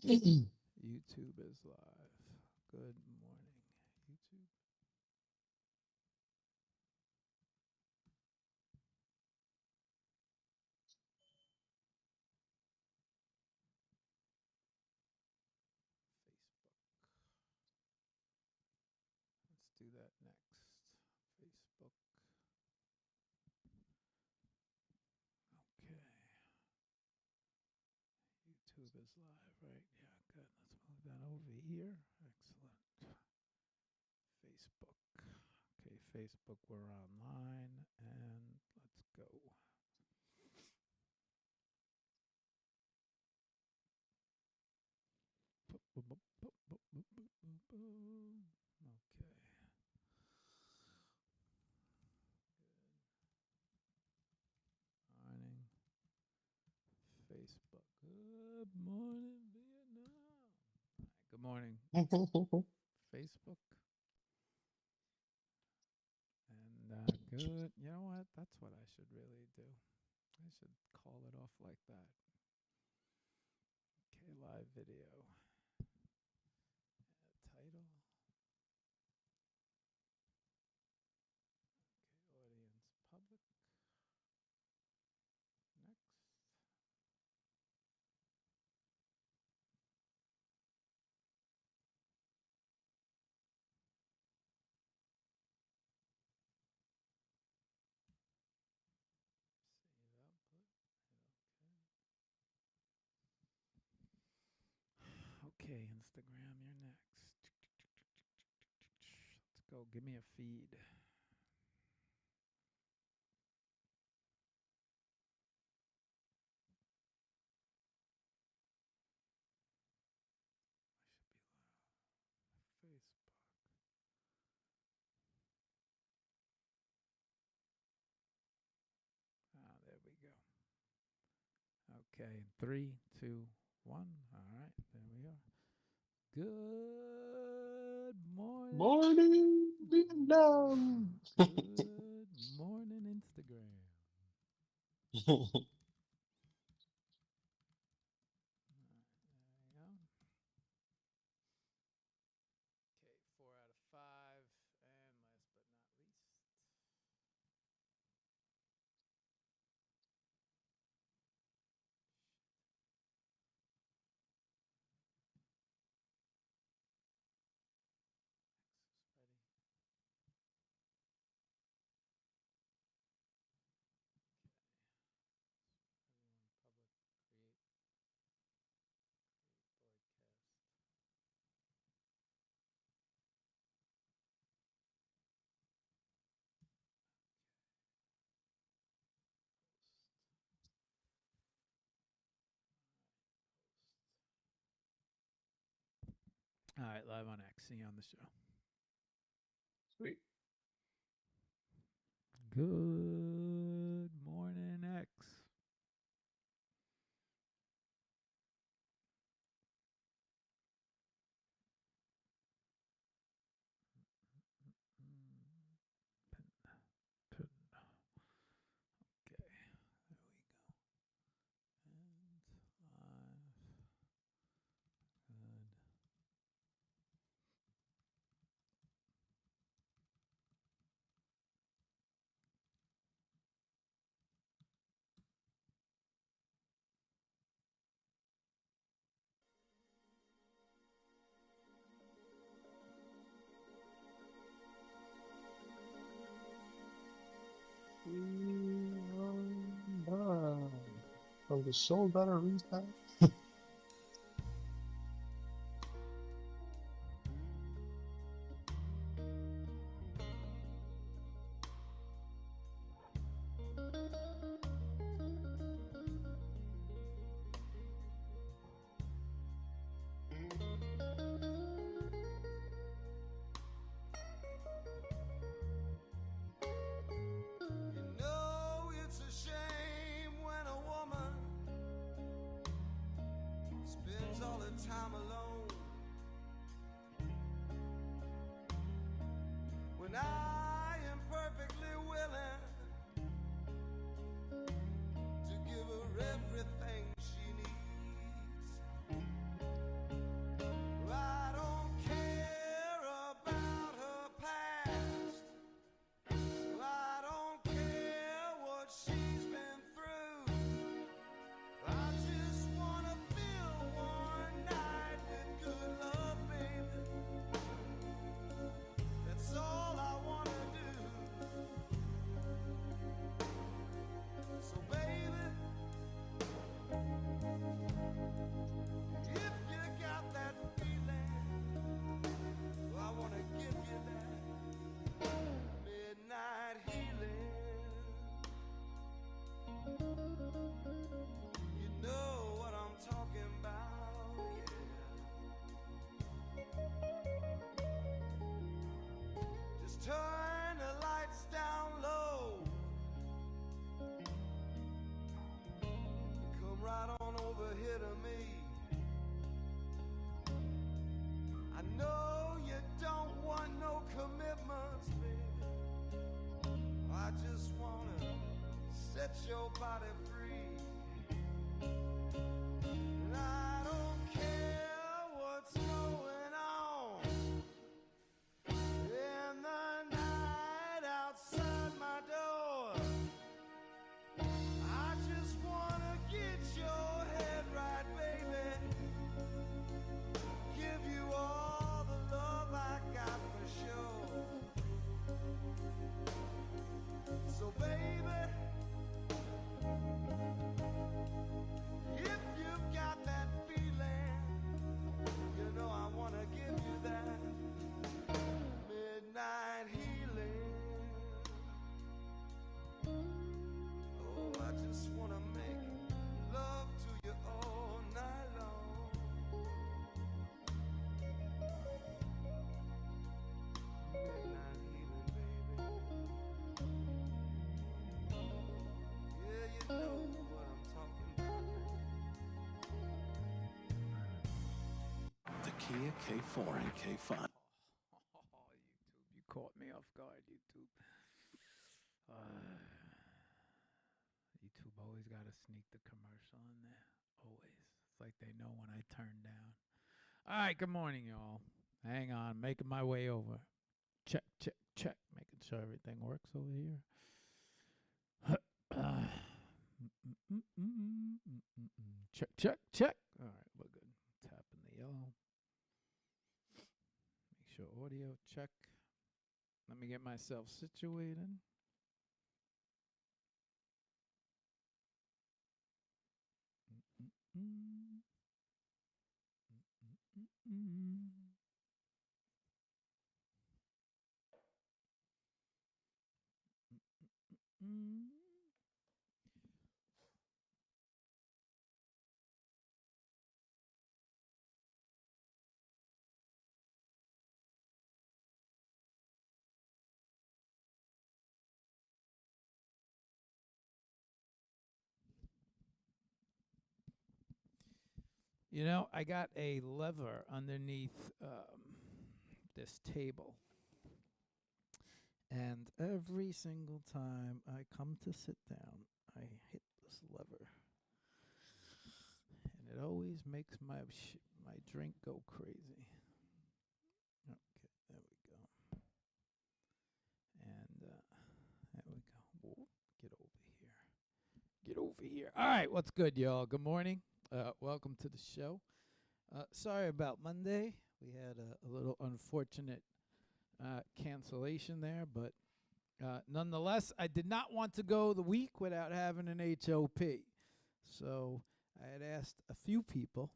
YouTube is live. Good morning, YouTube. Facebook. Let's do that next. Facebook. Okay. YouTube is live, right? Yeah, good. Let's move that over here. Excellent. Facebook. Okay, Facebook, we're online, and let's go. Okay. Good morning, Facebook. Good morning, Vietnam. All right, good morning, Facebook. And good. You know what? That's what I should really do. I should call it off like that. Okay, live video. Title. Okay, audience public. Next. Save output. Okay. Okay, Instagram, you're next. Let's go. Give me a feed. I should be live. Facebook. Ah, there we go. Okay, 3, 2, 1. All right, there we are. Good morning. Morning, Vietnam. Good morning, Instagram. All right, there you go. Okay, 4 out of 5. And last but not least, access ready. Okay, everyone public, create broadcast. Okay, post. All right, post. All right, live on X. See you on the show. Sweet. Good morning, X. Pin, pin. Okay, there we go. And live. Good. From the soul better restart. You know it's a shame when a woman set your body free. And I don't care what's going on in the night outside my door. I just wanna get your head right, baby. Give you all the love I got for sure. So baby, if you've got that feeling, you know I wanna give you that midnight healing. Oh, I just wanna make love to you all night long. Midnight healing, baby. Yeah, you know what I'm talking about now. The Kia K4 and K5. Oh, YouTube, you caught me off guard, YouTube. YouTube always got to sneak the commercial in there. Always. It's like they know when I turn down. All right, good morning, y'all. Hang on, making my way over. Check, check, check. Making sure everything works over here. Check, check, check. All right, we're good. Tapping the yellow. Make sure audio check. Let me get myself situated. You know, I got a lever underneath this table. And every single time I come to sit down, I hit this lever. And it always makes my drink go crazy. Okay, there we go. And there we go. Whoa, get over here. Get over here. All right, what's good, y'all? Good morning. Welcome to the show. Sorry about Monday. We had a little unfortunate cancellation there, but nonetheless, I did not want to go the week without having an HOP. So I had asked a few people,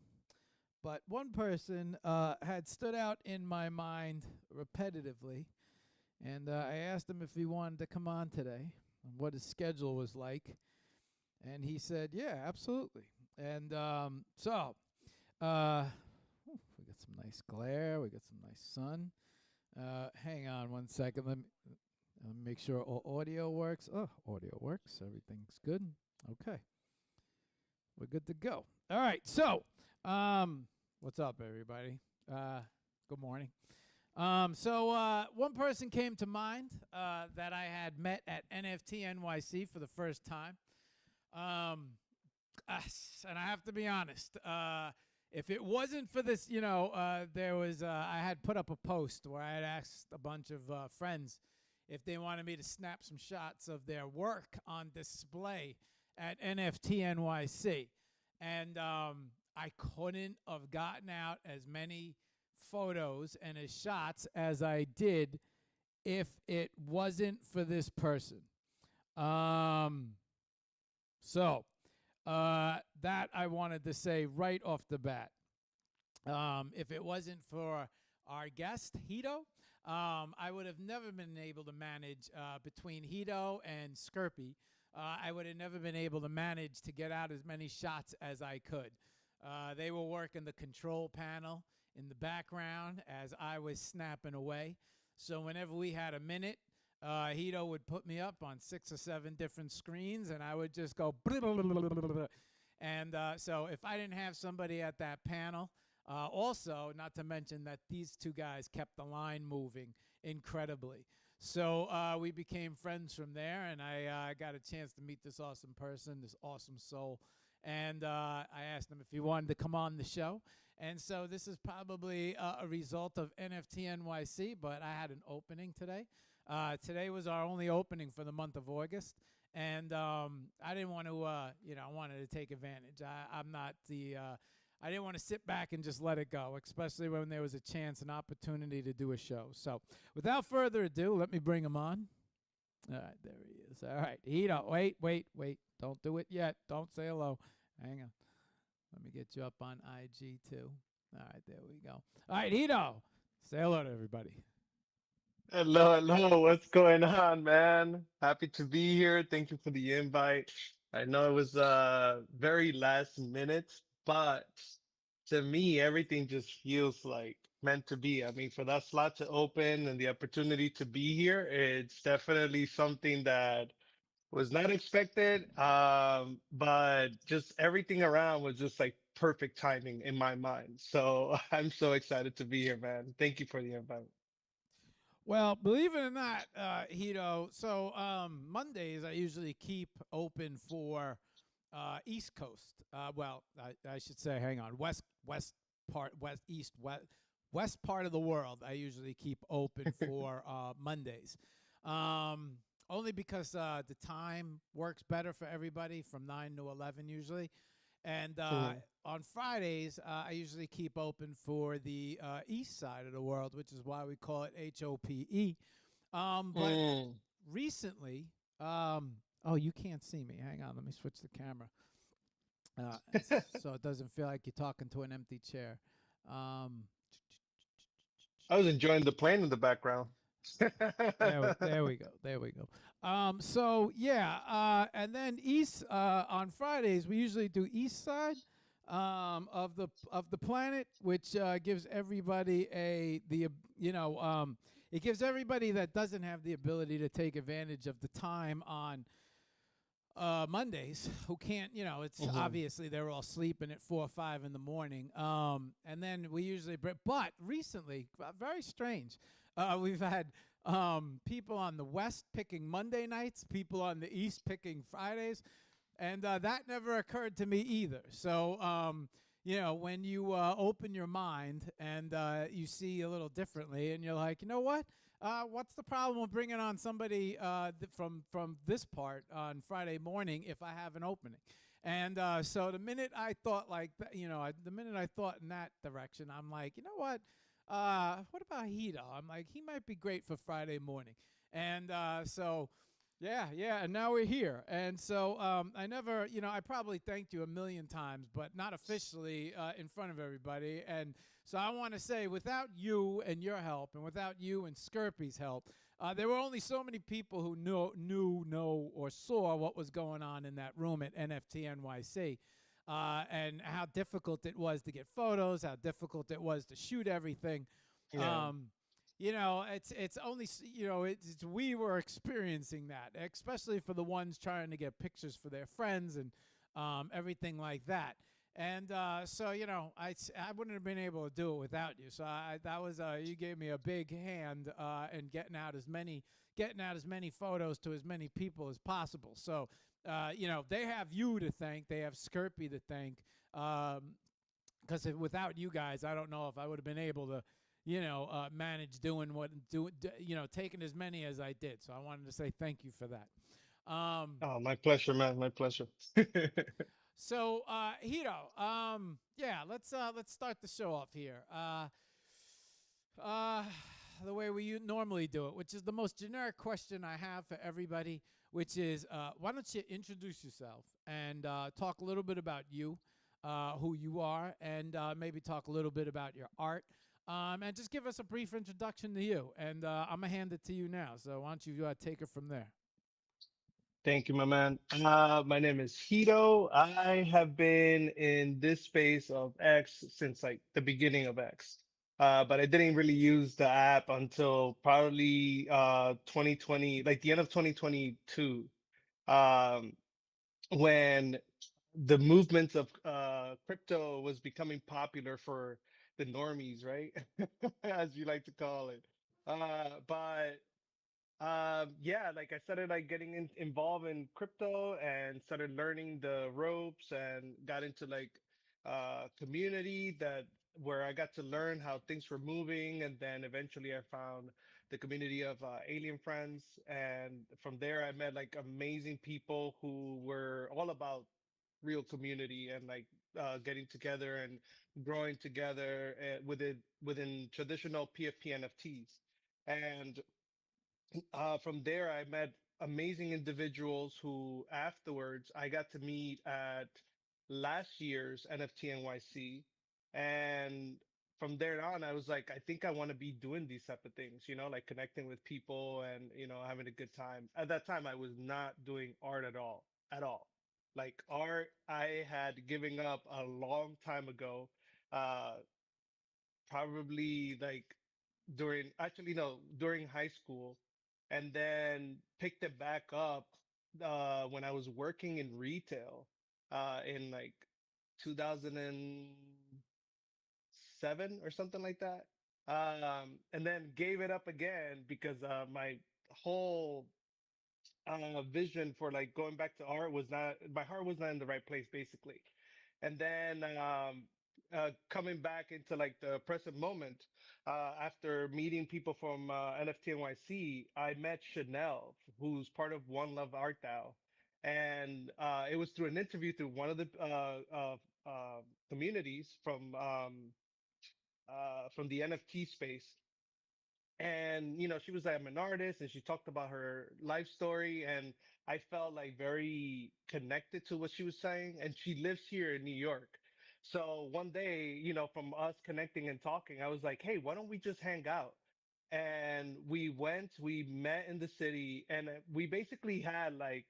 but one person had stood out in my mind repetitively, and I asked him if he wanted to come on today and what his schedule was like, and he said, yeah, absolutely. And so we got some nice glare, we got some nice sun. Hang on one second. Let me make sure all audio works. Oh, audio works. Everything's good. Okay. We're good to go. All right. So, what's up, everybody? Good morning. So one person came to mind that I had met at NFT NYC for the first time. And I have to be honest. If it wasn't for this, there was, I had put up a post where I had asked a bunch of friends if they wanted me to snap some shots of their work on display at NFT NYC. And I couldn't have gotten out as many photos and as shots as I did if it wasn't for this person. So that I wanted to say right off the bat. If it wasn't for our guest, Hito, I would have never been able to manage between Hito and Skirpy. I would have never been able to manage to get out as many shots as I could. They were working the control panel in the background as I was snapping away. So whenever we had a minute, Hito would put me up on 6 or 7 different screens, and I would just go. And so if I didn't have somebody at that panel, also, not to mention that these two guys kept the line moving incredibly. So we became friends from there, and I got a chance to meet this awesome person, this awesome soul. And I asked him if he wanted to come on the show. And so this is probably a result of NFT NYC, but I had an opening today. Today was our only opening for the month of August. And I didn't want to, I wanted to take advantage. I'm not the I didn't want to sit back and just let it go, especially when there was a chance, an opportunity to do a show. So, without further ado, let me bring him on. All right, there he is. All right, Hito. Wait. Don't do it yet. Don't say hello. Hang on. Let me get you up on IG too. All right, there we go. All right, Hito. Say hello to everybody. Hello, hello. What's going on, man? Happy to be here. Thank you for the invite. I know it was very last minute, but to me, everything just feels like meant to be. I mean, for that slot to open and the opportunity to be here, it's definitely something that was not expected. But just everything around was just like perfect timing in my mind. So I'm so excited to be here, man. Thank you for the invite. Well, believe it or not, Hito. So Mondays I usually keep open for East Coast. I should say, hang on, West part, West part of the world. I usually keep open for Mondays, only because the time works better for everybody from 9 to 11 usually. And Mhm. on Fridays, I usually keep open for the east side of the world, which is why we call it HOPE. But Mm. recently, oh, you can't see me. Hang on, let me switch the camera so it doesn't feel like you're talking to an empty chair. Um, I was enjoying the plane in the background. there we go. So yeah, and then east on Fridays we usually do east side of the planet, which gives everybody it gives everybody that doesn't have the ability to take advantage of the time on Mondays who can't, it's Mhm. obviously they're all sleeping at 4 or 5 in the morning. And then we usually, but recently, very strange. We've had people on the West picking Monday nights, people on the East picking Fridays, and that never occurred to me either. So, when you open your mind and you see a little differently, and you're like, you know what? What's the problem with bringing on somebody from this part on Friday morning if I have an opening? And so the minute I thought like that, the minute I thought in that direction, I'm like, you know what about Hito? I'm like, he might be great for Friday morning. And so yeah, and now we're here. And so I never, I probably thanked you a million times, but not officially in front of everybody. And so I want to say, without you and your help, and without you and Skirpy's help, there were only so many people who know, or saw what was going on in that room at NFT NYC. And how difficult it was to get photos, how difficult it was to shoot everything. Yeah. Um, it's only we were experiencing that, especially for the ones trying to get pictures for their friends and everything like that. And so I wouldn't have been able to do it without you. So that was you gave me a big hand in getting out as many photos to as many people as possible. So they have you to thank, they have Skirpy to thank. Because without you guys, I don't know if I would have been able to, manage doing taking as many as I did. So I wanted to say thank you for that. Um, Oh, my pleasure, man. My pleasure. so Hito, yeah, let's start the show off here. Uh, the way we normally do it, which is the most generic question I have for everybody, which is why don't you introduce yourself and talk a little bit about you, who you are, and maybe talk a little bit about your art. And just give us a brief introduction to you. And I'm going to hand it to you now. So why don't you take it from there? Thank you, my man. My name is Hito. I have been in this space of X since like the beginning of X. But I didn't really use the app until probably 2020, like the end of 2022. Um, when the movement of crypto was becoming popular for the normies, right? As you like to call it. But Yeah, like I started like getting involved in crypto and started learning the ropes and got into like community that where I got to learn how things were moving, and then eventually I found the community of alien friends, and from there I met like amazing people who were all about real community and like getting together and growing together within traditional PFP NFTs. And from there, I met amazing individuals who afterwards I got to meet at last year's NFT NYC. And from there on, I was like, I think I want to be doing these type of things, like connecting with people and, having a good time. At that time, I was not doing art at all, at all. Like art, I had given up a long time ago. Uh, Probably like actually no, during high school, and then picked it back up when I was working in retail in like 2007 or something like that. And then gave it up again because my whole vision for like going back to art was not, my heart was not in the right place basically. And then coming back into like the present moment, after meeting people from NFT NYC, I met Chanel, who's part of One Love Art Thou. And it was through an interview through one of the communities from the NFT space. And she was like, I'm an artist, and she talked about her life story, and I felt like very connected to what she was saying. And she lives here in New York. So one day, from us connecting and talking, I was like, hey, why don't we just hang out? And we met in the city, and we basically had like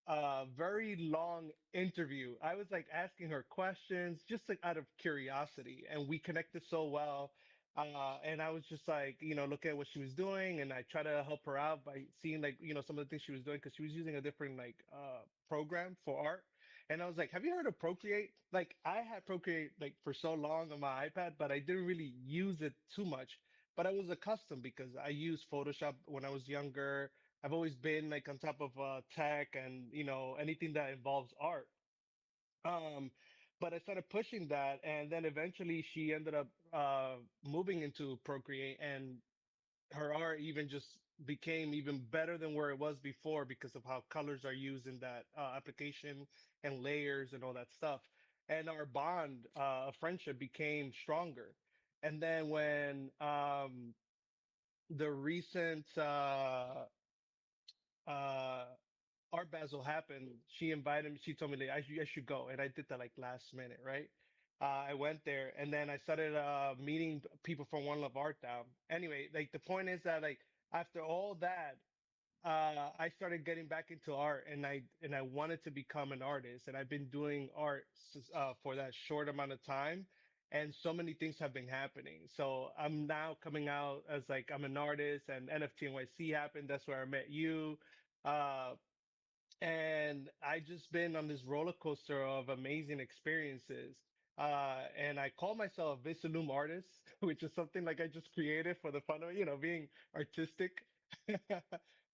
a very long interview. I was like asking her questions just like out of curiosity, and we connected so well. And I was just like, looking at what she was doing, and I try to help her out by seeing like, some of the things she was doing because she was using a different like program for art. And I was like, have you heard of Procreate? Like I had Procreate like for so long on my iPad, but I didn't really use it too much. But I was accustomed because I used Photoshop when I was younger. I've always been like on top of tech and anything that involves art. Um, but I started pushing that, and then eventually she ended up moving into Procreate, and her art even just became even better than where it was before because of how colors are used in that application and layers and all that stuff. And our bond of friendship became stronger. And then when the recent uh Art Basel happened, she invited me. She told me that I should go, and I did that like last minute, right? I went there, and then I started meeting people from One Love Art Down. Anyway, like the point is that like after all that, I started getting back into art, and I wanted to become an artist, and I've been doing art for that short amount of time. And so many things have been happening. So I'm now coming out as like I'm an artist, and NFT NYC happened. That's where I met you. Uh, and I just been on this roller coaster of amazing experiences. And I call myself a Visualoom artist, which is something like I just created for the fun of, being artistic.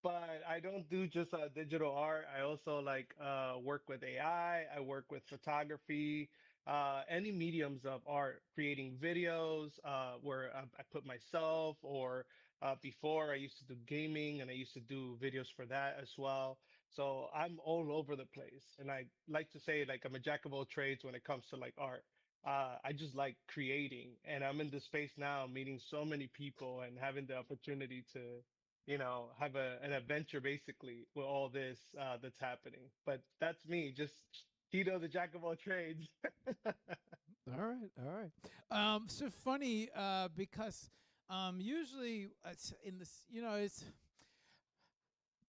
But I don't do just digital art. I also like work with AI. I work with photography, any mediums of art, creating videos where I put myself, or before I used to do gaming and I used to do videos for that as well. So I'm all over the place. And I like to say like I'm a jack of all trades when it comes to like art. I just like creating, and I'm in the space now meeting so many people and having the opportunity to, have an adventure basically with all this that's happening. But that's me, just Tito, the jack of all trades. All right, all right. So funny because usually it's in this,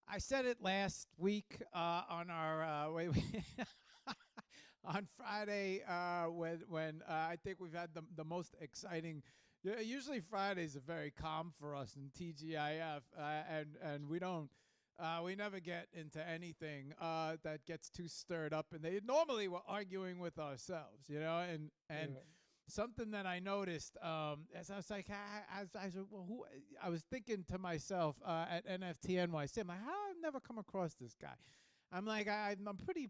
I said it last week on our on Friday when I think we've had the most exciting. Usually Fridays are very calm for us in TGIF, and we don't. We never get into anything that gets too stirred up, and they normally we're arguing with ourselves, and Yeah. something that I noticed as I was like, well, who? I was thinking to myself at NFTNYC, I'm like, how I've never come across this guy. I'm like, I'm pretty,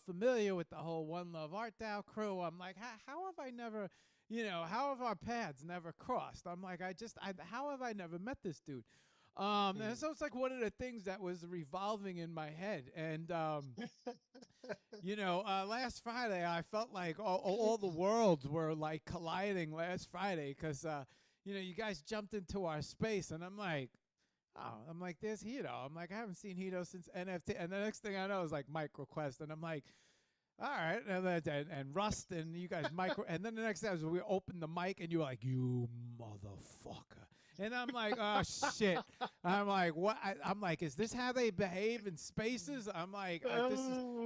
familiar with the whole One Love Art Thou crew. I'm like, how have I never, how have our paths never crossed? I'm like, how have I never met this dude? And so it's like one of the things that was revolving in my head. And last Friday I felt like all the worlds were like colliding last Friday because you guys jumped into our space, and I'm like, oh, I'm like, there's Hito. I'm like, I haven't seen Hito since NFT, and the next thing I know is like Mike Request, and I'm like, all right, and Rust and you guys micro, and then the next time we opened the mic and you were like, you motherfucker, and I'm like, oh shit, I'm like, what? I'm like, is this how they behave in spaces? I'm like,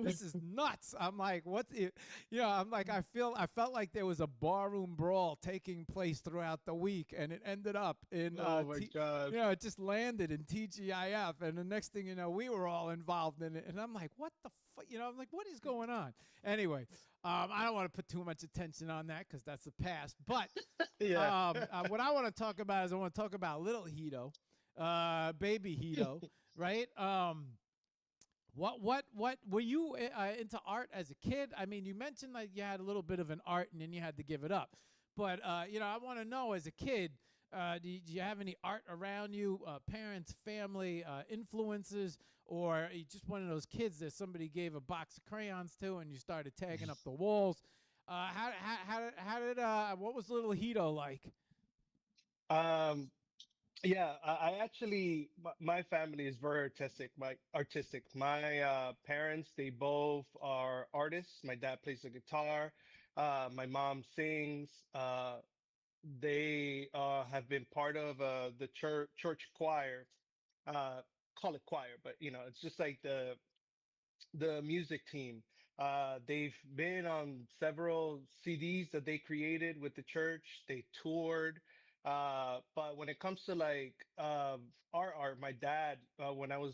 this is nuts. I'm like, what's it? I'm like, I felt like there was a barroom brawl taking place throughout the week, and it ended up in Oh my God. it just landed in TGIF, and the next thing you know, we were all involved in it, and I'm like, what the fuck? I'm like, what is going on? Anyway, I don't want to put too much attention on that because that's the past. But Yeah. what I want to talk about is I want to talk about little Hito, baby Hito, right? What were you into art as a kid? I mean, you mentioned like you had a little bit of an art and then you had to give it up. But I want to know as a kid, do you have any art around you, parents, family, influences, or are you just one of those kids that somebody gave a box of crayons to and you started tagging up the walls? What was little Hito like? Um, yeah, I actually, my family is very artistic. My parents, they both are artists. My dad plays the guitar. My mom sings. They have been part of the church choir. Uh, call it choir, but it's just like the music team. They've been on several CDs that they created with the church. They toured. But when it comes to like our art, my dad, when I was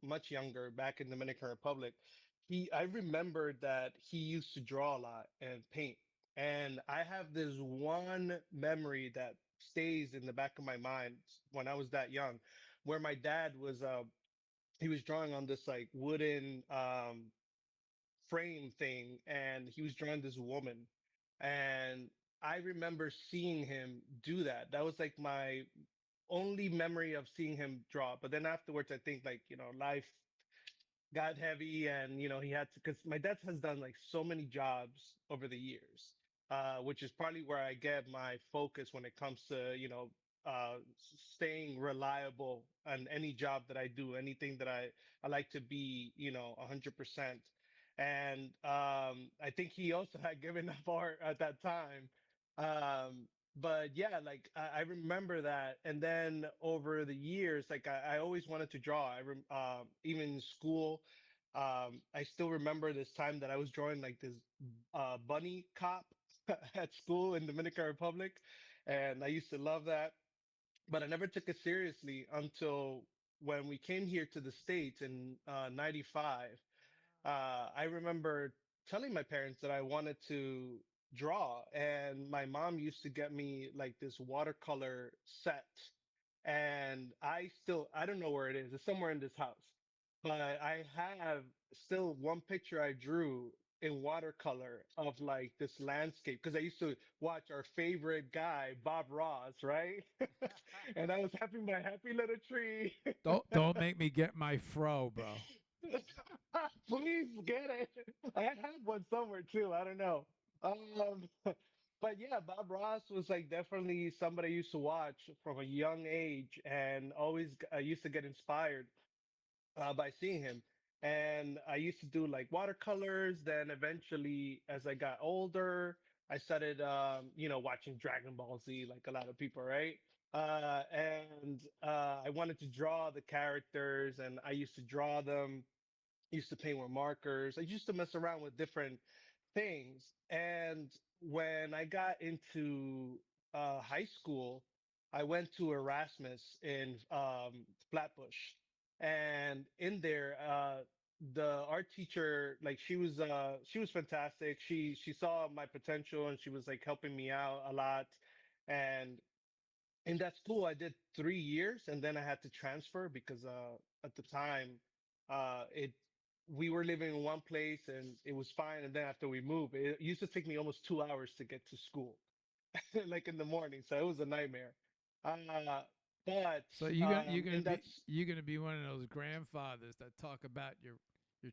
much younger, back in Dominican Republic, I remembered that he used to draw a lot and paint. And I have this one memory that stays in the back of my mind when I was that young, where my dad was he was drawing on this like wooden frame thing, and he was drawing this woman, and I remember seeing him do that. That was like my only memory of seeing him draw. But then afterwards, I think like life got heavy, and he had to, because my dad has done like so many jobs over the years, which is probably where I get my focus when it comes to staying reliable on any job that I do, anything that I like to be 100%. And I think he also had given up art at that time. But yeah, like I remember that, and then over the years, like I always wanted to draw. Even in school, I still remember this time that I was drawing like this bunny cop at school in Dominican Republic, and I used to love that. But I never took it seriously until when we came here to the States in '95. I remember telling my parents that I wanted to draw, and my mom used to get me like this watercolor set. And I don't know where it is. It's somewhere in this house. But I have still one picture I drew in watercolor of like this landscape because I used to watch our favorite guy, Bob Ross, right? And I was having my happy little tree. Don't make me get my fro, bro. Please get it. I have one somewhere too. I don't know. But yeah, Bob Ross was like definitely somebody I used to watch from a young age, and always I used to get inspired by seeing him. And I used to do like watercolors. Then eventually, as I got older, I started, watching Dragon Ball Z, like a lot of people, right? And I wanted to draw the characters, and I used to draw them, used to paint with markers. I used to mess around with different things. And when I got into high school, I went to Erasmus in Flatbush. And in there, the art teacher, like she was fantastic. She saw my potential and she was like helping me out a lot. And in that school I did 3 years and then I had to transfer because at the time it we were living in one place and it was fine, and then after we moved it used to take me almost 2 hours to get to school like in the morning, so it was a nightmare. uh but So you're gonna in be that's you're gonna be one of those grandfathers that talk about your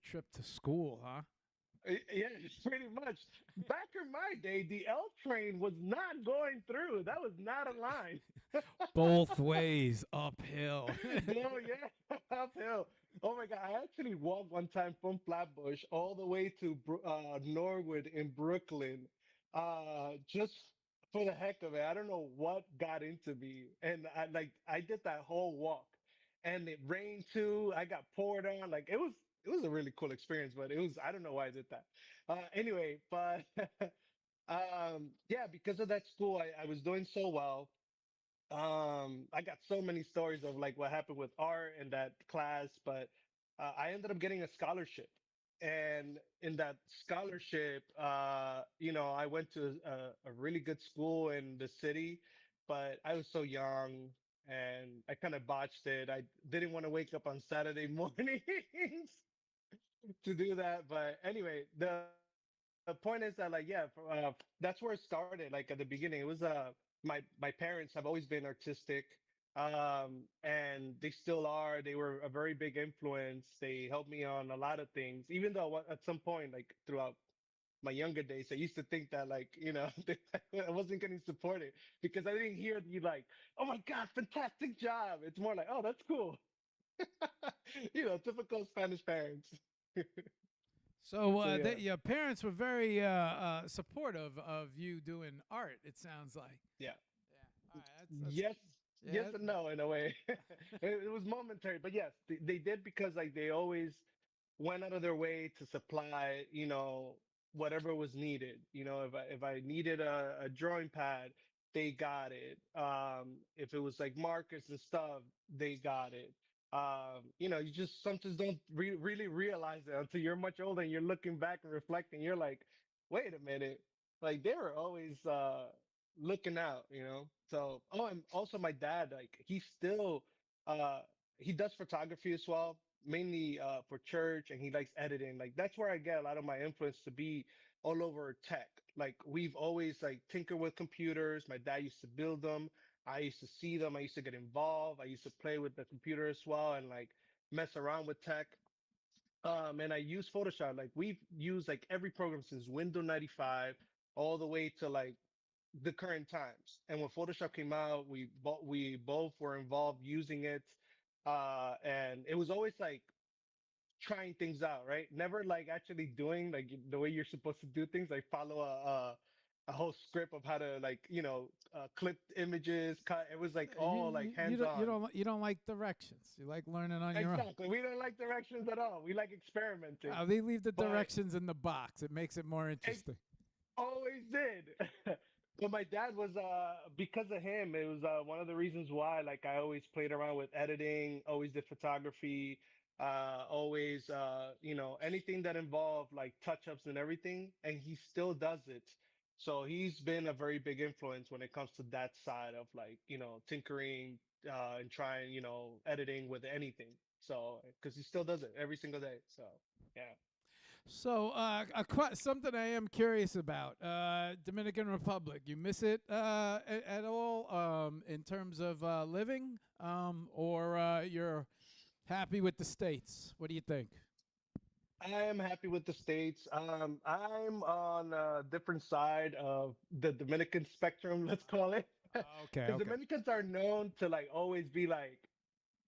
trip to school, huh? Yeah, pretty much. Back in my day, the L train was not going through. That was not a line. Both ways uphill. No, yeah, uphill. Oh my God. I actually walked one time from Flatbush all the way to Norwood in Brooklyn, just for the heck of it. I don't know what got into me. And I did that whole walk and it rained too. I got poured on. Like it was a really cool experience, but I don't know why I did that. Anyway, but, yeah, because of that school, I was doing so well. I got so many stories of like what happened with art in that class, but I ended up getting a scholarship. And in that scholarship, I went to a really good school in the city, but I was so young and I kind of botched it. I didn't want to wake up on Saturday mornings to do that. But anyway, the point is that, like, yeah, that's where it started. Like at the beginning, it was my parents have always been artistic, and they still are. They were a very big influence. They helped me on a lot of things, even though at some point, like throughout my younger days, I used to think that, like, I wasn't getting supported because I didn't hear the like, "Oh my God, fantastic job." It's more like, "Oh, that's cool." Typical Spanish parents. So So yeah. your parents were very supportive of you doing art. It sounds like. Yeah. Yeah. All right. That's Yes, yeah. yes and no in a way. It was momentary, but yes, they did because like they always went out of their way to supply, whatever was needed. If I needed a drawing pad, they got it. If it was like markers and stuff, they got it. You just sometimes don't really realize it until you're much older and you're looking back and reflecting. You're like, wait a minute, like they were always looking out, So, oh, and also my dad, like uh he does photography as well, mainly for church, and he likes editing. Like that's where I get a lot of my influence to be all over tech. Like we've always like tinkered with computers. My dad used to build them. I used to see them. I used to get involved. I used to play with the computer as well and like mess around with tech. And I use Photoshop. Like we've used like every program since Windows 95 all the way to like the current times. And when Photoshop came out, we both were involved using it. And it was always like trying things out, right? Never like actually doing like the way you're supposed to do things, like follow a whole script of how to like, clip images, cut. It was like all like hands on. You don't like directions. You like learning on your own. Exactly. We don't like directions at all. We like experimenting. They leave the But directions in the box. It makes it more interesting. always did. But my dad was because of him, it was one of the reasons why like I always played around with editing, always did photography, always anything that involved like touch-ups and everything, and he still does it. So he's been a very big influence when it comes to that side of like, tinkering and trying, editing with anything. So because he still does it every single day. So yeah. So, something I am curious about Dominican Republic. You miss it at all in terms of living, or you're happy with the states? What do you think? I am happy with the States. I'm on a different side of the Dominican spectrum, let's call it. Okay, Because okay. Dominicans are known to like always be like,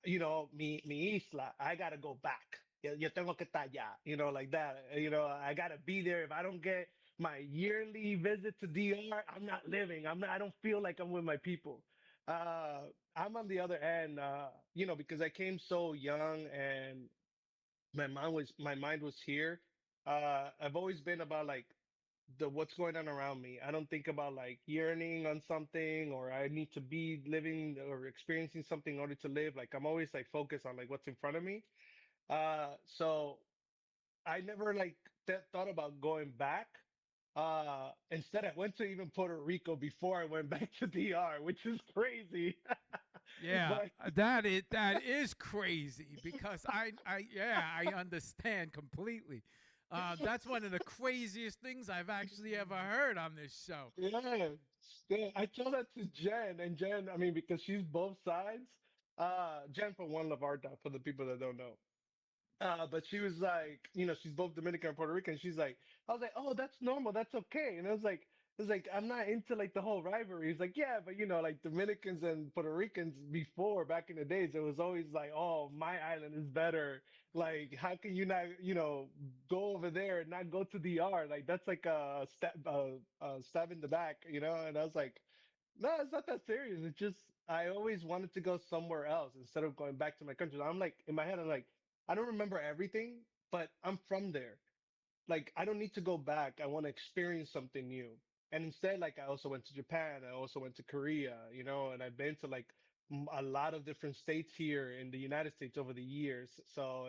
mi isla, I gotta go back. Yo tengo que estar allá, like that. I gotta be there. If I don't get my yearly visit to DR, I'm not living. I don't feel like I'm with my people. I'm on the other end, because I came so young and my mind was here. I've always been about like the what's going on around me. I don't think about like yearning on something or I need to be living or experiencing something in order to live. Like I'm always like focused on like what's in front of me. So I never like thought about going back. Instead, I went to even Puerto Rico before I went back to DR, which is crazy. Yeah, But that is crazy because yeah, I understand completely. That's one of the craziest things I've actually ever heard on this show. yeah, yeah, I told that to Jen, and Jen, I mean, because she's both sides. Jen from One Love Art, for the people that don't know. But she was like, she's both Dominican and Puerto Rican. She's like, I was like, oh, that's normal, that's okay. And I was like, I'm not into like the whole rivalry. He's like, yeah, but like Dominicans and Puerto Ricans before, back in the days, it was always like, oh, my island is better. Like, how can you not, go over there and not go to DR? Like, that's like a stab in the back, And I was like, no, it's not that serious. It's just I always wanted to go somewhere else instead of going back to my country. I'm like in my head, I'm like, I don't remember everything, but I'm from there. Like I don't need to go back. I want to experience something new. And instead, like I also went to Japan. I also went to Korea, and I've been to like a lot of different states here in the United States over the years. So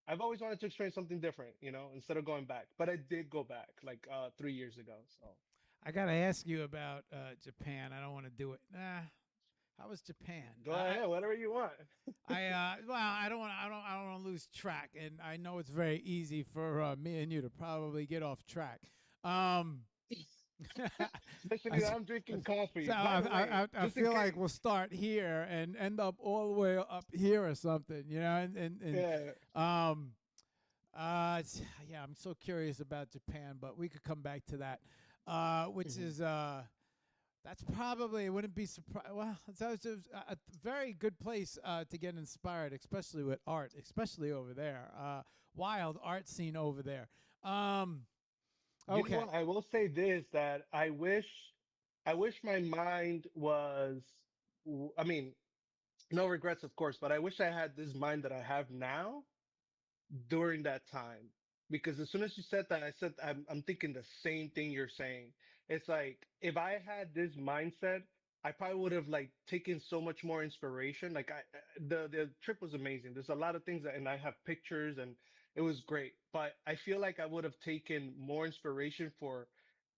I've always wanted to experience something different, instead of going back. But I did go back like 3 years ago. So I gotta ask you about Japan. I don't want to do it. Nah. How was Japan? go ahead, whatever you want. Well, I don't want to lose track, and I know it's very easy for me and you to probably get off track. Um, Especially I, that I'm drinking so coffee. By the way, I just in feel like we'll case. start here and end up all the way up here or something, and Yeah. um, yeah, I'm so curious about Japan, but we could come back to that. Which Mhm. is that's probably it wouldn't be surprised. Well, it's a very good place to get inspired, especially with art, especially over there. Wild art scene over there. Um, You know okay, what? I will say this that I wish my mind was, I mean, no regrets, of course, but I wish I had this mind that I have now during that time. Because as soon as you said that, I said I'm thinking the same thing you're saying. It's like if I had this mindset, I probably would have like taken so much more inspiration. Like the trip was amazing. There's a lot of things that, and I have pictures and it was great. But I feel like I would have taken more inspiration for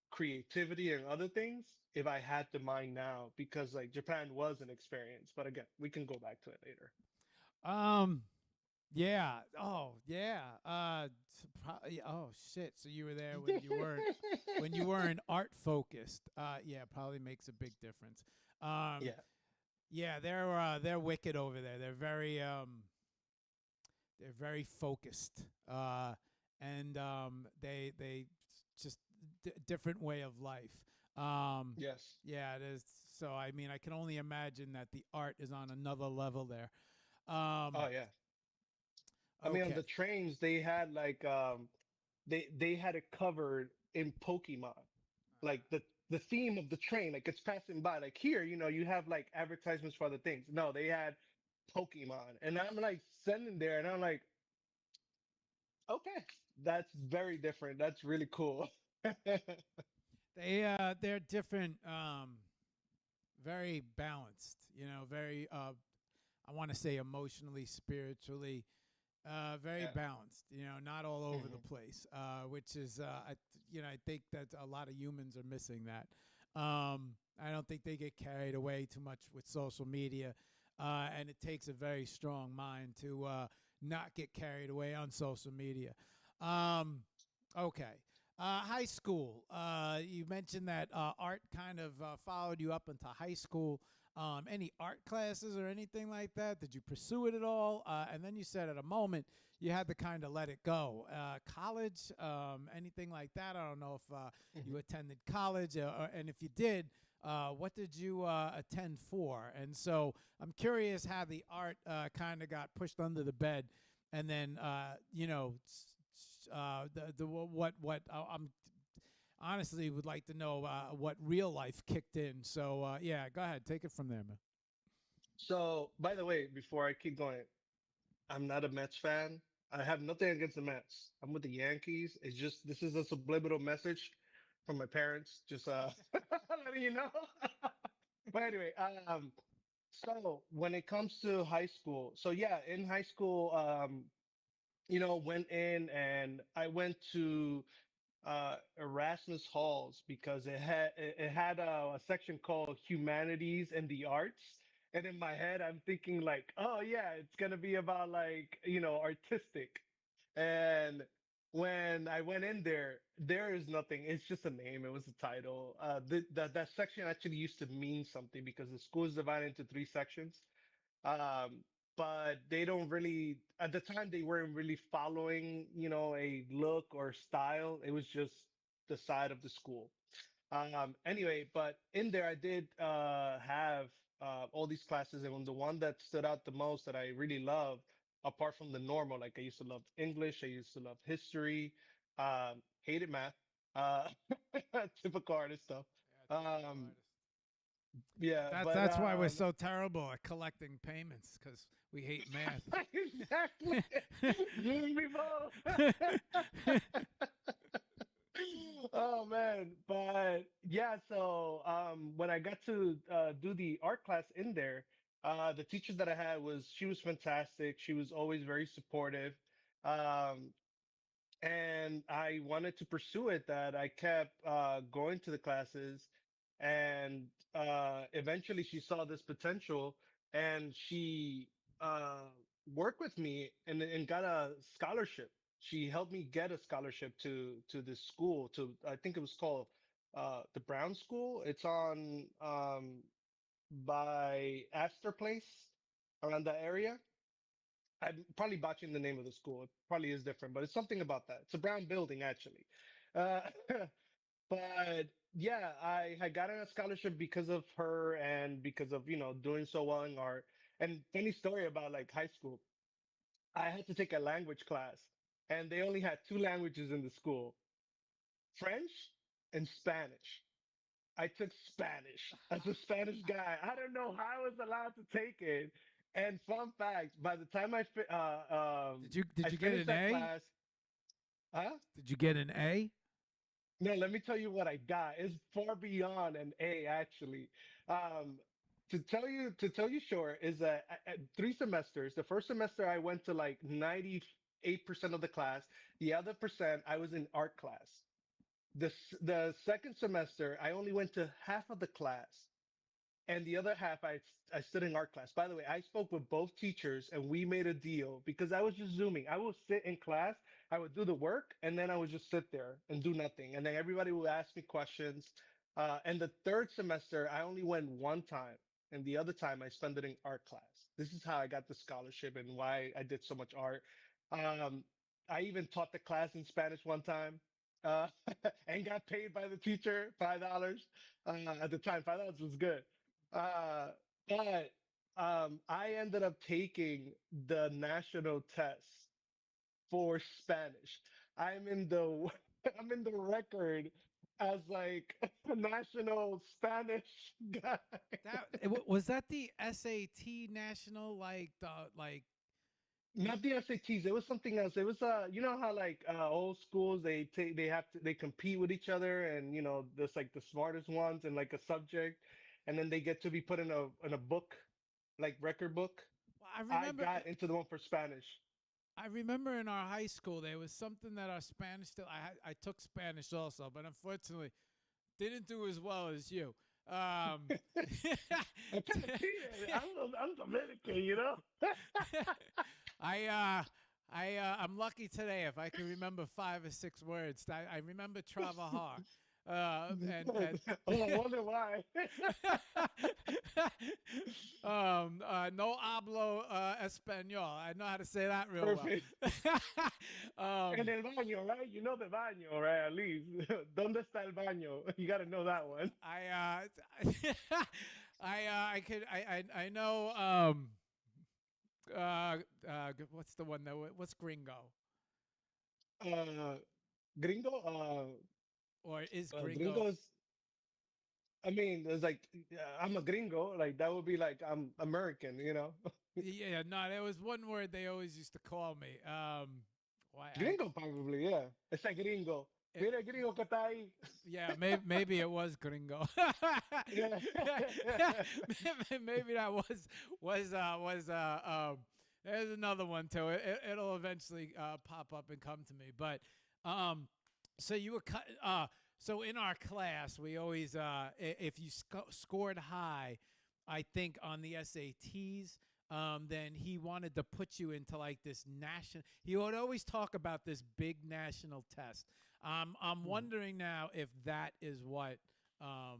creativity and other things if I had the mind now, because like Japan was an experience. But again, we can go back to it later. um, yeah. Oh, yeah. Oh shit. So you were there when you weren't art focused. Yeah, probably makes a big difference. Um, Yeah. yeah, they're wicked over there. They're very focused, and they just different way of life. Yes. Yeah, it is. So I mean, I can only imagine that the art is on another level there. Um, Oh yeah. I mean, on okay. the trains, they had like they had it covered in Pokemon, like the theme of the train, like it's passing by. Like here, you have like advertisements for other things. No, they had Pokemon, and I'm like sitting there, and I'm like, okay, that's very different. That's really cool. They're different. Very balanced. Very I want to say emotionally, spiritually, very Yeah. balanced. Not all over the Hmm. place, which is I think that a lot of humans are missing that. I don't think they get carried away too much with social media, and it takes a very strong mind to not get carried away on social media. Um, okay. High school. You mentioned that art kind of followed you up into high school. Any art classes or anything like that? Did you pursue it at all? And then you said at a moment you had to kind of let it go. College, anything like that? I don't know if you Hmm. attended college, and if you did, what did you attend for? And so I'm curious how the art kind of got pushed under the bed, and then the what I'm honestly would like to know what real life kicked in. So yeah, go ahead, take it from there, man. So, by the way, before I keep going, I'm not a Mets fan. I have nothing against the Mets. I'm with the Yankees. It's just this is a subliminal message from my parents. Just letting you know. But anyway, so when it comes to high school, so yeah, in high school, went in and I went to Erasmus Halls because it had a section called Humanities and the Arts. And in my head, I'm thinking like, oh yeah, it's gonna be about like, artistic. And when I went in there, there is nothing. It's just a name. It was a title. That section actually used to mean something because the school is divided into three sections. Um, but they don't really, at the time, they weren't really following, a look or style. It was just the side of the school. Anyway, but in there, I did have all these classes, and the one that stood out the most that I really loved, apart from the normal, like I used to love English, I used to love history, hated math, uh, typical artist stuff. Yeah, typical Um, artist. yeah, but That's why we're so terrible at collecting payments because we hate math. exactly. You and me both. Oh man, but yeah, so when I got to do the art class in there, the teacher that I had she was fantastic. She was always very supportive. Um, and I wanted to pursue it that I kept going to the classes and eventually she saw this potential and she worked with me and got a scholarship. She helped me get a scholarship to this school to I think it was called the Brown School. It's on by Astor Place around that area. I'm probably botching the name of the school. It probably is different, but it's something about that. It's a brown building, actually. Uh, but yeah, I got a scholarship because of her and because of, doing so well in art. And funny story about like high school, I had to take a language class, and they only had two languages in the school, French and Spanish. I took Spanish as a Spanish guy. I don't know how I was allowed to take it. And fun fact, by the time Did I you get finished an that A? class, huh? Did you get an A? No, let me tell you what I got. It's far beyond an A, actually. Um, to tell you short is that at 3 semesters. The first semester I went to like 98% of the class. The other percent I was in art class. The second semester I only went to half of the class and the other half I stood in art class. By the way, I spoke with both teachers and we made a deal because I was just zooming. I would sit in class, I would do the work, and then I would just sit there and do nothing. And then everybody would ask me questions. And the third semester, I only went one time, and the other time I spent it in art class. This is how I got the scholarship and why I did so much art. Um, I even taught the class in Spanish one time. Uh, and got paid by the teacher $5. At the time, $5 was good. Uh, but I ended up taking the national test for Spanish. I'm in the I'm in the record as like a national Spanish guy. Was that the SAT national Not the SATs. It was something else. It was you know how like old schools they compete with each other and there's like the smartest ones in like a subject and then they get to be put in a book, like record book. well, I got into the one for Spanish. I remember in our high school there was something that our Spanish still I took Spanish also, but unfortunately didn't do as well as you. I kind of cheated. I'm Dominican, you know. I I'm lucky today if I can remember 5 or 6 words. I remember trabajar. And Oh, I wonder why. no hablo español. I know how to say that real well. Perfect. En um, el baño, right? You know the baño, right? At least. ¿Dónde está el baño? You got to know that one. I could I know what's the one that what's gringo Uh, gringo. or is gringo? Gringos. I mean, it's like I'm a gringo. Like that would be like I'm American, you know. Yeah, no, there was one word they always used to call me. Why I Gringo, probably, yeah. Ese gringo. it, Mira, el gringo que está ahí. yeah, maybe it was gringo. Yeah. Maybe that was There's another one too. It'll eventually pop up and come to me. But um, so you were cut. So in our class, we always, if you scored high, I think on the SATs, then he wanted to put you into like this national. He would always talk about this big national test. I'm wondering now if that is um,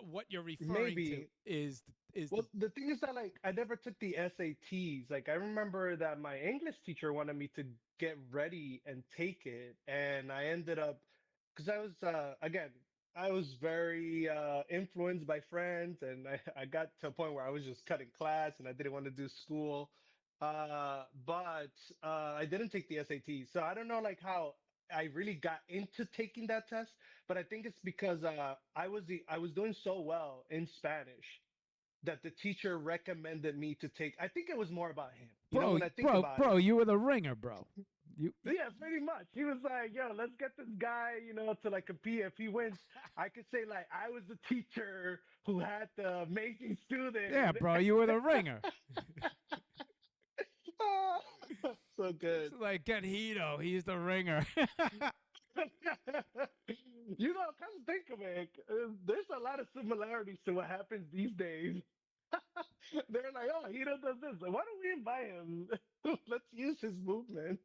what you're referring to Maybe. is the Well, the thing is that like I never took the SATs. Like I remember that my English teacher wanted me to get ready and take it, and I ended up because I was again I was very influenced by friends, and I got to a point where I was just cutting class and I didn't want to do school. But I didn't take the SATs, so I don't know like how I really got into taking that test. But I think it's because I was doing so well in Spanish that the teacher recommended me to take. I think it was more about him. You know, bro, when I think bro, about bro. it, You were the ringer, bro. You yeah, pretty much. He was like, "Yo, let's get this guy, to like compete. If he wins, I could say like I was the teacher who had the amazing yeah, student." bro. You were the ringer. Ah, so It's good. like get Hito. He's the ringer. Come to think of it, there's a lot of similarities to what happens these days. They're like, "Oh, he does this. Why don't we invite him? Let's use his movement."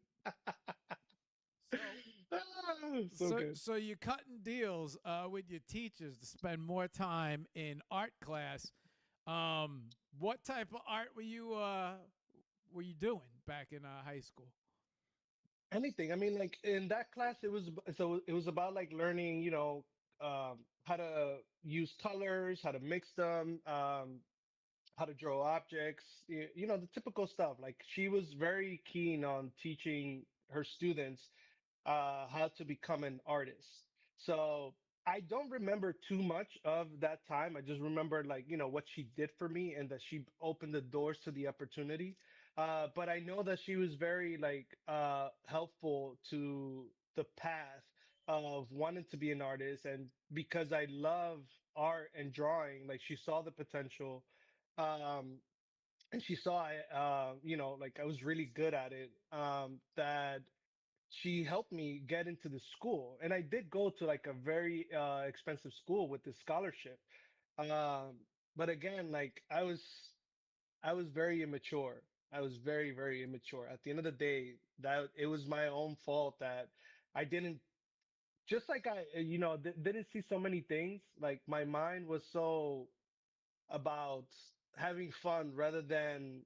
so So good. so you're cutting deals with your teachers to spend more time in art class. What type of art were you doing back in high school? Anything. I mean, like in that class, it was about like learning, how to use colors, how to mix them, how to draw objects, the typical stuff. Like she was very keen on teaching her students how to become an artist. So I don't remember too much of that time. I just remember like, what she did for me and that she opened the doors to the opportunity. But I know that she was very like helpful to the path of wanting to be an artist. And because I love art and drawing, like she saw the potential. Um, and she saw like I was really good at it. That she helped me get into the school, and I did go to like a very expensive school with this scholarship. But again, like I was very immature. I was very, very immature. At the end of the day, that it was my own fault that I didn't just like I didn't see so many things. Like my mind was so about having fun rather than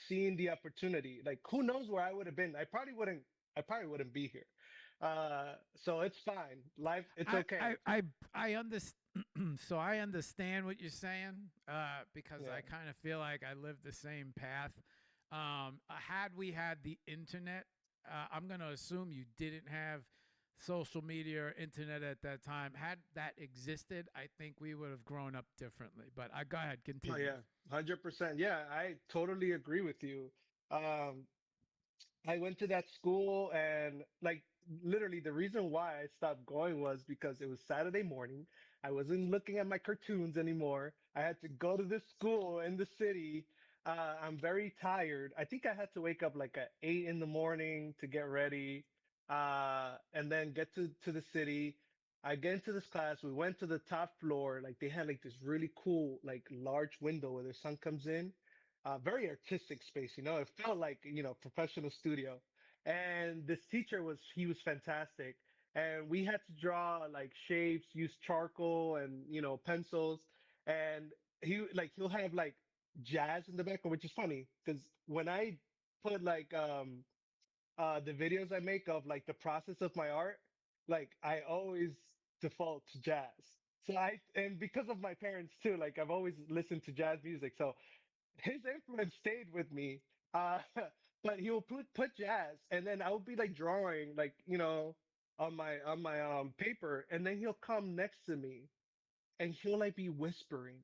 seeing the opportunity. Like who knows where I would have been? I probably wouldn't be here. So it's fine. Life, it's I I okay. I I understand. So I understand what you're saying because I Yeah. kind of feel like I lived the same path. Had we had the internet, I'm going to assume you didn't have social media or internet at that time. Had that existed, I think we would have grown up differently. But I go ahead, Oh continue. yeah. 100%. Yeah, I totally agree with you. Um, I went to that school and like literally the reason why I stopped going was because it was Saturday morning. I wasn't looking at my cartoons anymore. I had to go to this school in the city. I'm very tired. I think I had to wake up like at 8 in the morning to get ready, and then get to the city. I get into this class. We went to the top floor. Like they had like this really cool, like large window where the sun comes in, very artistic space. It felt like, professional studio. And this teacher he was fantastic. And we had to draw like shapes, use charcoal and, pencils. And he'll have like jazz in the background, which is funny because when I put like, the videos I make of like the process of my art, like I always default to jazz. And because of my parents too, like I've always listened to jazz music. So his influence stayed with me. But he'll put jazz, and then I'll be like drawing, like on my paper, and then he'll come next to me, and he'll like be whispering,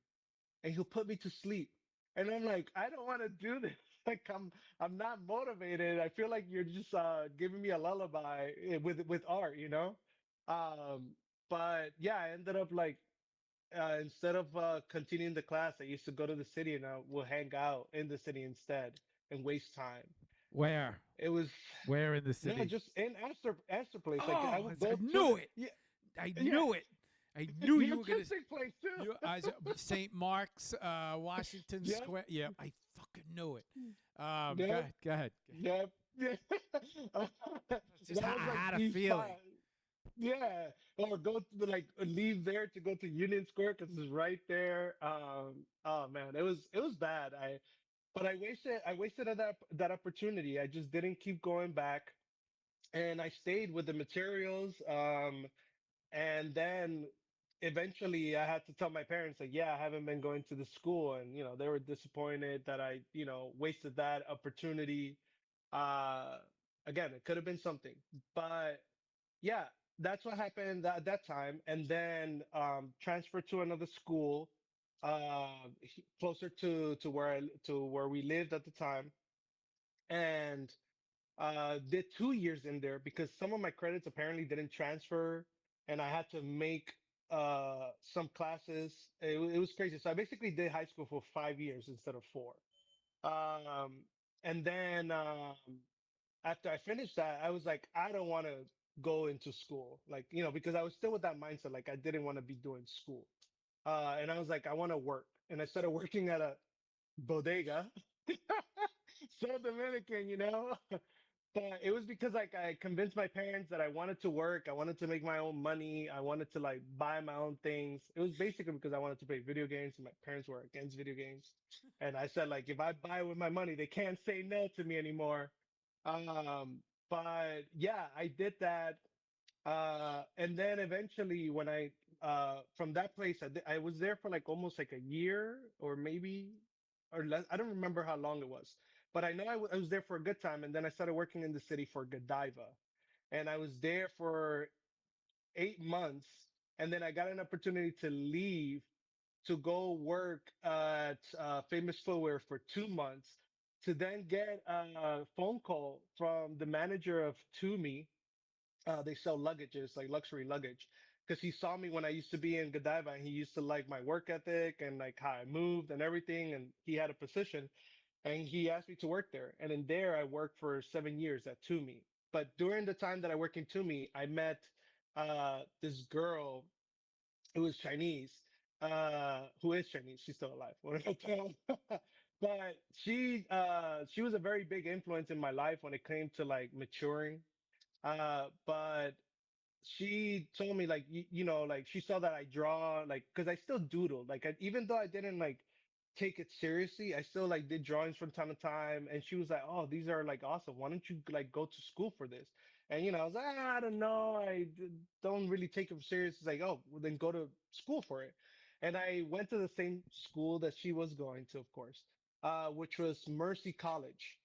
and he'll put me to sleep, and I'm like, I don't want to do this. Like I'm not motivated. I feel like you're just giving me a lullaby with art, Um, but yeah, I ended up like instead of continuing the class, I used to go to the city and I will hang out in the city instead. and waste time. Where? It was Where in the no, city? just in Astor Place. Like I Oh, would I go to knew the it. yeah, I yeah, knew it. I knew the you were gonna. artistic place too. You, St. Mark's, Washington Yep, Square. Yeah, I fucking knew it. Go yep, ahead. Go ahead. yep, yeah. That It's just was I like had a the feeling. spot. Yeah, or go to the like leave there to go to Union Square because it's right there. Oh man, it was bad. But I wasted that opportunity. I just didn't keep going back, and I stayed with the materials. And then eventually I had to tell my parents like, yeah, I haven't been going to the school, and they were disappointed that I wasted that opportunity. Uh, Again, it could have been something, but yeah, that's what happened at that time. And then transferred to another school, closer to where we lived at the time, and did 2 years in there because some of my credits apparently didn't transfer, and I had to make some classes. It was crazy. So I basically did high school for 5 years instead of four. Um, and then after I finished that, I was like, I don't want to go into school, like because I was still with that mindset, like I didn't want to be doing school. And I was like, I want to work, and I started working at a bodega. So Dominican. But it was because like I convinced my parents that I wanted to work, I wanted to make my own money, I wanted to like buy my own things. It was basically because I wanted to play video games, and my parents were against video games. And I said like if I buy with my money, they can't say no to me anymore. But yeah, I did that. And then eventually when I from that place I was there for like almost like a year or maybe or less. I don't remember how long it was, but I know I was there for a good time, and then I started working in the city for Godiva, and I was there for 8 months, and then I got an opportunity to leave to go work at Famous Footwear for 2 months, to then get a phone call from the manager of Tumi. They sell luggages, like luxury luggage. Because he saw me when I used to be in Godiva, and he used to like my work ethic and like how I moved and everything. And he had a position, and he asked me to work there. And in there, I worked for 7 years at Tumi. But during the time that I worked in Tumi, I met this girl who is Chinese, who is Chinese. She's still alive. What did I tell? But she was a very big influence in my life when it came to like maturing. But she told me like like she saw that I draw, like because I still doodle, like even though I didn't like take it seriously, I still like did drawings from time to time. And she was like, oh, these are like awesome, why don't you like go to school for this? And I was like, I don't know, don't really take it serious. It's like, oh well, then go to school for it. And I went to the same school that she was going to, of course, which was Mercy College.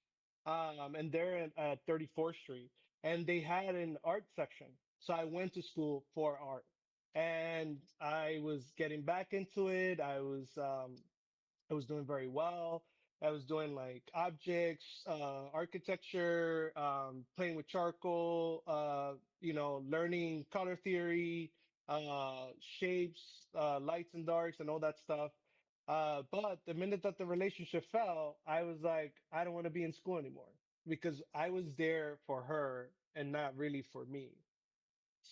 And they're at 34th Street, and they had an art section. So I went to school for art, and I was getting back into it. I was doing very well. I was doing like objects, architecture, playing with charcoal, learning color theory, shapes, lights and darks, and all that stuff. But the minute that the relationship fell, I was like, I don't want to be in school anymore, because I was there for her and not really for me.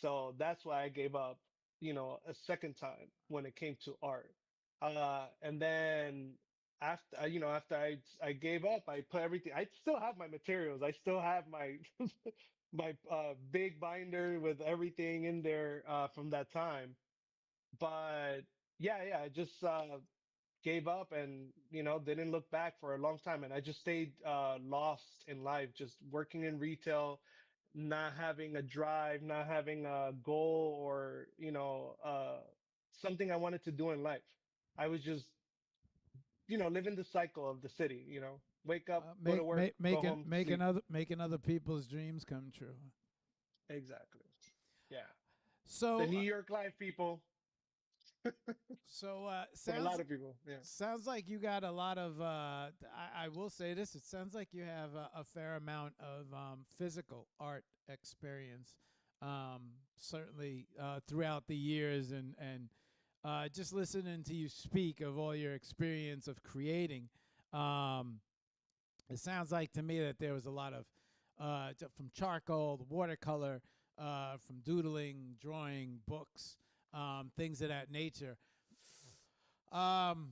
So that's why I gave up, a second time when it came to art. And then after I gave up, I put everything. I still have my materials. I still have my my big binder with everything in there from that time. But yeah, yeah, I just gave up, and didn't look back for a long time. And I just stayed lost in life, just working in retail, not having a drive, not having a goal, or something I wanted to do in life. I was just living the cycle of the city. Wake up, go to work, go home, sleep. Making other people's dreams come true. Exactly. Yeah, the So New York life, people. For a lot sounds of people. Yeah. sounds like you got a lot of. I will say this: it sounds like you have a fair amount of physical art experience. Certainly throughout the years, and just listening to you speak of all your experience of creating. Um, It sounds like to me that there was a lot of from charcoal, watercolor, from doodling, drawing, books, things of that nature. Um,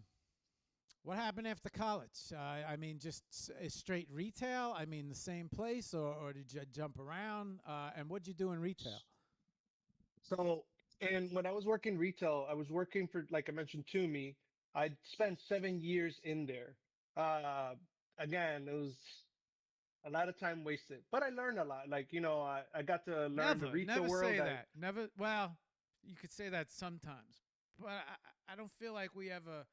what happened after college? I mean, just straight retail? I mean, the same place, or did you jump around? And what'd you do in retail? So, and when I was working retail, I was working for, like I mentioned, to me. I spent 7 years in there. Uh, Again, it was a lot of time wasted, but I learned a lot. Like, I got to learn the Never, retail never world. say I that. Never. Well, you could say that sometimes, but I don't feel like we ever.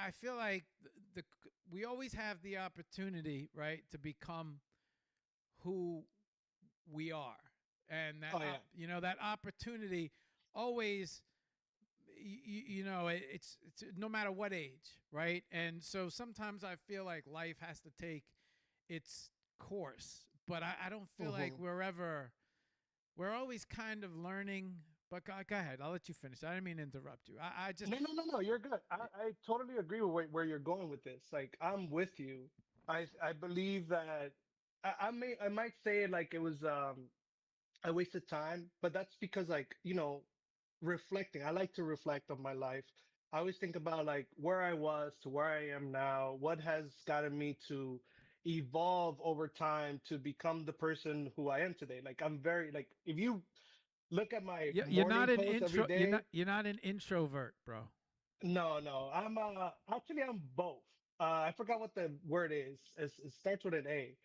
I feel like we always have the opportunity, right, to become who we are, and Oh yeah. that opportunity always, it's no matter what age, right? And so sometimes I feel like life has to take its course, but I don't feel like hmm we're always kind of learning. But go ahead, I'll let you finish. I didn't mean to interrupt you. I just No, no, no, no. You're good. I totally agree with where you're going with this. Like, I'm with you. I believe that I might say it like it was I wasted time, but that's because, like, reflecting. I like to reflect on my life. I always think about like where I was to where I am now, what has gotten me to evolve over time to become the person who I am today. Like, I'm very, like, if you look at my you're not morning an post every intro. day, You're not an introvert, bro. no, no, I'm actually I'm both. I forgot what the word is. It starts with an A,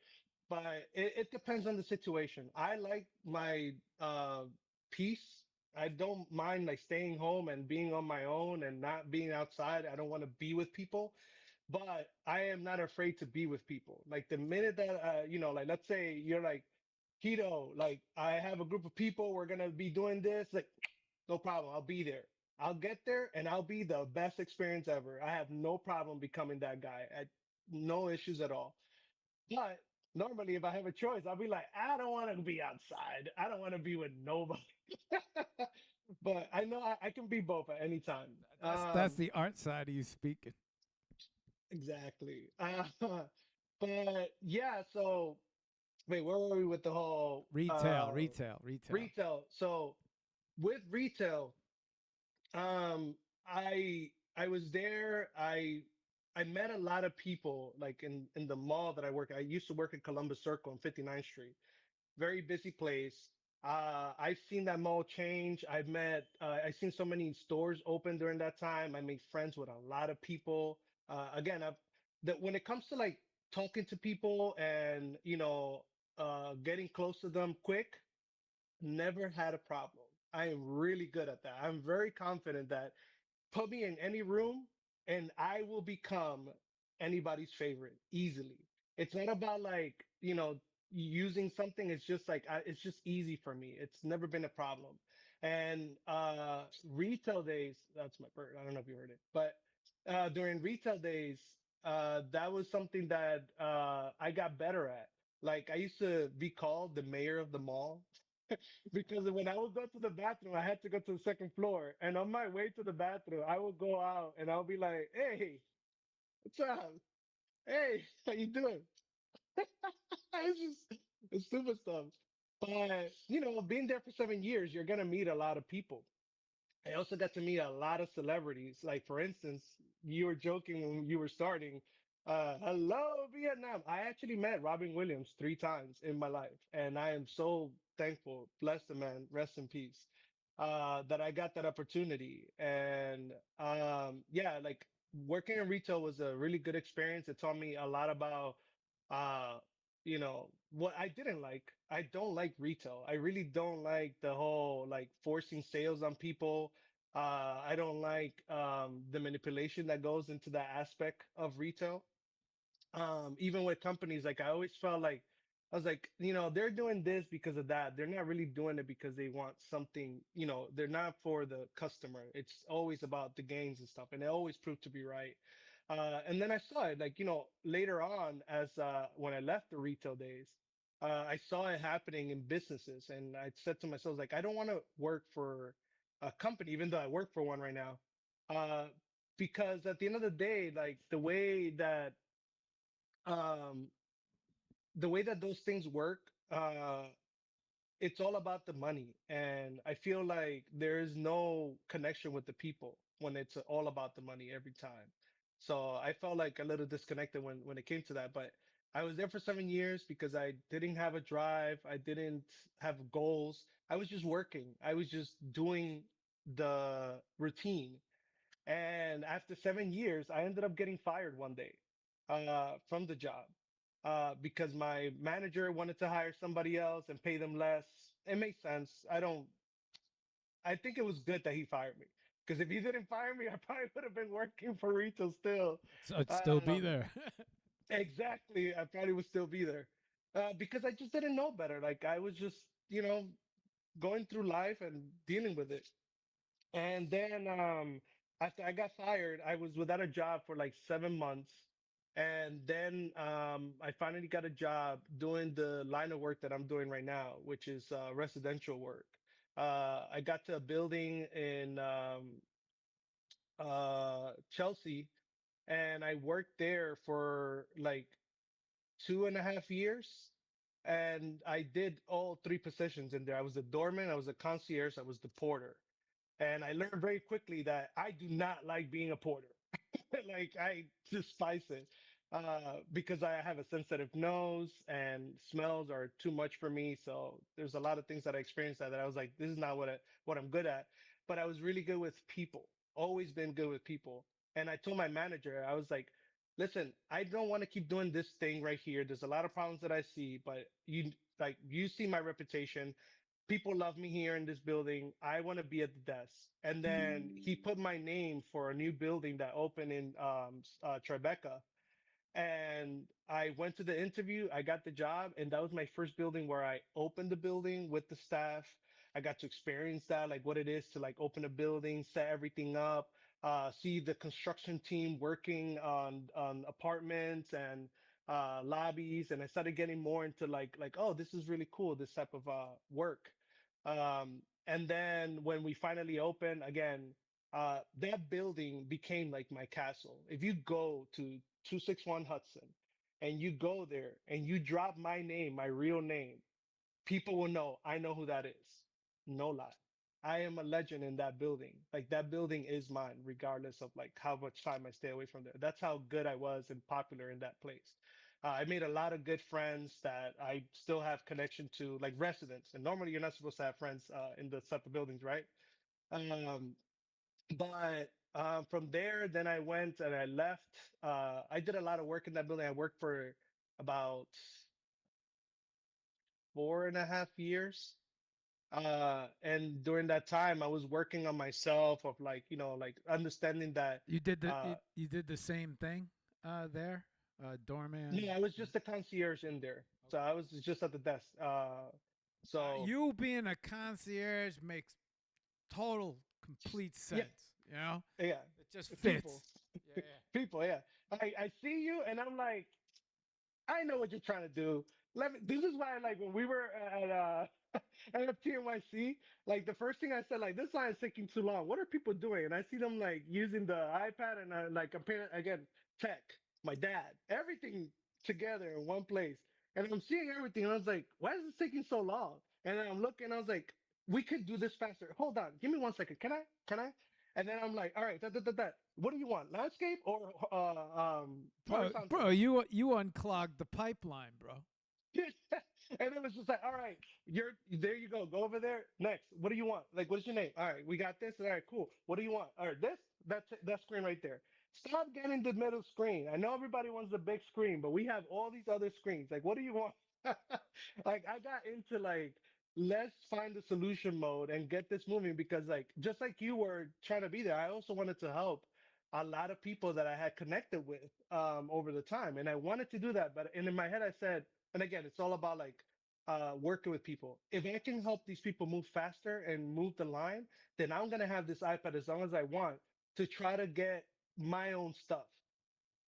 but it depends on the situation. I like my peace. I don't mind like staying home and being on my own and not being outside. I don't want to be with people, but I am not afraid to be with people. Like the minute that like let's say you're like keto, like I have a group of people, we're gonna be doing this, like no problem, I'll be there. I'll get there and I'll be the best experience ever. I have no problem becoming that guy. No issues at all. But normally, if I have a choice, I'll be like, I don't want to be outside. I don't want to be with nobody. But I know I can be both at any time. That's the art side of you speaking. Exactly. But yeah, so wait, where were we with the whole Retail. retail? So with retail, I was there. I met a lot of people like in the mall that I work. I used to work at Columbus Circle on 59th Street, very busy place. I've seen that mall change. I've seen so many stores open during that time. I made friends with a lot of people. Again, that when it comes to like talking to people and getting close to them quick, never had a problem. I am really good at that. I'm very confident that put me in any room and I will become anybody's favorite easily. It's not about like, using something. It's just like, it's just easy for me. It's never been a problem. And, retail days, that's my bird. I don't know if you heard it, but, during retail days, that was something that, I got better at. Like I used to be called the mayor of the mall because when I would go to the bathroom, I had to go to the second floor. And on my way to the bathroom, I would go out and I'll be like, hey, what's up? Hey, how you doing? It's just it's stupid stuff. But, being there for 7 years, you're going to meet a lot of people. I also got to meet a lot of celebrities. Like, for instance, you were joking when you were starting. Hello, Vietnam. I actually met Robin Williams 3 times in my life, and I am so thankful, bless the man, rest in peace, that I got that opportunity. And yeah, like working in retail was a really good experience. It taught me a lot about uh, what I didn't like. I don't like retail. I really don't like the whole like forcing sales on people. I don't like the manipulation that goes into that aspect of retail. Even with companies, like I always felt like I was like, they're doing this because of that. They're not really doing it because they want something, they're not for the customer. It's always about the gains and stuff. And it always proved to be right. And then I saw it like, later on as when I left the retail days, I saw it happening in businesses. And I said to myself, like, I don't want to work for a company, even though I work for one right now. Uh, because at the end of the day, like the way that um, the way that those things work, it's all about the money. And I feel like there is no connection with the people when it's all about the money every time. So I felt like a little disconnected when it came to that. But I was there for 7 years because I didn't have a drive. I didn't have goals. I was just working. I was just doing the routine. And after 7 years, I ended up getting fired one day, from the job, because my manager wanted to hire somebody else and pay them less. It makes sense. I think it was good that he fired me, because if he didn't fire me, I probably would have been working for retail still. So I'd still be Um, there. exactly. I probably would still be there, because I just didn't know better. Like I was just, going through life and dealing with it. And then after I got fired, I was without a job for like 7 months. And then I finally got a job doing the line of work that I'm doing right now, which is residential work. I got to a building in Chelsea, and I worked there for like 2.5 years. And I did all three positions in there. I was a doorman, I was a concierge, I was the porter. And I learned very quickly that I do not like being a porter. Like I despise it, because I have a sensitive nose and smells are too much for me. So there's a lot of things that I experienced that I was like, this is not what I'm good at. But I was really good with people. Always been good with people. And I told my manager, I was like, listen, I don't want to keep doing this thing right here. There's a lot of problems that I see, but you see my reputation. People love me here in this building. I want to be at the desk. And then he put my name for a new building that opened in Tribeca, and I went to the interview. I got the job, and that was my first building where I opened the building with the staff. I got to experience that, like what it is to like open a building, set everything up, see the construction team working on apartments and lobbies, and I started getting more into like oh, this is really cool, this type of work. And then when we finally opened again, that building became like my castle. If you go to 261 Hudson and you go there and you drop my name, my real name, people will know I know who that is. No lie. I am a legend in that building. Like that building is mine, regardless of like how much time I stay away from there. That's how good I was and popular in that place. I made a lot of good friends that I still have connection to, like residents. And normally you're not supposed to have friends in the type of buildings, right? Um, but from there, then I went and I left. I did a lot of work in that building. I worked for about 4.5 years. And during that time, I was working on myself of like, like understanding that, You did the uh, you did the same thing there, no, doorman. I was just a concierge in there. So I Okay. was just at the desk. So You being a concierge makes total complete yeah, sense. You know, yeah, it just people, fits. Yeah, yeah. people, yeah. I see you and I'm like, I know what you're trying to do. This is why, like, when we were at at TNYC, like the first thing I said, like, this line is taking too long. What are people doing? And I see them like using the iPad and like comparing again tech, my dad, everything together in one place. And I'm seeing everything, and I was like, why is this taking so long? And then I'm looking, I was like, we could do this faster. Hold on, give me 1 second. Can I? Can I? And then I'm like, all right, that. What do you want? Landscape or Bro, horizontal? you unclogged the pipeline, bro. And it was just like, all right, you're there. You go. Go over there. Next, what do you want? Like, what's your name? All right, we got this. All right, cool. What do you want? All right, that screen right there. Stop getting the middle screen. I know everybody wants the big screen, but we have all these other screens. Like, what do you want? Like, I got into like, let's find the solution mode and get this moving because, like, just like you were trying to be there, I also wanted to help a lot of people that I had connected with over the time, and I wanted to do that. But and in my head, I said, and again, it's all about like working with people. If I can help these people move faster and move the line, then I'm gonna have this iPad as long as I want to try to get my own stuff.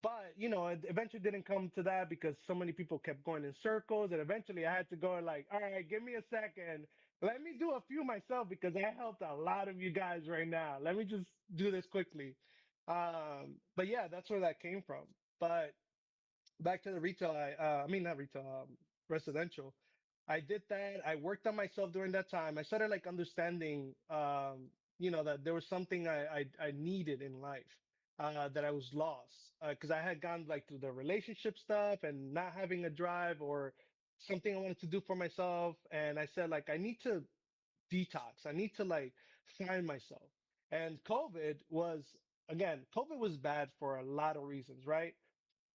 But it eventually didn't come to that because so many people kept going in circles, and eventually I had to go and like, all right, give me a second. Let me do a few myself because I helped a lot of you guys right now. Let me just do this quickly. But yeah, that's where that came from. But back to the retail. I mean, not retail, residential. I did that. I worked on myself during that time. I started like understanding, that there was something I needed in life, that I was lost. Cause I had gone like through the relationship stuff and not having a drive or something I wanted to do for myself. And I said, like, I need to detox. I need to like find myself. And COVID was bad for a lot of reasons, right?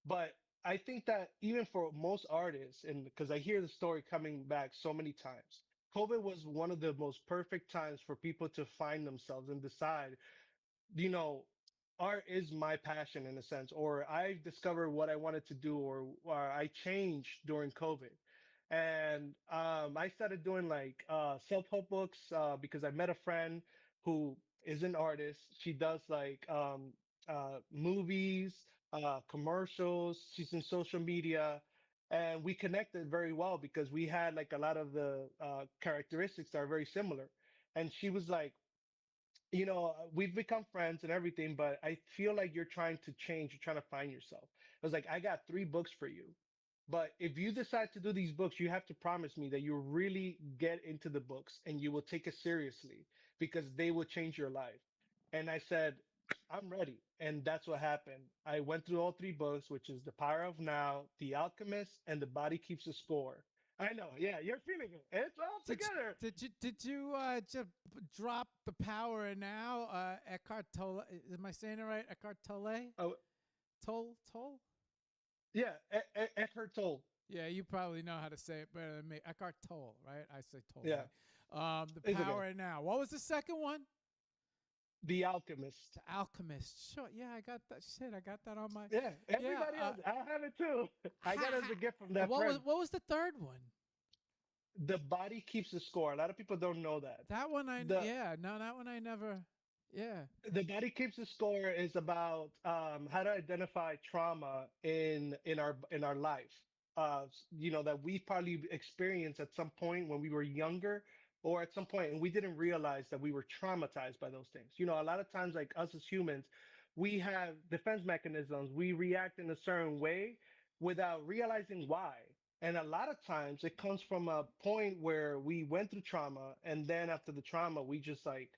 But I think that even for most artists, and because I hear the story coming back so many times, COVID was one of the most perfect times for people to find themselves and decide, you know, art is my passion in a sense, or I've discovered what I wanted to do, or I changed during COVID. And I started doing like self-help books because I met a friend who is an artist. She does like movies, commercials. She's in social media. And we connected very well because we had like a lot of the characteristics that are very similar. And she was like, we've become friends and everything, but I feel like you're trying to change. You're trying to find yourself. I was like, I got three books for you. But if you decide to do these books, you have to promise me that you really get into the books and you will take it seriously because they will change your life. And I said, I'm ready. And that's what happened. I went through all three books, which is The Power of Now, The Alchemist, and The Body Keeps the Score. I know. Yeah, you're feeling it. It's all together. Did you just drop the power now? Eckhart Tolle. Am I saying it right? Eckhart Tolle. Oh, Tolle. yeah. Eckhart Tolle. Yeah, you probably know how to say it better than me. Eckhart Tolle, right? I say Tolle. Yeah. The It's okay. power now. What was the second one? The Alchemist. The Alchemist. Sure. Yeah, I got that shit. I got that on my. Yeah, Yeah. everybody else. I have it too. I got it as a gift from And that friend. what was the third one? The body keeps the score. A lot of people don't know that. That one The yeah, no, that one I never. Yeah. the body keeps the score is about how to identify trauma in our life. That we probably experienced at some point when we were younger, or at some point, and we didn't realize that we were traumatized by those things. A lot of times, like us as humans, we have defense mechanisms. We react in a certain way without realizing why. And a lot of times, it comes from a point where we went through trauma, and then after the trauma, we just like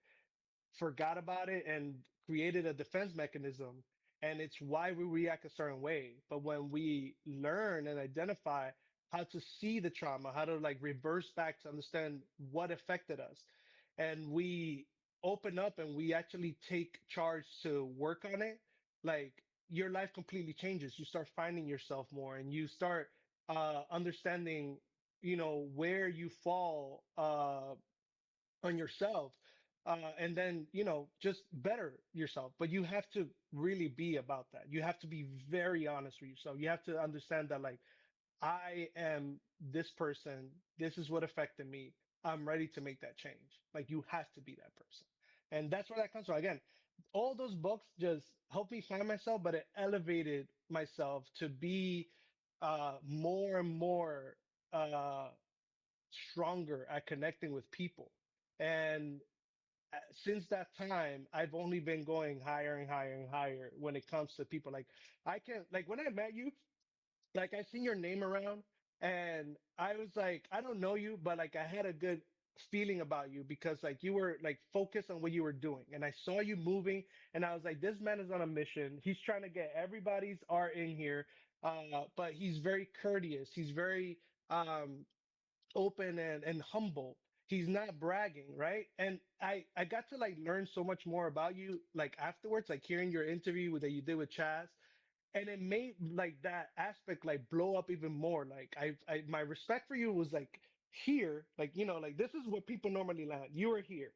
forgot about it and created a defense mechanism. And it's why we react a certain way. But when we learn and identify how to see the trauma, how to like reverse back to understand what affected us, and we open up and we actually take charge to work on it, like your life completely changes. You start finding yourself more and you start understanding, where you fall on yourself, and then just better yourself. But you have to really be about that. You have to be very honest with yourself. You have to understand that, like, I am this person, this is what affected me, I'm ready to make that change. Like, you have to be that person. And that's where that comes from. Again, all those books just helped me find myself, but it elevated myself to be more and more stronger at connecting with people. And since that time, I've only been going higher and higher and higher when it comes to people. Like, I can, like, when I met you, like, I seen your name around and I was like, I don't know you, but like, I had a good feeling about you because like you were like focused on what you were doing. And I saw you moving and I was like, this man is on a mission. He's trying to get everybody's art in here. But he's very courteous. He's very, open and humble. He's not bragging, right? And I got to like learn so much more about you like afterwards, like hearing your interview that you did with Chaz, and it made like that aspect like blow up even more. Like I my respect for you was like here, like like this is what people normally land. You were here.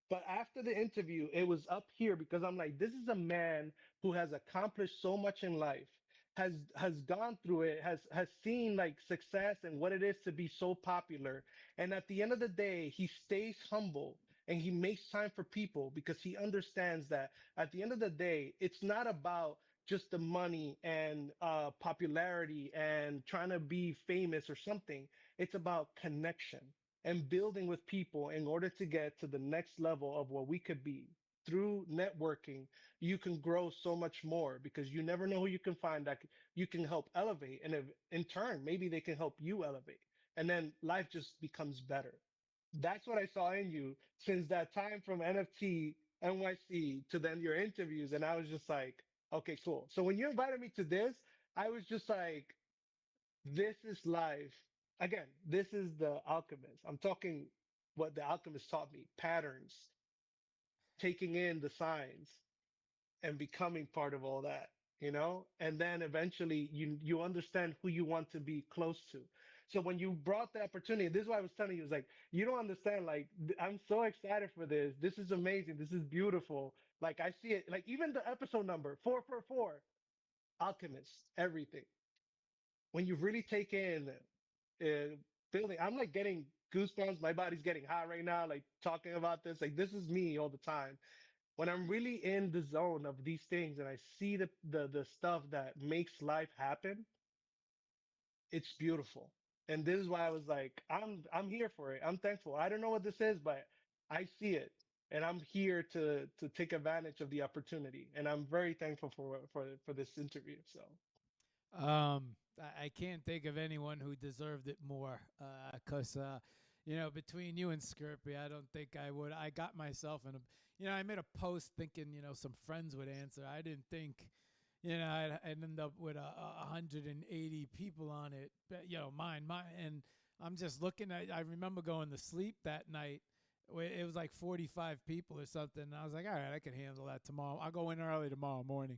But after the interview, it was up here because I'm like, this is a man who has accomplished so much in life, has gone through it, has seen like success and what it is to be so popular. And at the end of the day, he stays humble and he makes time for people because he understands that at the end of the day, it's not about just the money and popularity and trying to be famous or something. It's about connection and building with people in order to get to the next level of what we could be. through networking, you can grow so much more because you never know who you can find that you can help elevate. And if, in turn, maybe they can help you elevate. And then life just becomes better. That's what I saw in you since that time from NFT NYC to then your interviews. And I was just like, okay, cool. So when you invited me to this, I was just like, this is life. Again, this is the alchemist. I'm talking what the alchemist taught me, patterns, taking in the signs and becoming part of all that, you know? And then eventually you understand who you want to be close to. So when you brought the opportunity, this is why I was telling you, it's like, you don't understand, like, I'm so excited for this. This is amazing. This is beautiful. Like I see it, like even the episode number 444, Alchemist, everything. When you really take in building, I'm like getting goosebumps. My body's getting hot right now, like talking about this. Like this is me all the time when I'm really in the zone of these things and I see the stuff that makes life happen, it's beautiful. And this is why I was like, I'm here for it. I'm thankful. I don't know what this is, but I see it. And I'm here to take advantage of the opportunity. And I'm very thankful for this interview. So I can't think of anyone who deserved it more. Cause you know, between you and Skirpy, I don't think I would. I got myself in a, you know, I made a post thinking, you know, some friends would answer. I didn't think, you know, I'd end up with 180 people on it. But, you know, mine, and I'm just looking at. I remember going to sleep that night. It was like 45 people or something. And I was like, all right, I can handle that tomorrow. I'll go in early tomorrow morning.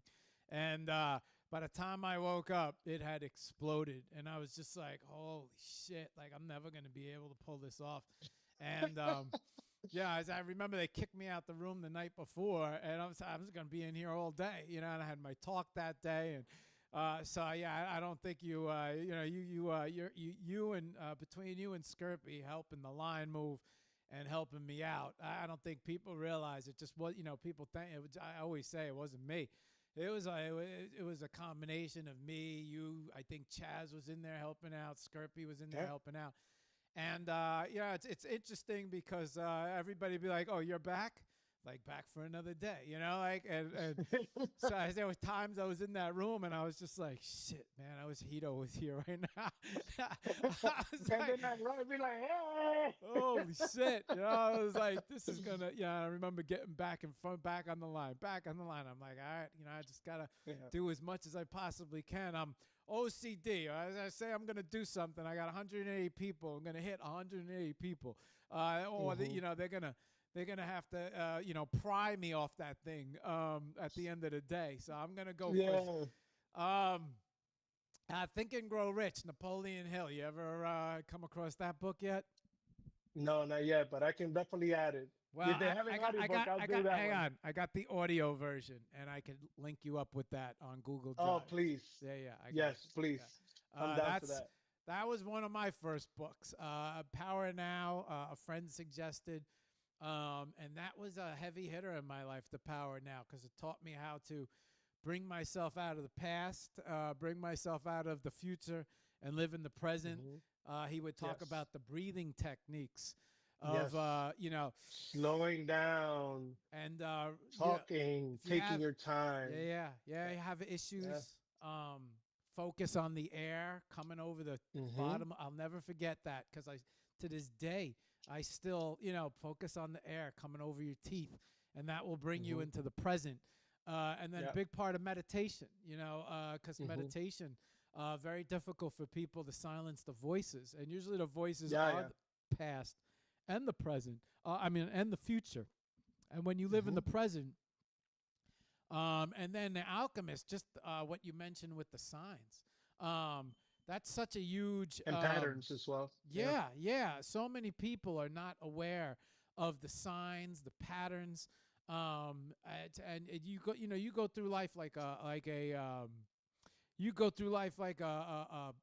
And by the time I woke up, it had exploded. And I was just like, holy shit, like I'm never going to be able to pull this off. And yeah, as I remember, they kicked me out the room the night before, and I was going to be in here all day, you know. And I had my talk that day, and so yeah, I don't think you, you know, you and between you and Skirpy helping the line move and helping me out. I don't think people realize it. Just what, you know, people think. It was, I always say it wasn't me. It was a combination of me, you. I think Chaz was in there helping out. Skirpy was in there yeah. helping out. And yeah, it's interesting because everybody be like, "Oh, you're back." Like back for another day, you know, like and so there was times I was in that room and I was just like, shit, man, I was Hito was here right now. I was And like, then I'd run be like, hey. holy shit, you know, I was like, this is gonna, yeah. I remember getting back in front, back on the line, back on the line. I'm like, all right, you know, I just gotta Yeah. do as much as I possibly can. I'm OCD. As I say, I'm gonna do something. I got 180 people. I'm gonna hit 180 people, or Hmm. you know, they're gonna have to, you know, pry me off that thing at the end of the day. So I'm gonna go for. Yeah. Um, Think and Grow Rich, Napoleon Hill. You ever come across that book yet? No, not yet, but I can definitely add it. Well, If they have an audiobook, I'll do that hang one. on. I got the audio version, and I could link you up with that on Google Oh, Drive. please. Yeah, yeah, I got Yes, you. Yeah, please. I'm down for that's that. that was one of my first books. Power Now. A friend suggested, and that was a heavy hitter in my life. The Power Now, because it taught me how to bring myself out of the past, bring myself out of the future, and live in the present. Hmm. He would talk Yes. about the breathing techniques of, Yes. you know, Slowing down, and you know, talking, if you taking have, your time. you have Yeah. issues, focus on the air coming over the Hmm. bottom. I'll never forget that because I, to this day, I still, you know, focus on the air coming over your teeth, and that will bring you Hmm. into the present. And then Yeah. big part of meditation, you know, because Hmm. meditation, very difficult for people to silence the voices, and usually the voices Yeah. are Yeah. the past and the present. I mean, and the future. And when you live in the Hmm. present, and then the alchemist, just what you mentioned with the signs. That's such a huge, And patterns as well. Yeah. yeah, yeah. So many people are not aware of the signs, the patterns, and you go, you know, you go through life you go through life like a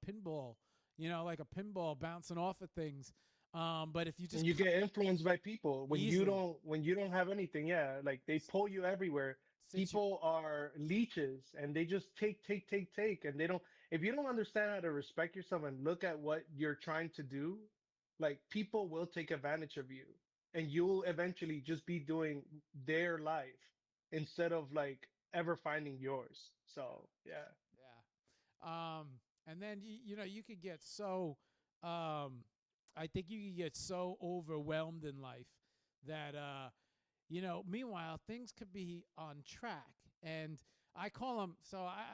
pinball, you know, like a pinball bouncing off of things. But if you And just you get influenced by people easily when you don't have anything. Yeah. Like they pull you everywhere. situ, People are leeches and they just take. And they don't, if you don't understand how to respect yourself and look at what you're trying to do, like people will take advantage of you. and you'll eventually just be doing their life instead of like ever finding yours. So yeah. Yeah. And then you know you could get so um, I think you could get so overwhelmed in life that you know. Meanwhile, things could be on track, and I call them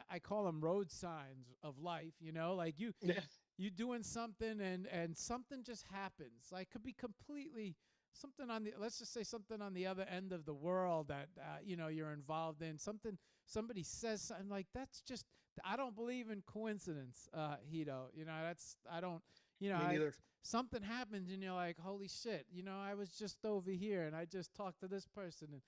I call them road signs of life. You know, like Yeah. you doing something and something just happens. Like could be completely something on the let's just say something on the other end of the world that you know you're involved in something somebody says something like that's just I don't believe in coincidence, Hito. You know, that's I don't. You know, Me neither. something happens and you're like, holy shit. You know, I was just over here and I just talked to this person and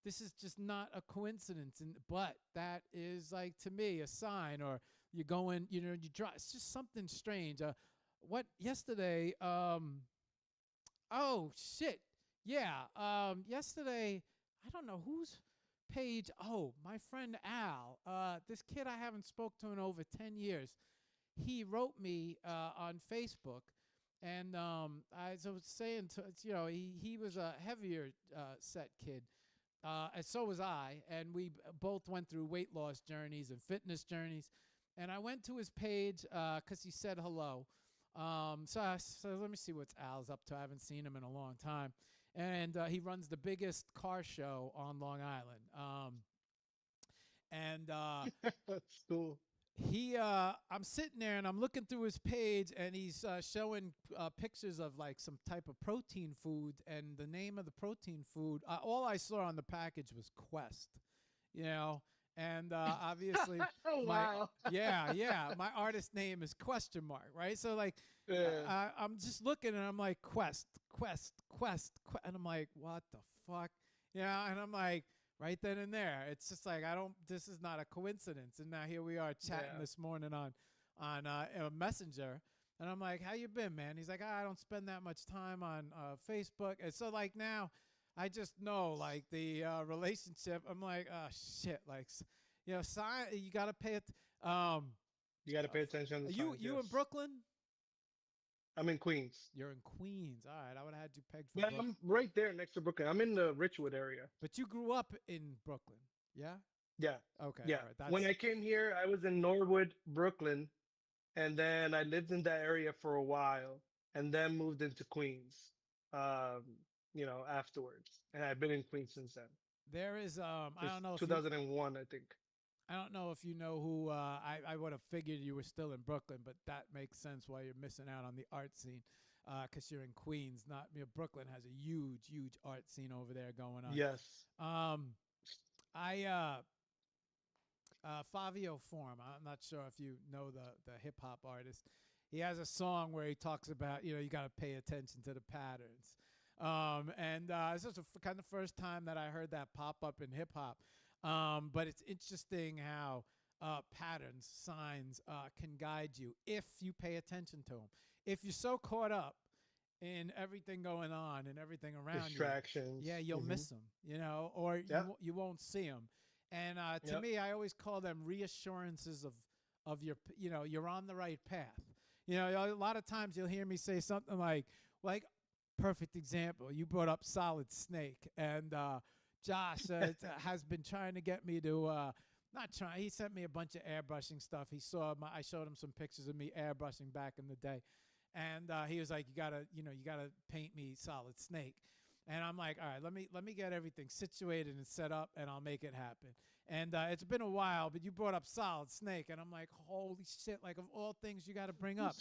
this is just not a coincidence. And but that is like to me a sign. Or you're going, you know, you drive. It's just something strange. What yesterday? Oh shit. Yeah. Yesterday, I don't know whose page. Oh, my friend Al. This kid I haven't spoke to in over 10 years. He wrote me on Facebook, and I was saying to you know he was a heavier set kid. And so was I, and we both went through weight loss journeys and fitness journeys. And I went to his page because he said hello. So let me see what Al's up to. I haven't seen him in a long time. And he runs the biggest car show on Long Island. And That's cool. I'm sitting there and I'm looking through his page and he's showing pictures of like some type of protein food, and the name of the protein food all I saw on the package was Quest, you know. And obviously Oh my wow. yeah my artist name is question mark, right? So like Yeah. I'm just looking and I'm like and I'm like what the fuck, yeah. And I'm like right then and there. It's just like I don't. This is not a coincidence. And now here we are chatting Yeah. this morning on a messenger, and I'm like, "How you been, man?" He's like, "I don't spend that much time on Facebook." And so like now, I just know like the relationship. I'm like, "Oh shit!" Like, you know, you got to pay it. You got to pay attention to the signs. You in Yes. Brooklyn? I'm in Queens, You're in Queens. All right, I would have had you pegged for but Brooklyn. I'm right there next to Brooklyn. I'm in the Richwood area. But you grew up in Brooklyn, yeah? Yeah. Okay, all Yeah. right. When That's I came here, I was in Norwood, Brooklyn, and then I lived in that area for a while, and then moved into Queens. Afterwards, and I've been in Queens since then, there is I don't since know if you 2001, I think. I don't know if you know who. I would have figured you were still in Brooklyn, but that makes sense why you're missing out on the art scene, because you're in Queens. Not you know, Brooklyn has a huge art scene over there going on. Yes. Um, I Favio Form. I'm not sure if you know the hip hop artist. He has a song where he talks about you know you got to pay attention to the patterns. And this is kind of first time that I heard that pop up in hip hop. But it's interesting how patterns, signs can guide you if you pay attention to them. If you're so caught up in everything going on and everything around you, yeah, Distractions. you'll miss them, you know, or Yep. you won't see them. And to Yep. me, I always call them reassurances of your, you know, you're on the right path. You know, a lot of times you'll hear me say something like, perfect example. You brought up Solid Snake, and Josh has been trying to get me to. Not trying. He sent me a bunch of airbrushing stuff. I showed him some pictures of me airbrushing back in the day, and he was like, you gotta paint me Solid Snake." And I'm like, all right, let me get everything situated and set up, and I'll make it happen. And it's been a while, but you brought up Solid Snake, and I'm like, holy shit! Like of all things you got to bring up,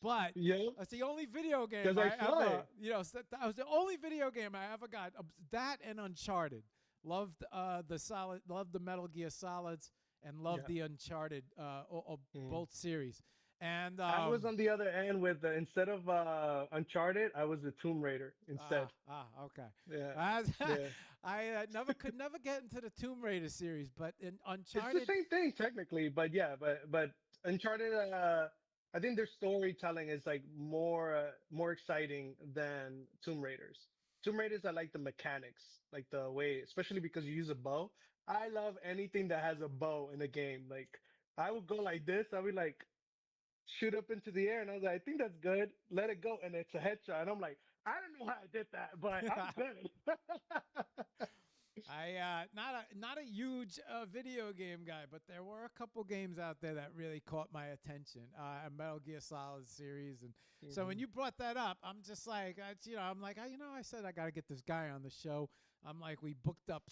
but Yep. that's the only video game Because I I saw ever, it. you know, that was the only video game I ever got. That and Uncharted. Loved loved the Metal Gear Solids, and loved Yeah. the Uncharted, Mm. both series. And I was on the other end with instead of Uncharted, I was the Tomb Raider instead. okay. Yeah. I, Yeah. I never get into the Tomb Raider series, but in It's the Uncharted, same thing technically, but yeah, but Uncharted, I think their storytelling is like more exciting than Tomb Raiders. Tomb Raiders, I like the mechanics, like the way, especially because you use a bow. I love anything that has a bow in a game. Like I would go like this, I would like shoot up into the air, and I was like, I think that's good. Let it go, and it's a headshot, and I'm like, I don't know how I did that, but I'm good. I not a huge video game guy, but there were a couple games out there that really caught my attention. A Metal Gear Solid series, and so when Hmm. you brought that up, I'm just like, I'm like, I said I got to get this guy on the show. I'm like, we booked up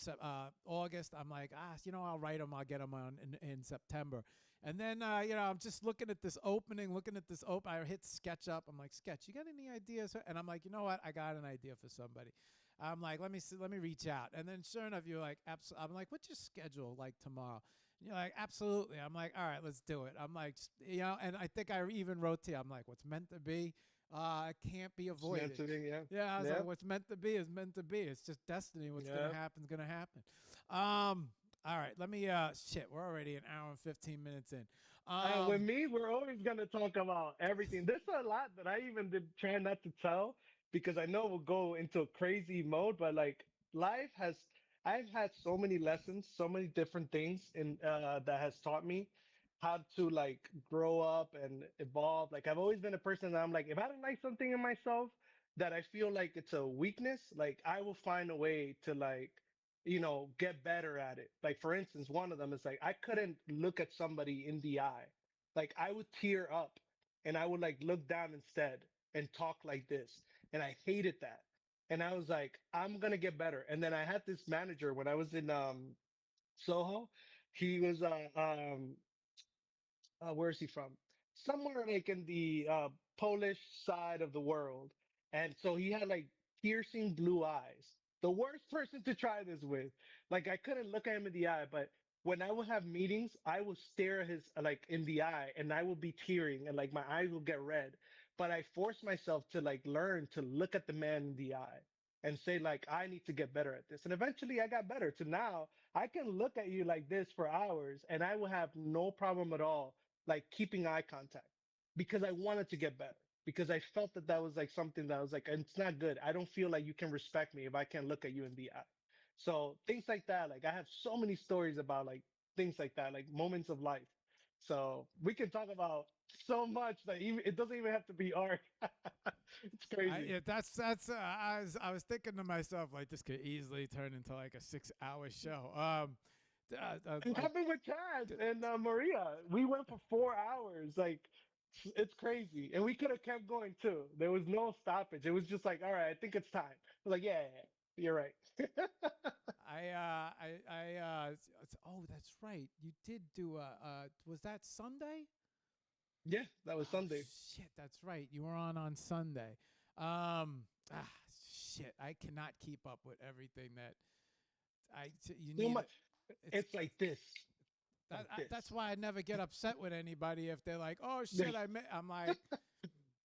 August. I'm like, I'll write him. I'll get him on in September. And then, I'm just looking at this opening, I hit SketchUp. I'm like, Sketch, you got any ideas? And I'm like, you know what? I got an idea for somebody. I'm like, let me see, let me reach out. And then sure enough, you're like, I'm like, what's your schedule like tomorrow? And you're like, absolutely. I'm like, all right, let's do it. I'm like, and I think I even wrote to you, I'm like, what's meant to be, can't be It's meant avoided. to be, yeah. Yeah, I was like, Yep. what's meant to be is meant to be. It's just destiny. What's gonna Yep. happen is gonna happen. Um, all right, let me shit, we're already an hour and 15 minutes in. With Um, me, we're always gonna talk about everything. There's a lot that I even did try not to tell because I know we'll go into a crazy mode. But like life has, I've had so many lessons, so many different things in that has taught me how to like grow up and evolve. Like I've always been a person that I'm like, if I don't like something in myself that I feel like it's a weakness, like I will find a way to like get better at it. Like for instance, one of them is like I couldn't look at somebody in the eye. Like I would tear up and I would like look down instead and talk like this. And I hated that. And I was like, I'm gonna get better. And then I had this manager when I was in Soho. He was where is he from? Somewhere like in the Polish side of the world. And so he had like piercing blue eyes. The worst person to try this with. Like I couldn't look at him in the eye, but when I would have meetings, I would stare at his like in the eye and I would be tearing and like my eyes will get red. But I forced myself to like learn to look at the man in the eye and say like I need to get better at this. And eventually I got better to now I can look at you like this for hours and I will have no problem at all like keeping eye contact because I wanted to get better because I felt that that was like something that was like it's not good. I don't feel like you can respect me if I can't look at you in the eye. So things like that, like I have so many stories about like things like that, like moments of life. So we can talk about so much that even it doesn't even have to be art. It's crazy. Yeah, that's I was thinking to myself like this could easily turn into like a 6 hour show. It happened with Chaz and Maria. We went for 4 hours. Like it's crazy, and we could have kept going too. There was no stoppage. It was just like, all right, I think it's time. I was like, yeah, yeah, yeah, you're right. oh, that's right. You did do was that Sunday? Yeah, that was Oh Sunday. shit, that's right. You were on Sunday. Shit, I cannot keep up with everything that you So need. much. It's It's like this, like that's this. why I never get upset with anybody if they're like, "Oh shit, I'm like,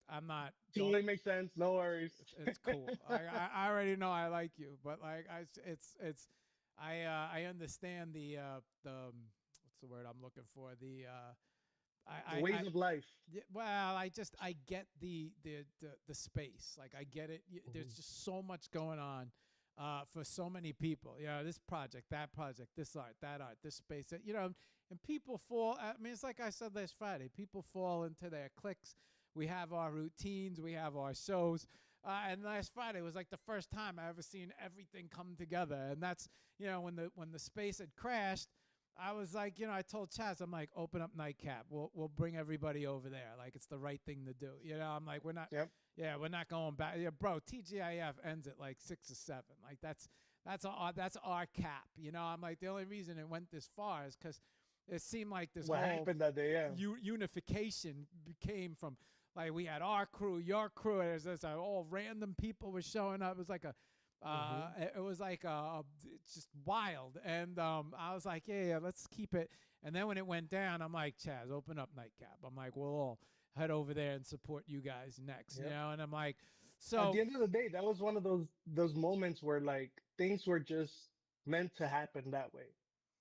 I'm not. Don't. Totally makes sense. No worries. It's cool. I already know I like you, but like it's I understand the what's the word I'm looking for The ways I of life. yeah, well, I get the space. Like I get it. There's Mhm. just so much going on for so many people. This project, that project, this art, that art, this space. And people fall. I mean, it's like I said last Friday. People fall into their cliques. We have our routines. We have our shows. And last Friday was like the first time I ever seen everything come together. And that's when the space had crashed. I was like, I told Chaz, I'm like, open up Nightcap. We'll bring everybody over there. Like it's the right thing to do. I'm like, Yep. we're not going back. Yeah, bro, TGIF ends at like 6 or 7. Like that's our cap. I'm like the only reason it went this far is because it seemed like this What whole happened that day? Yeah. unification became from like we had our crew, your crew. There's this all random people were showing up. It was like Hmm. it's just wild. And I was like, yeah, let's keep it. And then when it went down, I'm like, Chaz, open up Nightcap. I'm like, we'll all head over there and support you guys next, Yep. And I'm like, At the so end of the day, that was one of those moments where like things were just meant to happen that way.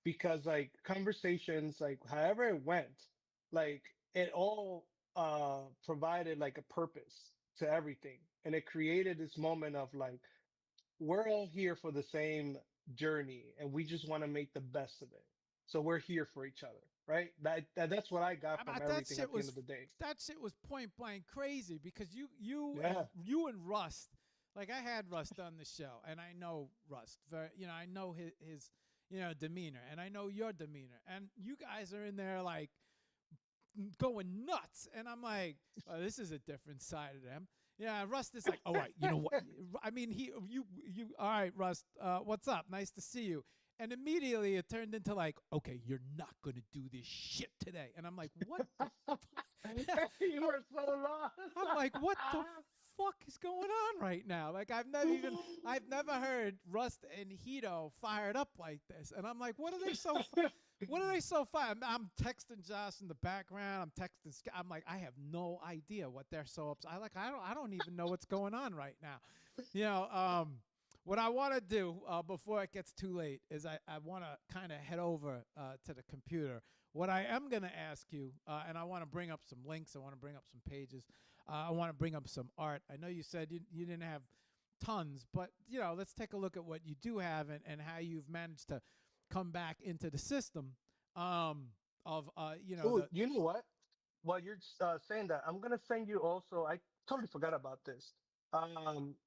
Because like conversations, like however it went, like it all provided like a purpose to everything. And it created this moment of like we're all here for the same journey and we just want to make the best of it. So we're here for each other, right? That's what I got from about that everything shit at the end of was the day. that shit was point blank crazy because you Yeah. and Rust. like I had Rust on the show, and I know Rust. Very, I know his demeanor, and I know your demeanor, and you guys are in there like going nuts, and I'm like, oh, this is a different side of them. Yeah, Rust is like, all right, you know what? I mean, all right, Rust, what's up? Nice to see you. And immediately it turned into like, okay, you're not gonna do this shit today. And I'm like, what the fuck? You I'm, were so lost. I'm like, what the fuck is going on right now? Like I've never heard Rust and Hito fired up like this. And I'm like, what are they so fired? I'm texting Josh in the background. I'm texting Scott. I'm like, I have no idea what they're so upset. I don't even know what's going on right now. You know, what I want to do before it gets too late is I want to kind of head over to the computer. What I am going to ask you, and I want to bring up some links. I want to bring up some pages. I want to bring up some art. I know you said you didn't have tons, but let's take a look at what you do have and how you've managed to come back into the system. Of Oh, the you know what? While you're saying that, I'm gonna send you also. I totally forgot about this. I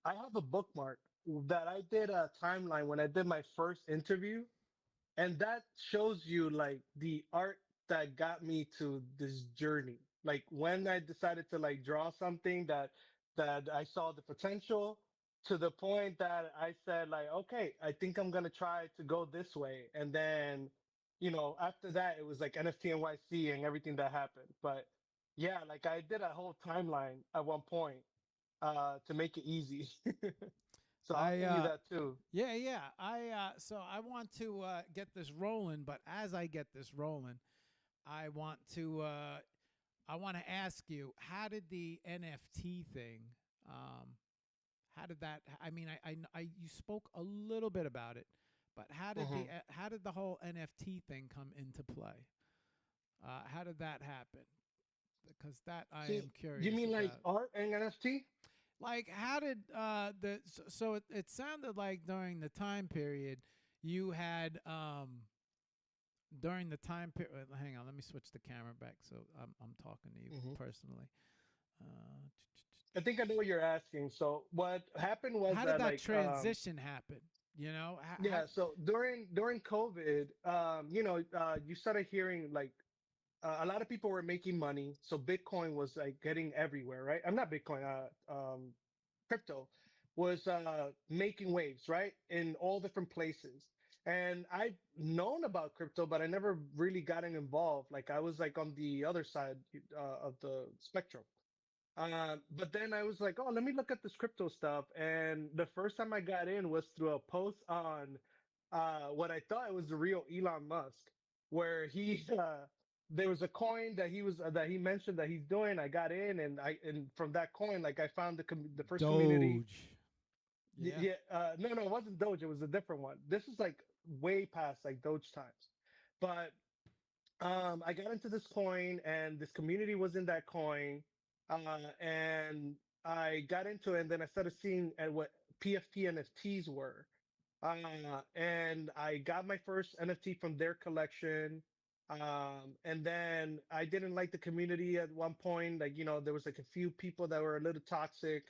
have a bookmark that I did a timeline when I did my first interview, and that shows you like the art that got me to this journey. Like when I decided to like draw something that I saw the potential to the point that I said like, okay, I think I'm gonna try to go this way. And then, after that it was like NFT NYC and everything that happened. But yeah, like I did a whole timeline at one point to make it easy. So I'll I send you that too. Yeah, yeah. So I want to get this rolling, but as I get this rolling, I want to ask you, how did the NFT thing how did that I mean I you spoke a little bit about it, but Mhm. how did the whole NFT thing come into play? How did that happen? Because that I So am you curious mean like about. art and NFT? Like, how did it sounded like during the time period you had during the time period. Hang on, let me switch the camera back so I'm talking to you Hmm. personally. Uh, I think I know what you're asking. So what happened was how did that that like transition happen? How yeah, so during COVID, you started hearing like a lot of people were making money, so Bitcoin was like getting everywhere, right? I'm not Bitcoin, crypto was making waves, right? In all different places. And I've known about crypto, but I never really gotten involved. Like I was like on the other side of the spectrum. But then I was like, oh, let me look at this crypto stuff. And the first time I got in was through a post on what I thought was the real Elon Musk, where he there was a coin that he mentioned that he's doing. I got in, and from that coin, like I found the first community. Doge? Yeah. Yeah, no, it wasn't Doge. It was a different one. This is like way past like Doge times, but I got into this coin and this community was in that coin. And I got into it and then I started seeing at what PFP NFTs were. And I got my first NFT from their collection. And then I didn't like the community at one point. Like, there was like a few people that were a little toxic.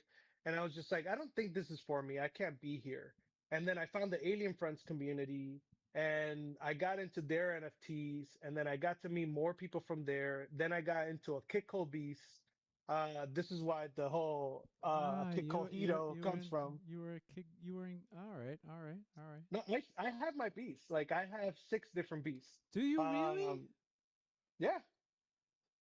And I was just like, I don't think this is for me. I can't be here. And then I found the Alien Friends community and I got into their NFTs. And then I got to meet more people from there. Then I got into a Kitco Beast. This is why the whole Kitco Hito comes from. You were a kid. You were in. All right. All right. All right. No, I have my beasts. Like I have six different beasts. Do you really? Um, yeah,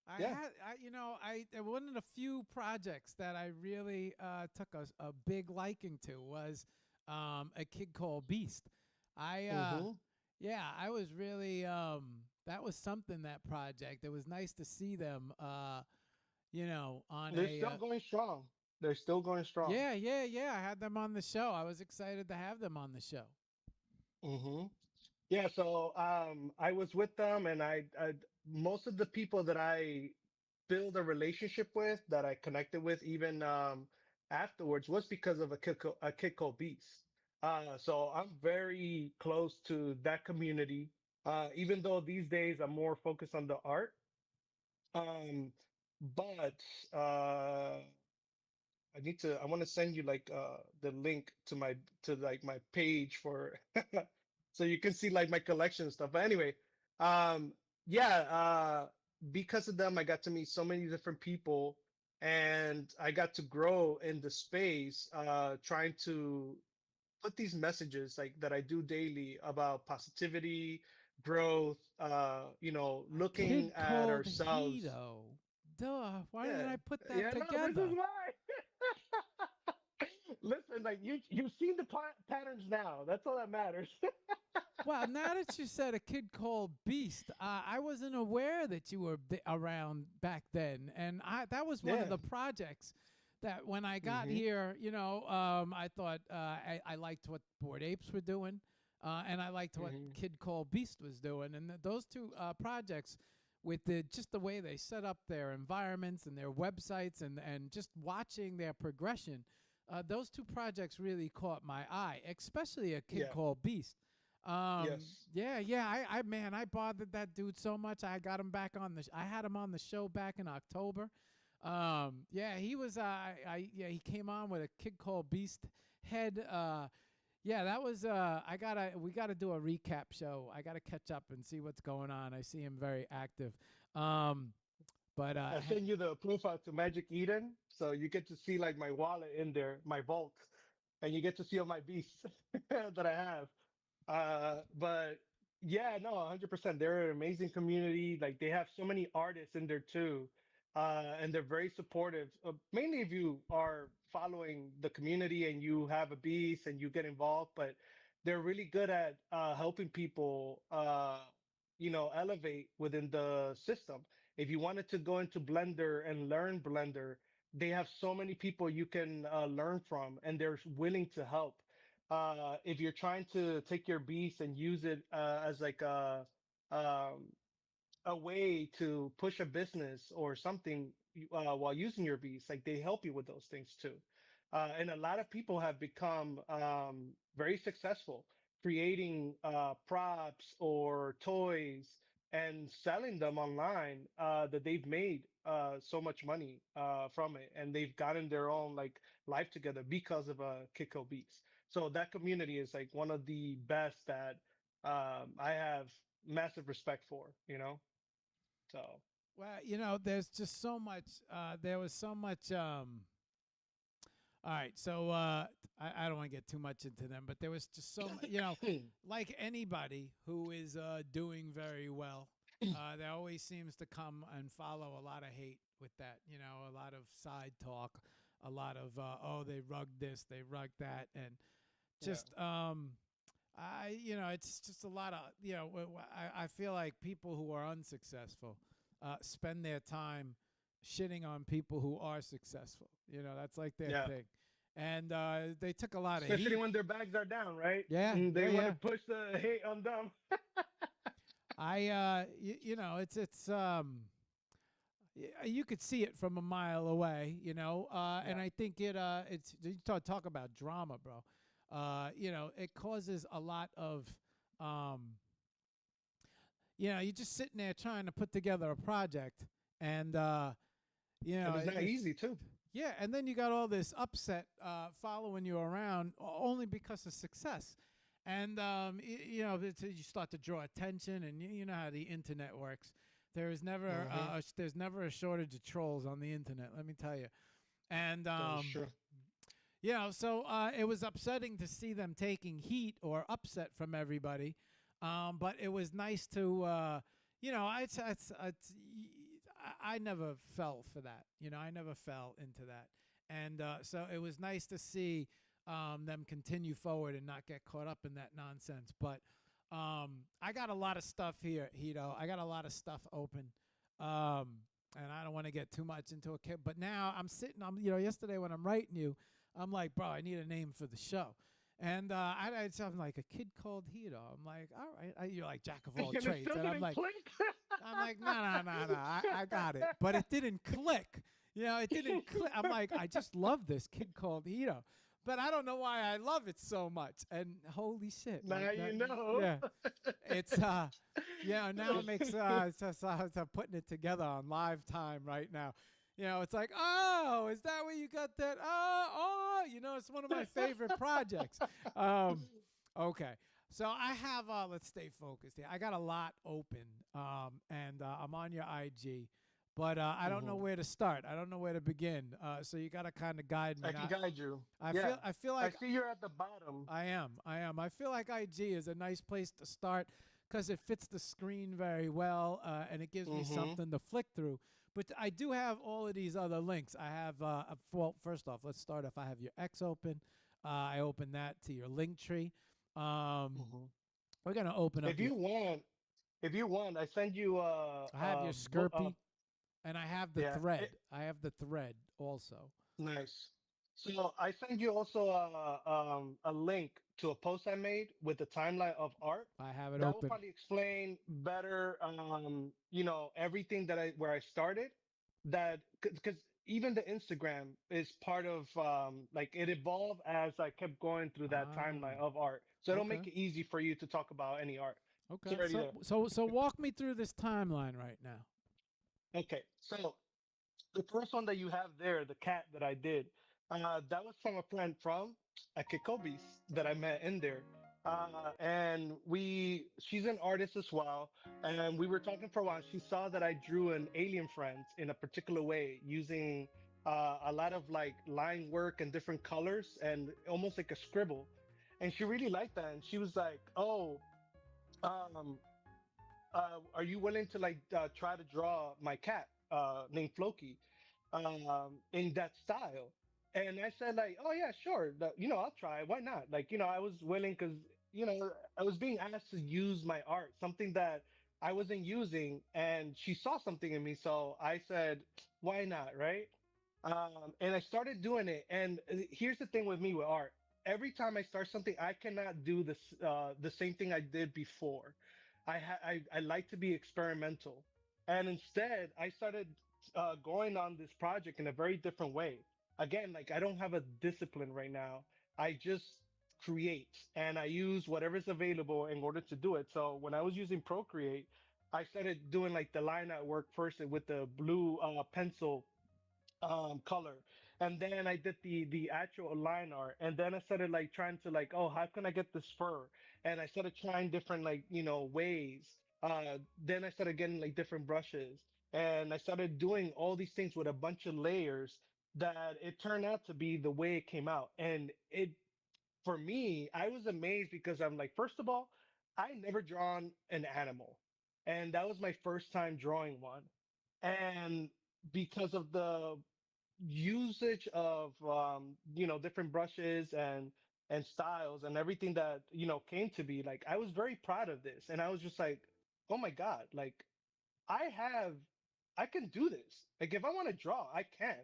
I yeah. had, one of the few projects that I really took a big liking to was a kid called Beast. I, Hmm. yeah, I was really, that was something, that project. It was nice to see them, on They're a, still going strong. They're still going strong. yeah, yeah, yeah. I had them on the show. I was excited to have them on the show. Hmm. Yeah. So I was with them, and I most of the people that I build a relationship with, that I connected with, even afterwards, was because of a kid called Beast. So I'm very close to that community. Even though these days I'm more focused on the art. Um, but I want to send you like the link to my page for so you can see like my collection and stuff. But anyway, um yeah, because of them I got to meet so many different people, and I got to grow in the space trying to put these messages like that I do daily about positivity, growth, A looking kid at called ourselves. Hito. Duh. Why didn't Yeah. I put that Yeah, no, this is together? why. Listen, like you've seen the patterns now. That's all that matters. Well, now that you said a kid called Beast, I wasn't aware that you were around back then, and that was one of Yeah. the projects that when I got Hmm. here, I thought I liked what Bored Apes were doing, and I liked what Hmm. Kid Called Beast was doing, and those two projects. With just the way they set up their environments and their websites and just watching their progression, those two projects really caught my eye, especially a kid Yeah. called Beast. Yes. Yeah, yeah. Man, I bothered that dude so much. I got him back on the. I had him on the show back in October. Yeah, he was. Yeah, he came on with a kid called Beast Head. Yeah, that was. We gotta do a recap show. I gotta catch up and see what's going on. I see him very active. Um, but I send you the profile to Magic Eden, so you get to see like my wallet in there, my vault, and you get to see all my beasts that I have. But yeah, no, 100%. They're an amazing community. Like they have so many artists in there too. And they're very supportive. Mainly if you are following the community and you have a beast and you get involved, but they're really good at helping people elevate within the system. If you wanted to go into Blender and learn Blender, they have so many people you can learn from, and they're willing to help. If you're trying to take your beast and use it as like um, a way to push a business or something while using your beast, like they help you with those things too. And a lot of people have become very successful creating props or toys and selling them online that they've made so much money from it, and they've gotten their own like life together because of Kiko Beats. So that community is like one of the best that I have massive respect for, you know? So well, there's just so much. There was so much. All right, so I don't want to get too much into them, but there was just so much. Like anybody who is doing very well, there always seems to come and follow a lot of hate with that. A lot of side talk, a lot of they rugged this, they rugged that, and yeah, just it's just a lot of I feel like people who are unsuccessful spend their time shitting on people who are successful. That's like their yeah. thing, and they took a lot of Especially heat. when their bags are down, right? Yeah, They yeah, want to yeah. push the hate on them. You could see it from a mile away, and Yeah, I think it's you talk about drama, bro. It causes a lot of um, you're just sitting there trying to put together a project, and and it's not it's easy too. yeah, and then you got all this upset following you around only because of success, and you start to draw attention, and you know how the internet works. Hmm. There's never a shortage of trolls on the internet. Let me tell you, and That is true. so it was upsetting to see them taking heat or upset from everybody. But it was nice to, I never fell for that. I never fell into that. And so it was nice to see them continue forward and not get caught up in that nonsense. But I got a lot of stuff here, Hito. I got a lot of stuff open. And I don't want to get too much into it. But now yesterday when I'm writing you, I'm like, bro, I need a name for the show. And I'm like, a kid called Hito. I'm like, all right. You're like jack of all And it trades. still And I'm didn't like, click. no, no, no. I got it. But it didn't click. It didn't click. I'm like, I just love this kid called Hito. But I don't know why I love it so much. And holy shit. Now Like you that, know. yeah. It's now it makes it's putting it together on live time right now. It's like, oh, is that where you got that? Oh, it's one of my favorite projects. Um, okay. So I have, let's stay focused here. I got a lot open, and I'm on your IG, but I don't know Hmm. where to start. I don't know where to begin. So you got to kind of guide me. I can Now, guide you. I feel, Yeah. I feel I like see you're at the bottom. I feel like IG is a nice place to start because it fits the screen very well, and it gives me Hmm. something to flick through. But I do have all of these other links. I have, well, first off, let's start off. I have your X open. I open that to your link tree. Um, Hmm. we're gonna open up If your. you want, if you want, I send you I have your Skirpy, and I have the yeah. thread. I have the thread also. Nice. So I send you also a link to a post I made with the timeline of art. I have it That will open. probably explain better, everything that where I started. That because even the Instagram is part of like it evolved as I kept going through that timeline Ah, of art. So it'll okay. make it easy for you to talk about any art. It's Okay. already So there. so so walk me through this timeline right now. Okay. So the first one that you have there, the cat that I did, that was from a friend from Kikobi's that I met in there. And she's an artist as well. And we were talking for a while. She saw that I drew an alien friends in a particular way using a lot of like line work and different colors and almost like a scribble. And she really liked that. And she was like, oh, um, are you willing to like try to draw my cat named Floki in that style? And I said like, oh yeah, sure, I'll try. Why not? Like, I was willing because I was being asked to use my art, something that I wasn't using, and she saw something in me, so I said, why not, right? And I started doing it. And here's the thing with me with art. Every time I start something, I cannot do the same thing I did before. I like to be experimental, and instead I started going on this project in a very different way. Again, like I don't have a discipline right now. I just create and I use whatever's available in order to do it. So when I was using Procreate, I started doing like the line art work first with the blue pencil color, and then I did the actual line art, and then I started like trying to like, oh, how can I get this fur? And I started trying different like ways. Then I started getting like different brushes, and I started doing all these things with a bunch of layers that it turned out to be the way it came out. And it for me, I was amazed because I'm like, first of all, I never drawn an animal, and that was my first time drawing one. And because of the usage of different brushes and styles and everything that came to be, like I was very proud of this, and I was just like, oh my god, like I have I can do this. Like if I want to draw, I can.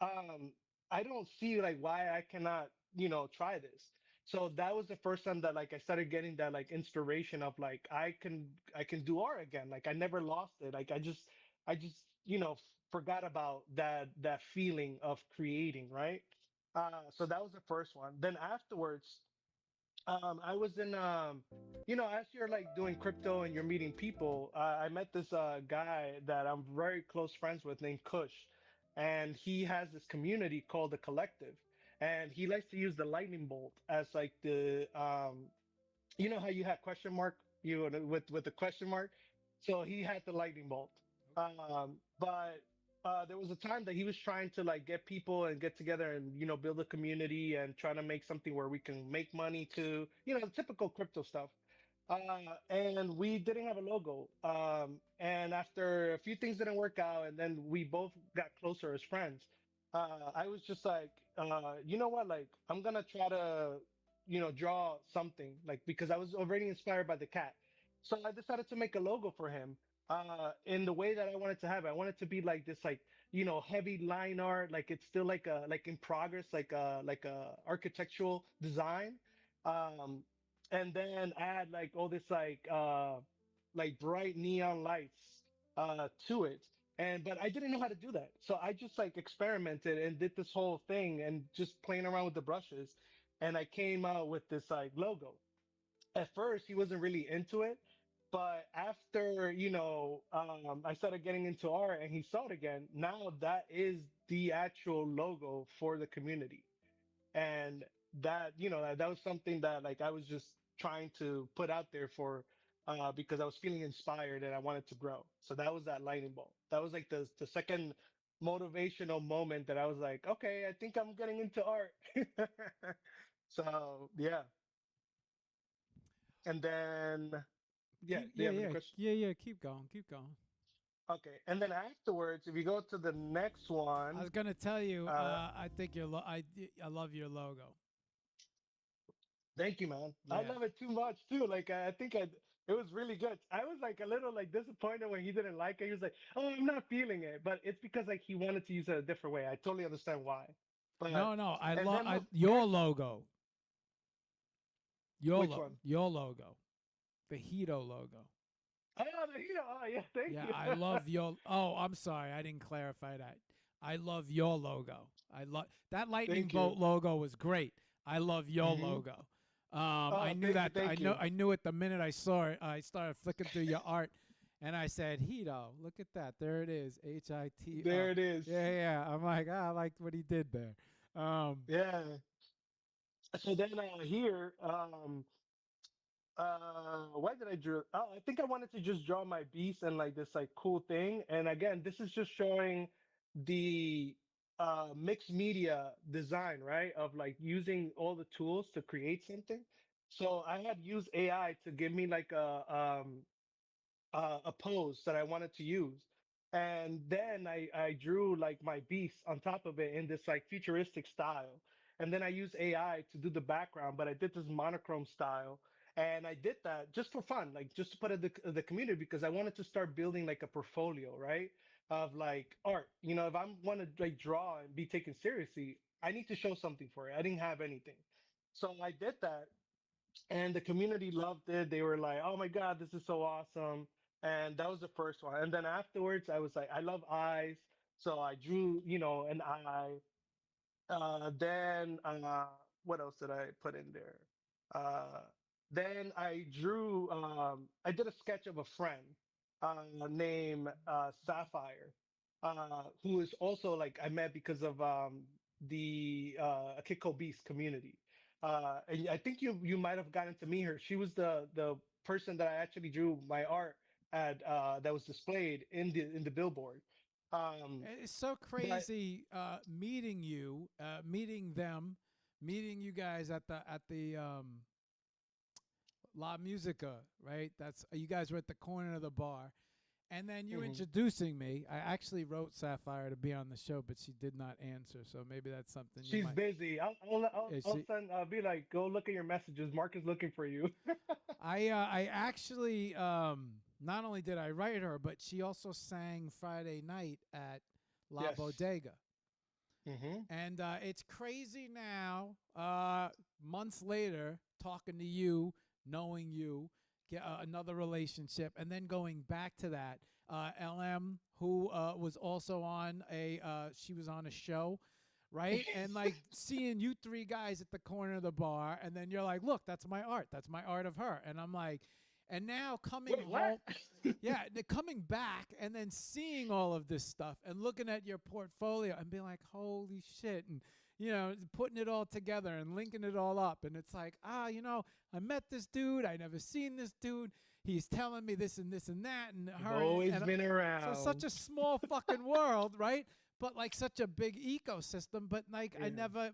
um I don't see like why I cannot, try this. So that was the first time that like I started getting that like inspiration of like I can do art again. Like I never lost it. Like I just forgot about that feeling of creating, right? So that was the first one. Then afterwards, I was in, as you're like doing crypto and you're meeting people, I met this guy that I'm very close friends with named Kush, and he has this community called the Collective, and he likes to use the lightning bolt as like the how you had question mark with the question mark. So he had the lightning bolt. But there was a time that he was trying to like get people and get together and build a community and trying to make something where we can make money to the typical crypto stuff. And we didn't have a logo. And after a few things didn't work out, and then we both got closer as friends. I was just like, you know what? Like, I'm gonna try to, draw something, like, because I was already inspired by the cat. So I decided to make a logo for him, in the way that I wanted to have it. I wanted to be like this, like, heavy line art, like it's still like in progress, like a architectural design. Um, and then add like all this like bright neon lights to it. And but I didn't know how to do that, so I just like experimented and did this whole thing and just playing around with the brushes, and I came out with this like logo. At first he wasn't really into it, But after, I started getting into art and he saw it again. Now that is the actual logo for the community. And that, that was something that like I was just trying to put out there for, because I was feeling inspired and I wanted to grow. So that was that lightning bolt. That was like the second motivational moment that I was like, okay, I think I'm getting into art. So yeah. And then, yeah, Keep, do you yeah, have any yeah, questions? yeah, yeah. Keep going, keep going. Okay. And then afterwards, if you go to the next I was one, gonna tell you. uh, I think I love your logo. thank you, man. I Yeah. love it too much too. Like I think it was really good. I was like a little like disappointed when he didn't like it. He was like, "Oh, I'm not feeling it," but it's because like he wanted to use it a different way. I totally understand why. No, But no. I and love then your there's logo. which one? Your logo. The Hito logo. Oh, oh yeah, thank Yeah, you. I love your. Oh, I'm sorry, I didn't clarify that. I love your logo. I love that lightning Thank bolt you. logo was great. I love your Hmm. logo. I Oh, knew thank you, that. thank you. I knew it the minute I saw it. I started flicking through your art, and I said, "Hito, look at that. There it is. Hito." There it is. Yeah, yeah. I'm like, I liked what he did there. Um, Yeah. So then here, why did I draw? Oh, I think I wanted to just draw my beast and like this like cool thing. And again, this is just showing the mixed media design, right? Of like using all the tools to create something. So I had used AI to give me like a pose that I wanted to use. And then I drew like my beast on top of it in this like futuristic style. And then I used AI to do the background, but I did this monochrome style. And I did that just for fun, like just to put it in the community because I wanted to start building like a portfolio, right? Of like art. If I want to like draw and be taken seriously, I need to show something for it. I didn't have anything. So I did that and the community loved it. They were like, "Oh my God, this is so awesome!" And that was the first one. And then afterwards, I was like, "I love eyes," so I drew, an eye. Then what else did I put in there? Uh, then I drew. I did a sketch of a friend named Sapphire, who is also like I met because of the Akiko Beast community. And I think you might have gotten to meet her. She was the person that I actually drew my art at that was displayed in the billboard. Um, it's so but crazy meeting you, meeting them, meeting you guys at the La Musica, right? That's you guys were at the corner of the bar, and then you mhm. introducing me. I actually wrote Sapphire to be on the show, but she did not answer. So maybe that's something you She's might. busy. Is I'll she? send. I'll be like, go look at your messages. Mark is looking for you. I actually not only did I write her, but she also sang Friday night at La Yes. Bodega. Hmm. And it's crazy now, months later, talking to you, knowing you, get another relationship, and then going back to that. LM, who was also on she was on a show, right? And like seeing you three guys at the corner of the bar, and then you're like, look, that's my art. That's my art of her. And I'm like, and now coming Wait, what? home, yeah, coming back and then seeing all of this stuff and looking at your portfolio and being like, holy shit. And, putting it all together and linking it all up. And it's like, I met this dude. I never seen this dude. He's telling me this and this and that. And You've her. always And been so such around. a small fucking world, right? But like such a big ecosystem. But like I Yeah. never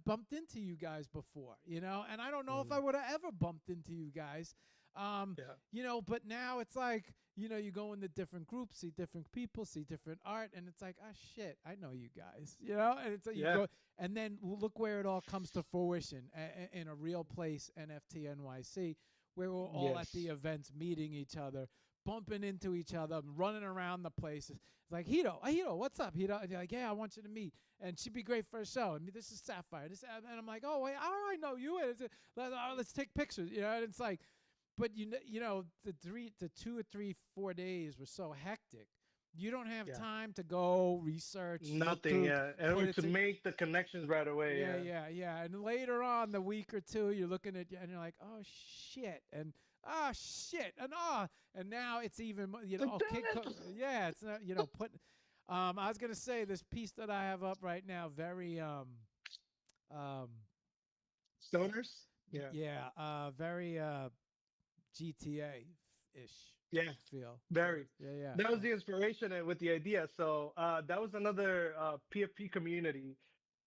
bumped into you guys before, and I don't know if I Mm, would have ever bumped into you guys. Um, yeah. but now it's like, you go into different groups, see different people, see different art, and it's like, ah, shit, I know you guys, and it's like you Yeah. go, and then look where it all comes to fruition in a real place, NFT NYC, where we're all at the Yes. events meeting each other, bumping into each other, running around the place. It's like, Hito, what's up, Hito? And you're like, yeah, I want you to meet. And she'd be great for a show. And this is Sapphire. And I'm like, oh, wait, I know you. And let's take pictures. And it's like, but the 2 or 3, 4 days were so hectic You don't have Yeah. time to go research, look Nothing. through, Yeah. put And it to to. make the connections right away. Yeah, Yeah. yeah, yeah. And later on, the week or two, you're looking at and you're like, oh shit, and oh shit, and oh, and now it's even It's like, oh damn it. yeah, it's not put. I was gonna say this piece that I have up right now, very um, Stoners. Yeah. yeah, very GTA ish Yeah. feel. So Very. yeah, yeah. That was the inspiration and with the idea. So that was another PFP community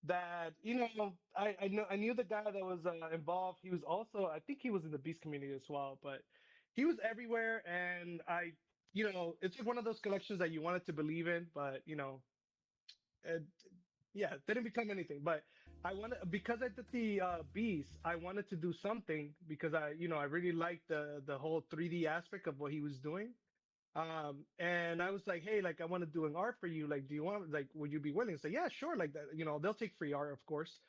that I knew the guy that was involved. He was also, I think he was in the Beast community as well, but he was everywhere. And it's like one of those collections that you wanted to believe in, but it, yeah, it didn't become anything. But I wanted, because I did the Beast, I wanted to do something because I really liked the whole 3D aspect of what he was doing. And I was like, hey, like I want to do an art for you. Like, do you want, like, would you be willing? So yeah, sure. Like that, they'll take free art, of course.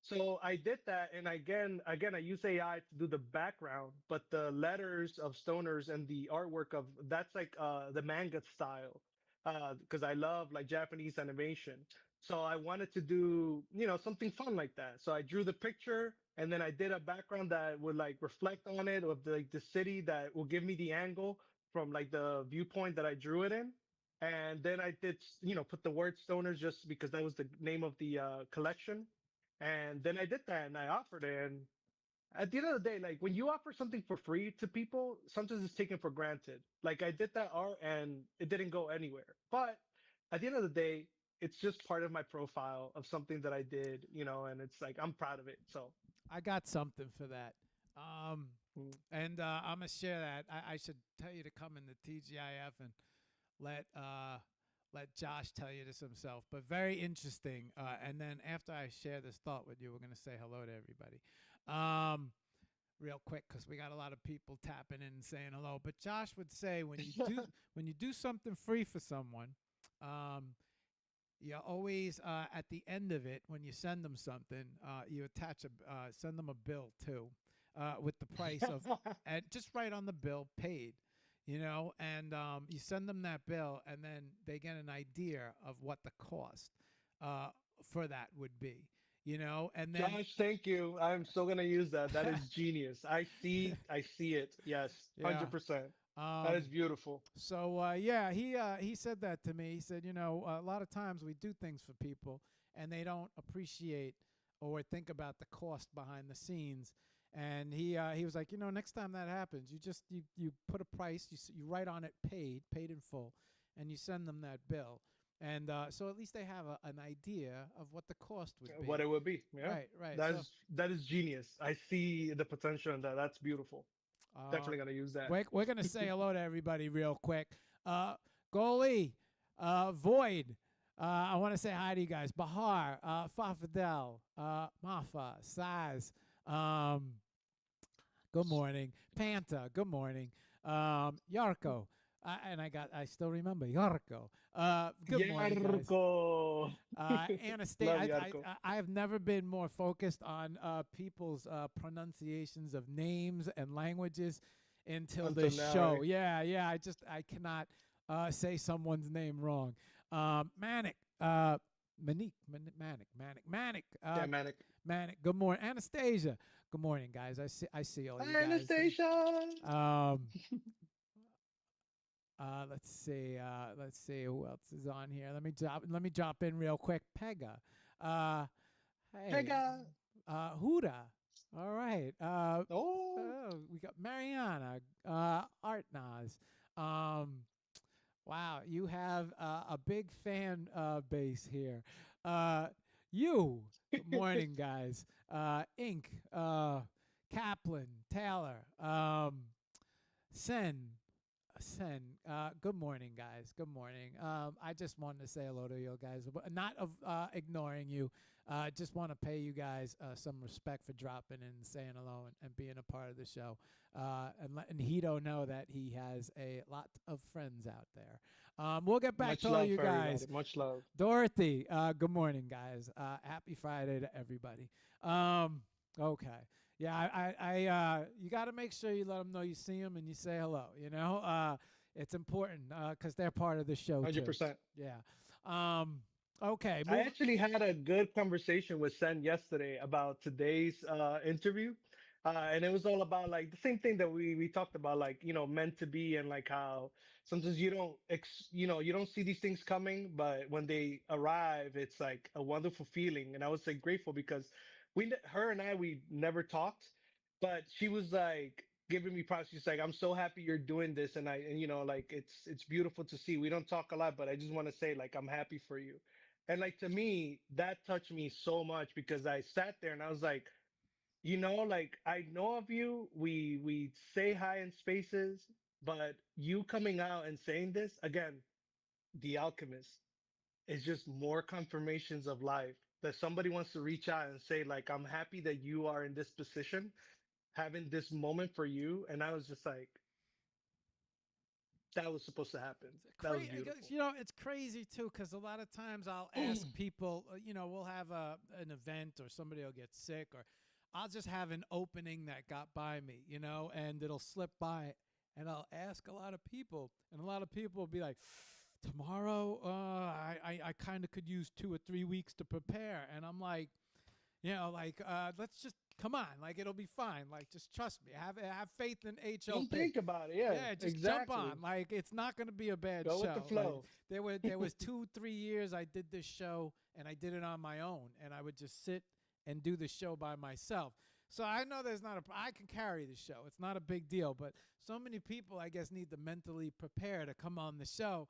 So I did that, and again, I use AI to do the background, but the letters of Stoners and the artwork of that's like the manga style, because I love like Japanese animation. So I wanted to do, something fun like that. So I drew the picture, and then I did a background that would like reflect on it of like the city that will give me the angle from like the viewpoint that I drew it in. And then I did, put the word stoners just because that was the name of the collection. And then I did that and I offered it. And at the end of the day, like when you offer something for free to people, sometimes it's taken for granted. Like I did that art and it didn't go anywhere. But at the end of the day, it's just part of my profile of something that I did, and it's like I'm proud of it. So, I got something for that. Um, mm. and I'm gonna share that. I should tell you to come in the TGIF and let let Josh tell you this himself. But very interesting. And then after I share this thought with you, we're gonna say hello to everybody, real quick, because we got a lot of people tapping in and saying hello. But Josh would say when you do something free for someone, um, you always at the end of it when you send them something, you attach send them a bill too, with the price of, and just write on the bill paid, and you send them that bill, and then they get an idea of what the cost uh, for that would be, and then Josh, thank you. I'm so gonna use that. That is genius. I see it. Yes, yeah. 100%. That is Um, beautiful. So yeah, he said that to me. He said, a lot of times we do things for people and they don't appreciate or think about the cost behind the scenes. And he was like, next time that happens, you put a price, you write on it paid in full, and you send them that bill. And so at least they have an idea of what the cost would What be. it would be. Yeah, Right, right. that So is that is genius. I see the potential in that. That's beautiful. uh, Definitely gonna use that. we're gonna say hello to everybody real quick. Goalie, Void. I want to say hi to you guys. Bahar, Fafadel, Mafa, Saz. Um, good morning. Panta. Good morning. Yarko. I still remember Yarko. Good morning, guys. Yarko. Anastasia, Love Yarko. I have never been more focused on people's pronunciations of names and languages until Until this now, show. eh? Yeah, yeah. I cannot say someone's name wrong. Manic, Manic, Yeah, Manic. Manic. Good morning, Anastasia. Good morning, guys. I see all you guys. Anastasia. Um, let's see. Let's see who else is on here. Let me drop in real quick. Pega. Uh, hey. Pega. Huda. All right. Oh. We got Mariana. Artnaz. Um, wow, you have a big fan base here. Uh, Good morning, guys. Ink. Kaplan. Taylor. Sen. Good morning, guys. Good morning. I just wanted to say hello to you guys, but not of ignoring you. Just want to pay you guys some respect for dropping in and saying hello and being a part of the show. And letting Hito know that he has a lot of friends out there. We'll get back Much to all love you for everybody. guys. Much love. Dorothy, good morning, guys. Happy Friday to everybody. Okay. Yeah, you got to make sure you let them know you see them and you say hello. It's important because they're part of the show too. 100%. Yeah. Um, okay. I Move. actually had a good conversation with Sen yesterday about today's interview. And it was all about like the same thing that we talked about, like, meant to be, and like how sometimes you don't see these things coming, but when they arrive, it's like a wonderful feeling. And I was like grateful because her and we never talked, but she was like giving me props. She's like, I'm so happy you're doing this. And like it's beautiful to see. We don't talk a lot, but I just want to say like, I'm happy for you. And like to me, that touched me so much because I sat there and I was like, like I know of you. We say hi in spaces, but you coming out and saying this again, The Alchemist is just more confirmations of life that somebody wants to reach out and say like, I'm happy that you are in this position, having this moment for you. And I was just like, that was supposed to happen. That was Crazy, beautiful. it's crazy too because a lot of times I'll ask people, we'll have an event or somebody will get sick or I'll just have an opening that got by me, and it'll slip by, and I'll ask a lot of people, and a lot of people will be like, tomorrow, I kind of could use 2 or 3 weeks to prepare, and I'm like, let's just come on, like it'll be fine, like just trust me, have faith in Don't HOP. think about it. Yeah, Yeah, just jump on. exactly. Like it's not going to be a bad Go with the show. Like flow. there was 2 3 years I did this show and I did it on my own and I would just sit and do the show by myself. So I know there's not I can carry the show. It's not a big deal, but so many people I guess need to mentally prepare to come on the show.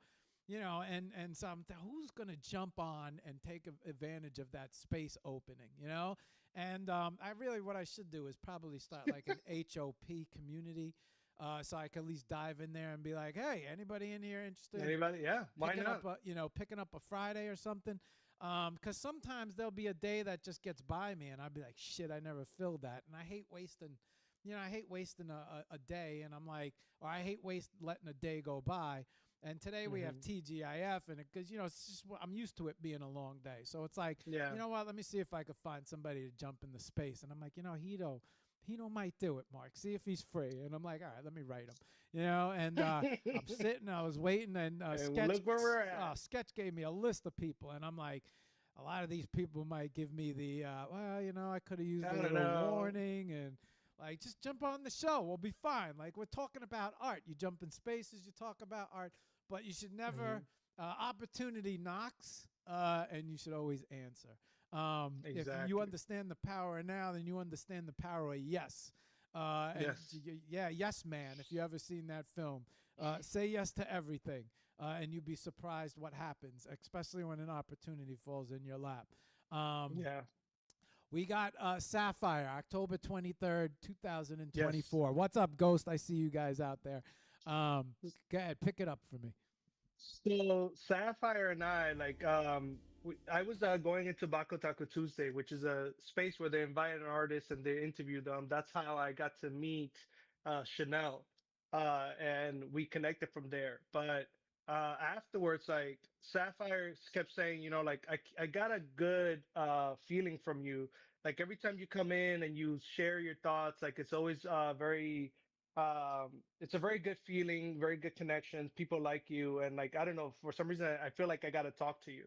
And so who's going to jump on and take advantage of that space opening, And I really, what I should do is probably start like an HOP community, so I can at least dive in there and be like, hey, anybody in here interested in Anybody? Yeah, why picking up not? a Friday or something? Because sometimes there'll be a day that just gets by me, and I'll be like, shit, I never filled that, and I hate wasting. I hate wasting a day, and I'm like, or I hate letting a day go by. And today we have Hmm. TGIF, and because it's just I'm used to it being a long day, so it's like, you Yeah. know what? Let me see if I could find somebody to jump in the space. And I'm like, Hito might do it, Mark. See if he's free. And I'm like, all right, let me write him. And I'm sitting, I was waiting, and And look where we're at. Sketch gave me a list of people, and I'm like, a lot of these people might give me the well, I could have used a I don't little know. warning, and like just jump on the show, we'll be fine. Like we're talking about art, you jump in spaces, you talk about art, but you should never Hmm. opportunity knocks, and you should always answer. If you Exactly. understand the power of now, then you understand the power of yes. Yes. Yeah, Yes Man. If you ever seen that film, say yes to everything, and you'd be surprised what happens, especially when an opportunity falls in your lap. Um, Yeah. we got Sapphire, October 23rd, Yes. 2024. What's up, Ghost? I see you guys out there. Go ahead, pick it up for me. So Sapphire and I I was going into Bako Taco Tuesday, which is a space where they invite an artist and they interview them. That's how I got to meet Chanel, and we connected from there. But afterwards, like Sapphire kept saying, like I got a good feeling from you. Like every time you come in and you share your thoughts, like it's always very it's a very good feeling, very good connections. People like you, and like I don't know, for some reason I feel like I got to talk to you.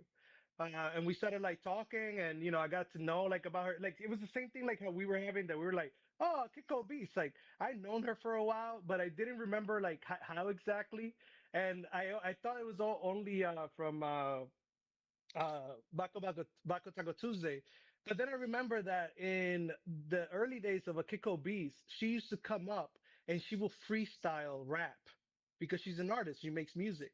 And we started like talking, and I got to know like about her. Like it was the same thing like how we were having that. We were like, oh, Kiko Beast. Like I'd known her for a while, but I didn't remember like how exactly. And I thought it was all only from Bako Taco Tuesday. But then I remember that in the early days of Akiko Beast, she used to come up and she will freestyle rap because she's an artist. She makes music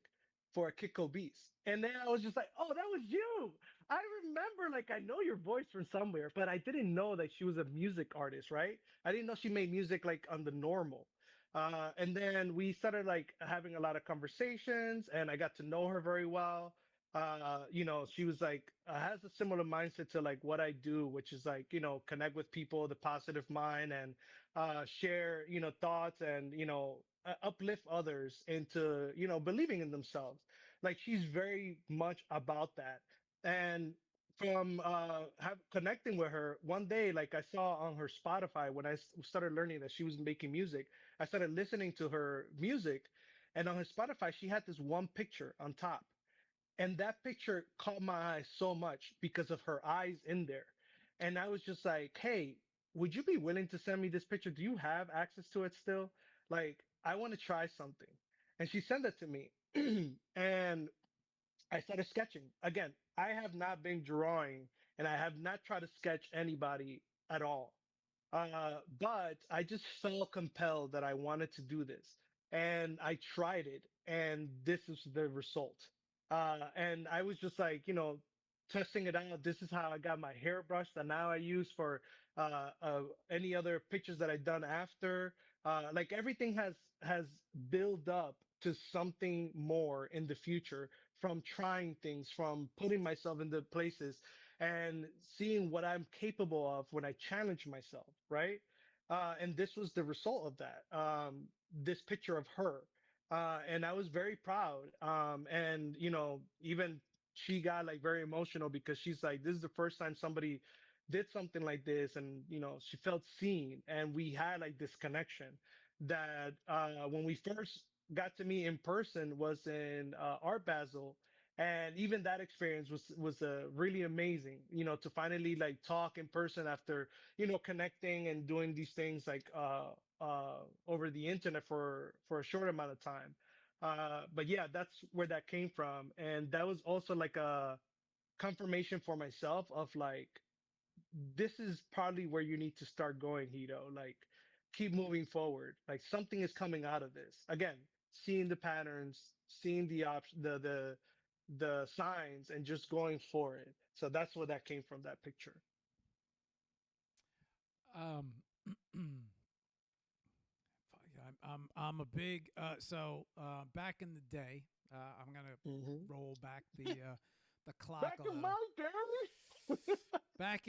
for Akiko Beast. And then I was just like, oh, that was you. I remember, like, I know your voice from somewhere, but I didn't know that she was a music artist, right? I didn't know she made music like on the normal. And then we started like having a lot of conversations and I got to know her very well. She was like has a similar mindset to like what I do, which is like, connect with people, the positive mind, and share, thoughts, and uplift others into, believing in themselves. Like she's very much about that. And from connecting with her one day, like I saw on her Spotify when I started learning that she was making music, I started listening to her music, And on her Spotify, she had this one picture on top. And that picture caught my eye so much because of her eyes in there. And I was just like, hey, would you be willing to send me this picture? Do you have access to it still? Like, I want to try something. And she sent it to me. And I started sketching. Again, I have not been drawing and I have not tried to sketch anybody at all. But I just felt compelled that I wanted to do this. And I tried it, and this is the result. And I was just like, testing it out. This is how I got my hairbrush that now I use for any other pictures that I've done after. Like everything has built up to something more in the future from trying things, from putting myself into places and seeing what I'm capable of when I challenge myself, right? And this was the result of that. This picture of her. And I was very proud. And even she got like very emotional because she's like, this is the first time somebody did something like this, and she felt seen, and we had like this connection that when we first got to meet in person was in Art Basel, and even that experience was really amazing, to finally like talk in person after connecting and doing these things like over the internet for a short amount of time. But yeah, that's where that came from, and that was also like a confirmation for myself of like, this is probably where you need to start going, Hito. Like, keep moving forward. Like, something is coming out of this. Again, seeing the patterns, seeing the the signs, and just going for it. So that's where that came from. That picture. Um, I'm a big back in the day. I'm gonna Hmm. roll back the clock Back a in little. my day. Back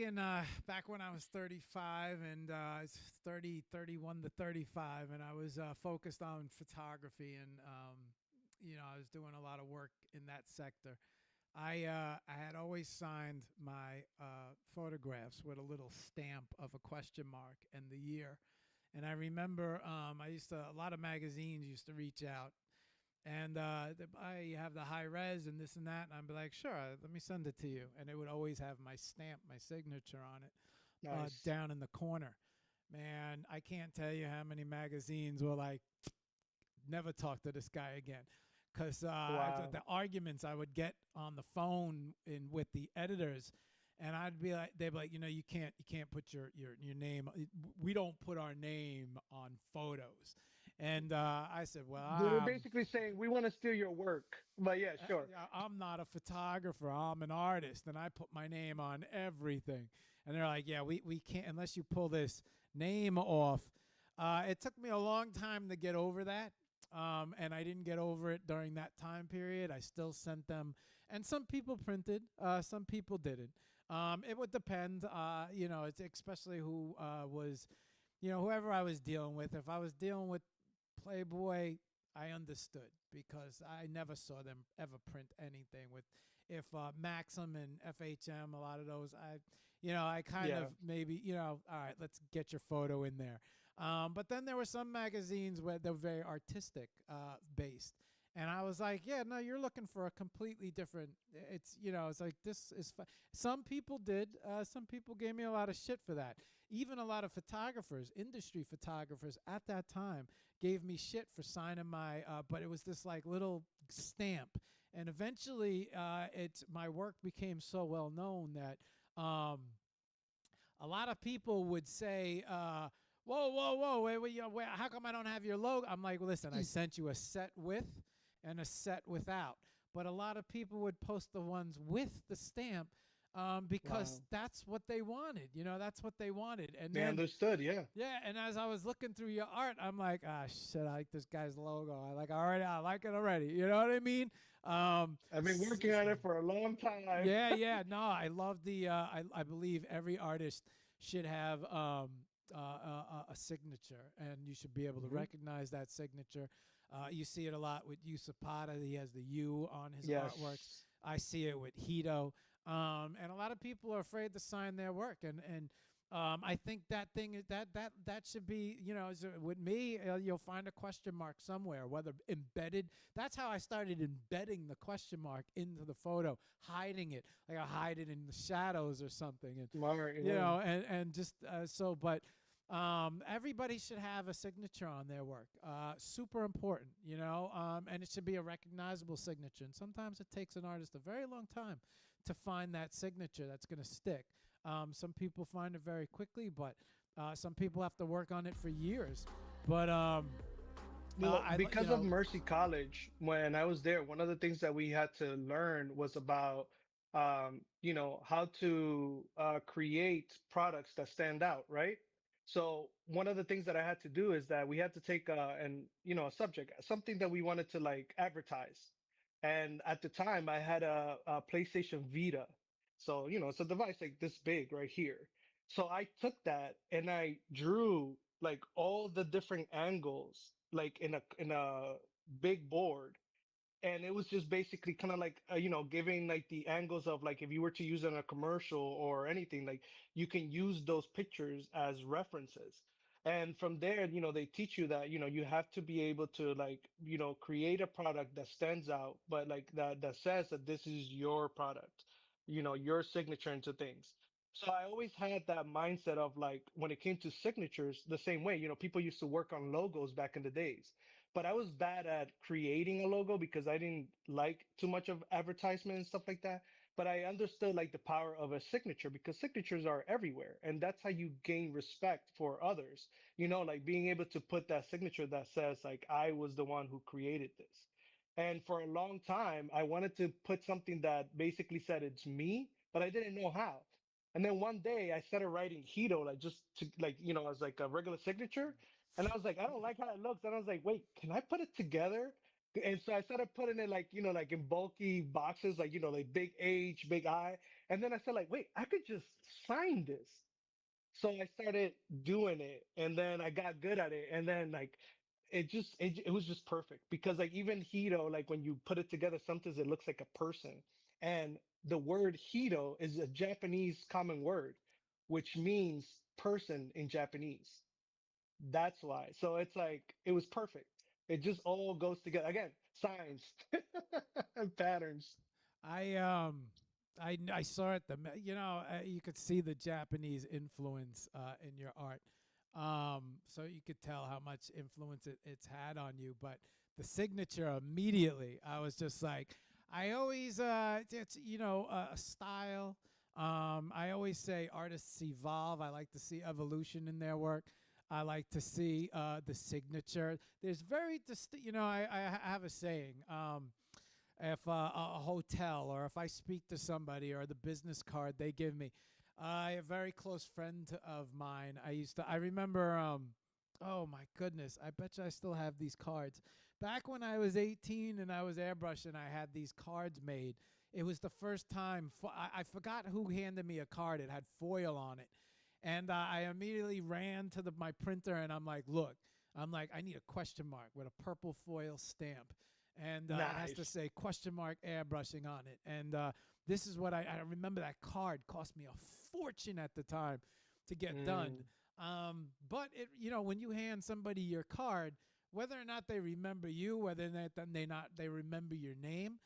when I was 35 and it's 31 to 35, and I was focused on photography, and I was doing a lot of work in that sector. I had always signed my photographs with a little stamp of a question mark and the year. And I remember I used to a lot of magazines used to reach out, and I have the high res and this and that, and I'd be like, sure, let me send it to you, and it would always have my stamp, my signature on it, Nice. down in the corner. Man, I can't tell you how many magazines were like, never talk to this guy again, because the Wow. arguments I would get on the phone in with the editors, and they'd be like, you can't put your name. We don't put our name on photos, and I said, well, They were basically saying, we want to steal your work. But yeah, sure. I'm not a photographer. I'm an artist, and I put my name on everything. And they're like, yeah, we can't unless you pull this name off. It took me a long time to get over that. And I didn't get over it during that time period. I still sent them, and some people printed, some people didn't. It would depend, it's especially who was, whoever I was dealing with. If I was dealing with Playboy, I understood because I never saw them ever print anything with. If Maxim and FHM, a lot of those, I kind Yeah. of maybe, all right, let's get your photo in there. But then there were some magazines where they're very artistic based. And I was like, yeah, no, you're looking for a completely different. It's like this is. Some people did. Some people gave me a lot of shit for that. Even a lot of photographers, industry photographers at that time, gave me shit for signing my. But it was this like little stamp, and eventually, my work became so well known that a lot of people would say, whoa, whoa, whoa, wait, how come I don't have your logo? I'm like, well, listen, I sent you a set with and a set without. But a lot of people would post the ones with the stamp because Wow. that's what they wanted. That's what they wanted. And They then, understood. Yeah. yeah, and as I was looking through your art, I'm like, ah, shit, I like this guy's logo. I like it already. You know what I mean? Um, I've been working on it for a long time. yeah, yeah. No, I love the. I believe every artist should have a signature, and you should be able to Hmm. recognize that signature. You see it a lot with Yusupata. He has the U on his artworks. Yes. I see it with Hito, and a lot of people are afraid to sign their work, and I think that thing is that should be, with me, you'll find a question mark somewhere, whether embedded. That's how I started embedding the question mark into the photo, hiding it, like I hide it in the shadows or something, and Smart, yeah. and just so. But everybody should have a signature on their work. Super important, and it should be a recognizable signature. And sometimes it takes an artist a very long time to find that signature that's going to stick. Some people find it very quickly, but some people have to work on it for years. But Look, I, you because of know, Mercy College, when I was there, one of the things that we had to learn was about, how to create products that stand out, right? So one of the things that I had to do is that we had to take a subject, something that we wanted to like advertise. And at the time, I had a PlayStation Vita. So, it's a device like this big right here. So I took that and I drew like all the different angles like in a big board, and it was just basically kind of like giving like the angles of like if you were to use it in a commercial or anything, like you can use those pictures as references. And from there, they teach you that you have to be able to like create a product that stands out, but like that says that this is your product, your signature into things. So I always had that mindset of like when it came to signatures the same way. People used to work on logos back in the days, but I was bad at creating a logo because I didn't like too much of advertisement and stuff like that. But I understood like the power of a signature because signatures are everywhere. And that's how you gain respect for others. Like being able to put that signature that says like I was the one who created this. And for a long time, I wanted to put something that basically said it's me, but I didn't know how. And then one day I started writing Hito, like just to like, as like a regular signature. And I was like, I don't like how it looks. And I was like, wait, can I put it together? And so I started putting it like, like in bulky boxes, like, like big H, big I. And then I said, like, wait, I could just sign this. So I started doing it and then I got good at it. And then like, it was just perfect because like even Hito, like when you put it together, sometimes it looks like a person. And the word Hito is a Japanese common word, which means person in Japanese. That's why. So it's like it was perfect. It just all goes together. Again, signs and patterns. I I saw it. You could see the Japanese influence in your art. So you could tell how much influence it's had on you. But the signature immediately, I was just like, I always it's a style. I always say artists evolve. I like to see evolution in their work. I like to see the signature. There's very distinct. I have a saying. If a hotel or if I speak to somebody or the business card they give me, a very close friend of mine. I remember. Oh my goodness! I bet you I still have these cards. Back when I was 18 and I was airbrushing, I had these cards made. It was the first time. I forgot who handed me a card. It had foil on it, and I immediately ran to my printer and I'm like, look, I need a question mark with a purple foil stamp, and it has to Nice. say question mark airbrushing on it. And this is what I remember. That card cost me a fortune at the time to get done. Mm, But when you hand somebody your card, whether or not they remember you, whether or not they remember your name,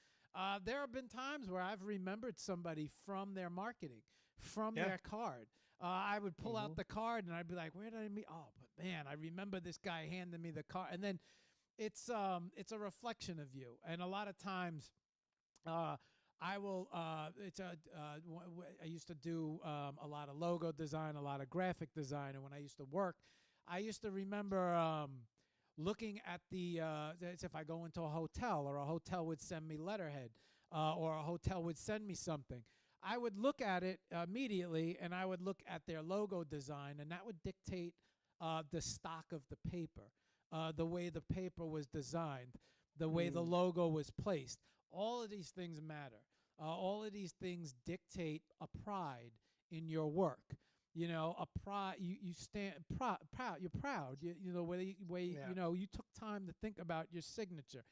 there have been times where I've remembered somebody from their marketing, from yeah. their card. I would pull Hmm. out the card and I'd be like, "Where did I meet? Oh, but man, I remember this guy handing me the card." And then it's a reflection of you, and a lot of times uh, I will. I used to do a lot of logo design, a lot of graphic design, and when I used to work, I used to remember looking at if I go into a hotel or a hotel would send me letterhead or a hotel would send me something. I would look at it immediately, and I would look at their logo design, and that would dictate the stock of the paper, the way the paper was designed, the way the Mm, logo was placed. All of these things matter. All of these things dictate a pride in your work. A pride. You stand proud. You're proud. You know way you yeah. you took time to think about your signature.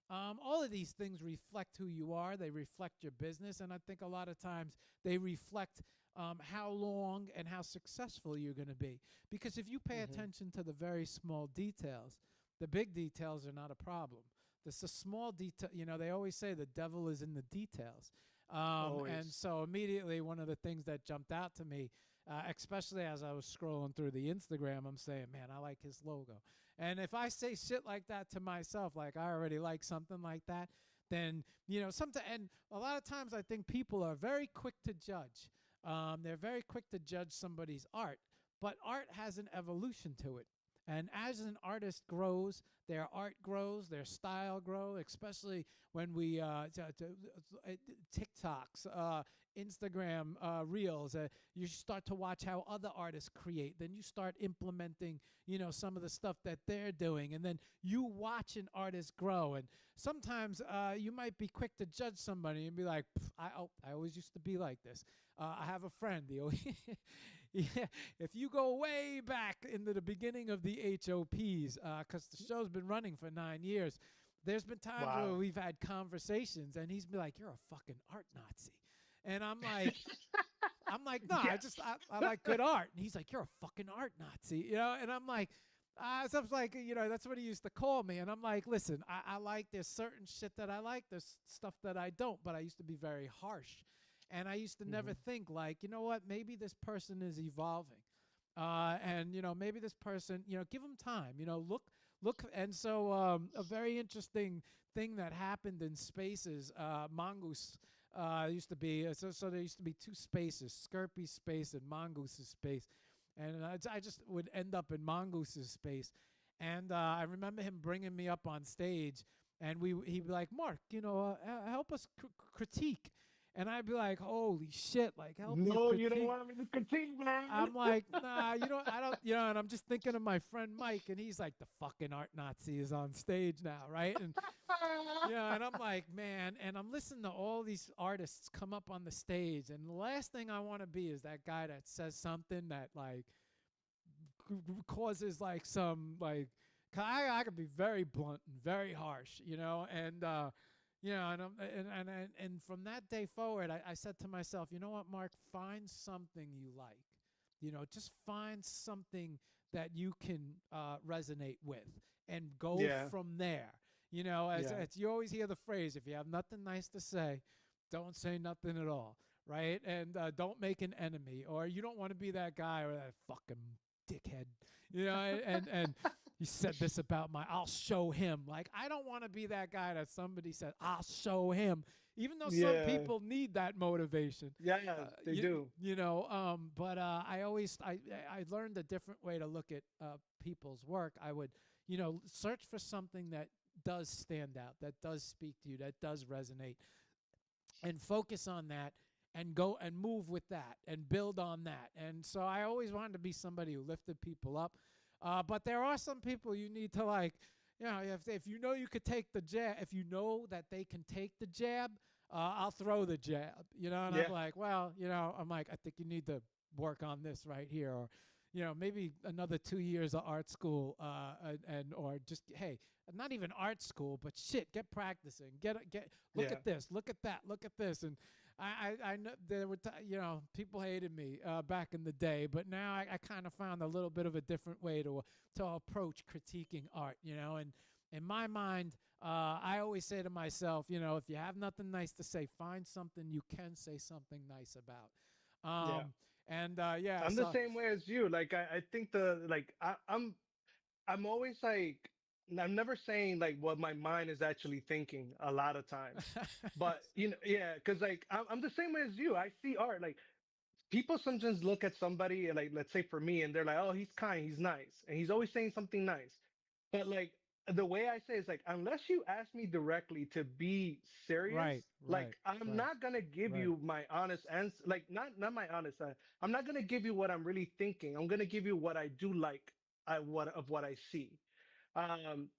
All of these things reflect who you are. They reflect your business, and I think a lot of times they reflect how long and how successful you're going to be. Because if you pay Hmm. attention to the very small details, the big details are not a problem. This a small detail. They always say the devil is in the details. And Always. so immediately, one of the things that jumped out to me, especially as I was scrolling through the Instagram, I'm saying, man, I like his logo. And if I say shit like that to myself, like I already like something like that, then sometimes, and a lot of times I think people are very quick to judge. They're very quick to judge somebody's art, but art has an evolution to it. And as an artist grows, their art grows, their style grows, especially when we TikToks, Instagram reels. You start to watch how other artists create. Then you start implementing, some of the stuff that they're doing, and then you watch an artist grow. And sometimes you might be quick to judge somebody and be like, I always used to be like this. I have a friend. Yeah, if you go way back into the beginning of the HOPs, because the show's been running for 9 years, there's been times where Wow. we've had conversations, and he's been like, "You're a fucking art Nazi," and I'm like, no, Yes. I like good art, and he's like, "You're a fucking art Nazi," and I'm like. So I was like, that's what he used to call me. And I'm like, listen, I like, there's certain shit that I like, there's stuff that I don't, but I used to be very harsh. And I used to never Hmm. think, like, you know what, maybe this person is evolving. And maybe this person, give them time. Look. And so a very interesting thing that happened in spaces. Mongoose used to be so there used to be two spaces, Skirpy's space and Mongoose's space, and I just would end up in Mongoose's space. And I remember him bringing me up on stage, and he'd be like, Mark, help us critique. And I'd be like, holy shit, like, help me No, you don't critique. want me to critique, man. I'm like, nah, I don't, and I'm just thinking of my friend Mike, and he's like, the fucking art Nazi is on stage now, right? And and I'm like, man, and I'm listening to all these artists come up on the stage, and the last thing I want to be is that guy that says something that like causes like some like, 'cause I could be very blunt and very harsh, and and from that day forward, I said to myself, you know what, Mark, find something you like, just find something that you can resonate with, and go Yeah. from there. As Yeah. you always hear the phrase, if you have nothing nice to say, don't say nothing at all, right? And don't make an enemy, or you don't want to be that guy or that fucking dickhead, and you said this about I'll show him. Like, I don't want to be that guy that somebody said, I'll show him, even though some Yeah. people need that motivation. Yeah, they do. But I learned a different way to look at people's work. I would, search for something that does stand out, that does speak to you, that does resonate, and focus on that, and go and move with that and build on that. And so I always wanted to be somebody who lifted people up. But there are some people you need to, like, if you know you could take the jab, if you know that they can take the jab, I'll throw the jab, and I'm Yeah. like, well, I'm like, I think you need to work on this right here, or maybe another 2 years of art school, and or just, hey, not even art school, but shit, get practicing, get look Yeah. at this, look at that, look at this. And I know there were people hated me back in the day, but now I kind of found a little bit of a different way to approach critiquing art, and in my mind, I always say to myself, if you have nothing nice to say, find something you can say something nice about. Yeah. And yeah, I'm the so same way as you. Like I think I'm always like, I'm never saying like what my mind is actually thinking a lot of times. But yeah, because like I'm the same way as you. I see art. Like people sometimes look at somebody, like let's say for me, and they're like, oh, he's kind, he's nice, and he's always saying something nice. But like the way I say is like, unless you ask me directly to be right, serious, right, like I'm right, not gonna give right. you my honest answer. Like not my honest. I'm not gonna give you what I'm really thinking. I'm gonna give you what I do like. What I see. I'm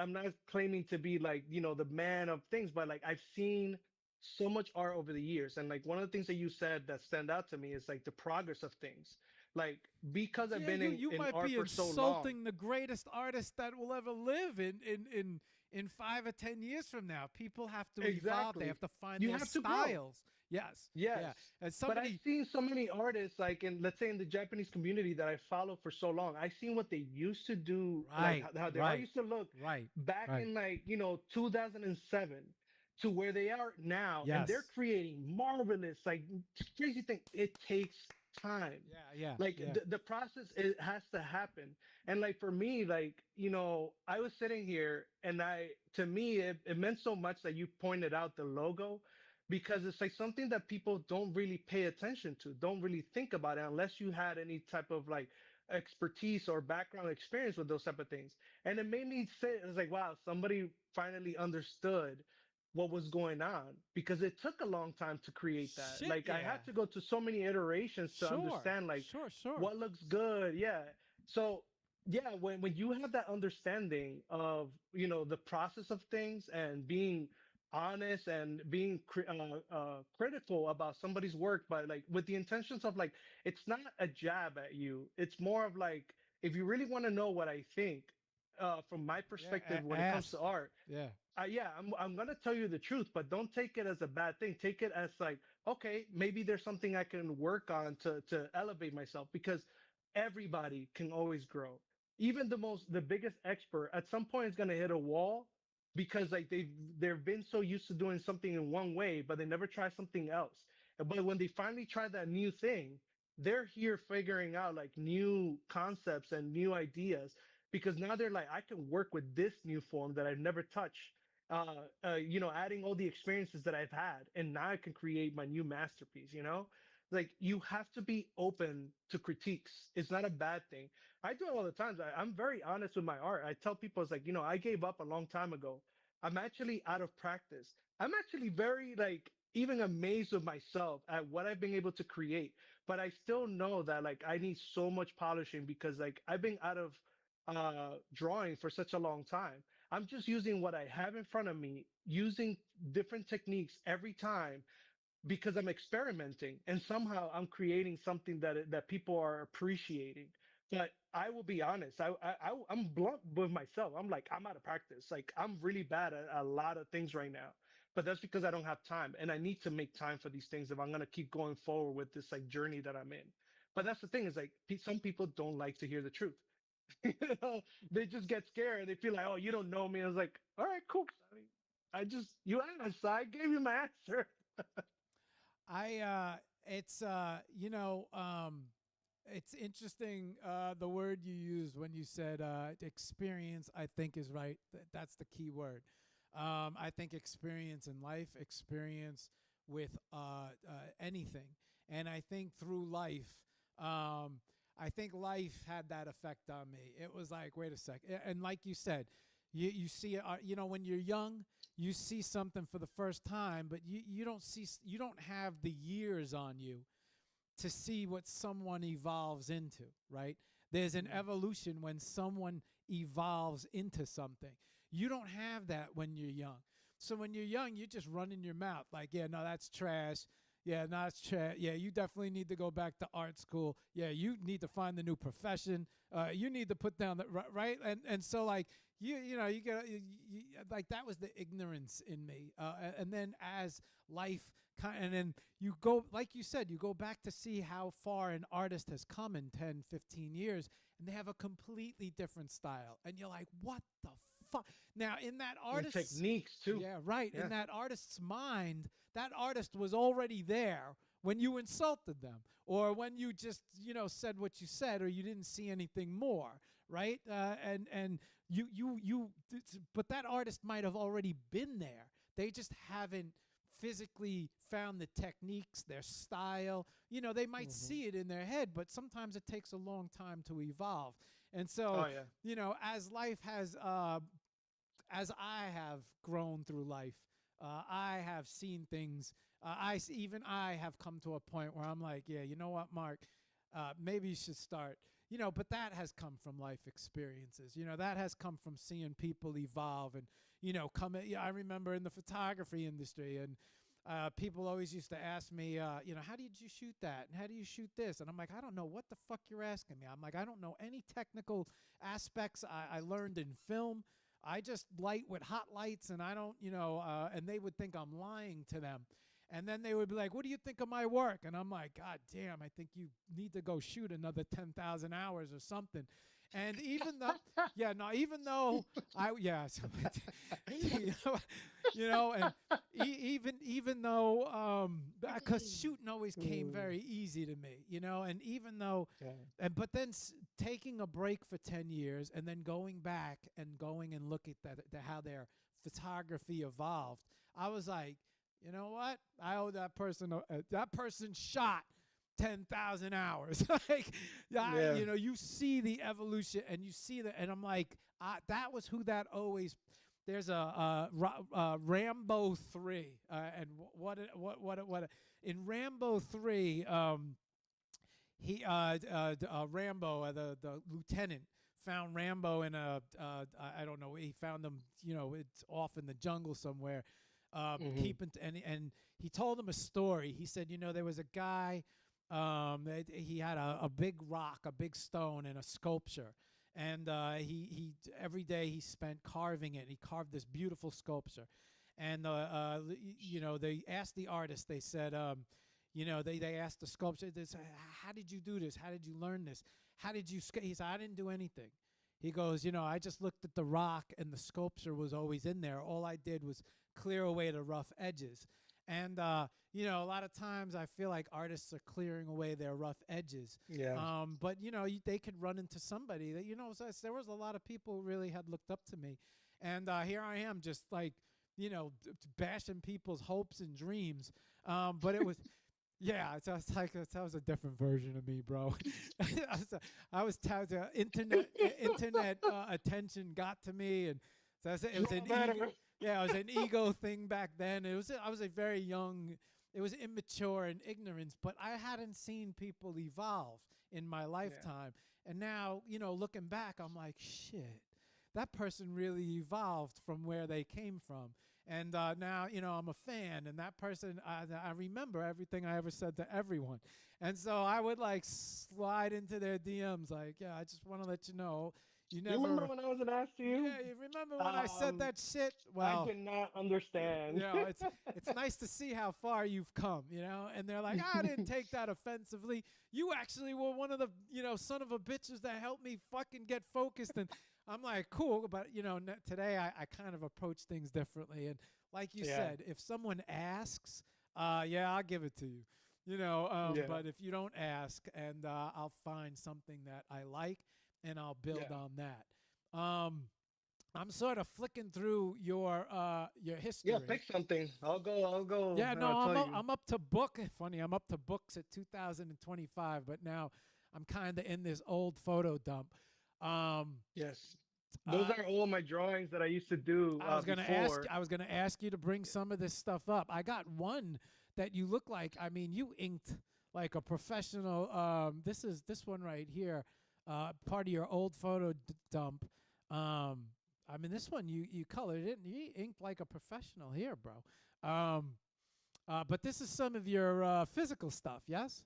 not claiming to be like, the man of things, but like I've seen so much art over the years. And like one of the things that you said that stand out to me is like the progress of things. Like, because I've Yeah, been you in might art be for so long. insulting the greatest artist that will ever live in 5 or 10 years from now. People have to evolve. They Exactly. have to find You their have to grow. styles. Yes, yeah. Yes. And But I've somebody, seen so many artists, like in, let's say, in the Japanese community that I follow for so long. I've seen what they used to do, like right, how their art right, used to look right, back right. in, like, 2007 to where they are now. And they're Yes. creating marvelous, like, crazy thing. It takes time. Yeah, yeah, Like yeah. the process, it has to happen. And like for me, like, I was sitting here and to me, it meant so much that you pointed out the logo, because it's like something that people don't really pay attention to, don't really think about it unless you had any type of like expertise or background experience with those type of things. And it made me say, it's like, wow, somebody finally understood what was going on, because it took a long time to create that. Shit, Like I yeah. had to go to so many iterations to Sure, understand like sure, sure. what looks good. Yeah. So yeah, when you have that understanding of, the process of things and being honest and being critical about somebody's work, but like with the intentions of like, it's not a jab at you. It's more of like, if you really want to know what I think, from my Yeah, perspective when it comes to ask. art, Yeah. yeah, I'm gonna tell you the truth, but don't take it as a bad thing. Take it as like, okay, maybe there's something I can work on to elevate myself, because everybody can always grow. Even the biggest expert at some point is gonna hit a wall, because like they've been so used to doing something in one way, but they never try something else. But when they finally try that new thing, they're here figuring out like new concepts and new ideas, because now they're like, I can work with this new form that I've never touched, adding all the experiences that I've had, and now I can create my new masterpiece. Like you have to be open to critiques. It's not a bad thing. I do it all the time. I'm very honest with my art. I tell people, it's like, I gave up a long time ago. I'm actually out of practice. I'm actually very like even amazed with myself at what I've been able to create. But I still know that like I need so much polishing, because like I've been out of drawing for such a long time. I'm just using what I have in front of me, using different techniques every time, because I'm experimenting, and somehow I'm creating something that people are appreciating. But I will be honest, I'm blunt with myself. I'm like, I'm out of practice. Like I'm really bad at a lot of things right now. But that's because I don't have time, and I need to make time for these things if I'm gonna keep going forward with this like journey that I'm in. But that's the thing, is like some people don't like to hear the truth. They just get scared. They feel like, oh, you don't know me. I was like, all right, cool. I mean, you asked, so I gave you my answer. It's it's interesting the word you used when you said experience. I think is right. That's the key word. I think experience in life, experience with anything, and I think through life. I think life had that effect on me. It was like, wait a sec, and like you said, you see it. When you're young, you see something for the first time, but you don't have the years on you to see what someone evolves into, right? There's an Mm, evolution when someone evolves into something. You don't have that when you're young. So when you're young, you're just running your mouth like, yeah, no, that's trash. Yeah, no, that's trash. Yeah, you definitely need to go back to art school. Yeah, you need to find a new profession. You need to put down the right. And so like you get like that was the ignorance in me. And then as life kind, and then you go, like you said, you go back to see how far an artist has come in 10, 15 years, and they have a completely different style. And you're like, what the fuck? Now, in that and artist's, techniques too. yeah, right, in Yeah. that artist's mind, that artist was already there when you insulted them or when you just, said what you said or you didn't see anything more, right? And but that artist might have already been there. They just haven't physically found the techniques, their style. They might Hmm. see it in their head, but sometimes it takes a long time to evolve. And Oh so, yeah. as life has, as I have grown through life, I have seen things. Even I have come to a point where I'm like, yeah, you know what, Mark, maybe you should start. But that has come from life experiences. That has come from seeing people evolve and come. Yeah, I remember in the photography industry, and people always used to ask me, how did you shoot that? And how do you shoot this? And I'm like, I don't know what the fuck you're asking me. I'm like, I don't know any technical aspects I learned in film. I just light with hot lights, and I don't, and they would think I'm lying to them. And then they would be like, "What do you think of my work?" And I'm like, "God damn, I think you need to go shoot another 10,000 hours or something." And even though, yeah, no, even though so, you know, and even though, because shooting always came Mm, very easy to me, and even though, yeah. and but then taking a break for 10 years and then going back and going and look at how their photography evolved, I was like, you know what? I owe that person. That person shot 10,000 hours. Like, yeah, Yeah. you see the evolution and you see that, and I'm like, that was who that always. There's a Rambo 3, and what in Rambo 3, he Rambo, the lieutenant found Rambo in I don't know, he found him, it's off in the jungle somewhere, Hmm. keeping and he told him a story. He said, there was a guy, he had a big rock, a big stone, and a sculpture. And he every day he spent carving it. He carved this beautiful sculpture, and they asked the artist. They said, they asked the sculptor, this, how did you do this? How did you learn this? How did you? He said, I didn't do anything. He goes, I just looked at the rock and the sculpture was always in there. All I did was clear away the rough edges. And, a lot of times I feel like artists are clearing away their rough edges. Yeah. But, they could run into somebody that, so there was a lot of people who really had looked up to me. And here I am just like, bashing people's hopes and dreams. But it was, yeah, it's like that was a different version of me, bro. I was internet attention got to me, and so it was No an ego. better. Yeah, it was an ego thing back then. I was a very young. It was immature and ignorance, but I hadn't seen people evolve in my Yeah. lifetime, and now looking back, I'm like, shit, that person really evolved from where they came from. And now, I'm a fan, and that person, I remember everything I ever said to everyone. And so I would like slide into their DMs, like, yeah, I just want to let you know, you You remember never, when I was an ass to you? yeah, you remember when I said Um, that shit? I Well, did not understand. it's nice to see how far you've come, and they're like, I didn't take that offensively. You actually were one of the, son of a bitches that helped me fucking get focused. And I'm like, cool, but today I kind of approach things differently. And like you Yeah. said, if someone asks, yeah, I'll give it to you. Yeah. But if you don't ask, and I'll find something that I like, and I'll build Yeah. on that. Um, I'm sort of flicking through your Yeah. history. Pick something. I'll go. Yeah, no, Tell you. I'm up to book. Funny, I'm up to books at 2025, but now I'm kind of in this old photo dump. Um, Yes. Those uh, are all my drawings that I used to do before. I was gonna ask you to bring some of this stuff up. I got one that you look like. I mean, you inked like a professional. This one right here, part of your old photo dump. I mean, this one you colored it and you inked like a professional here, bro. Um, but this is some of your physical stuff, yes?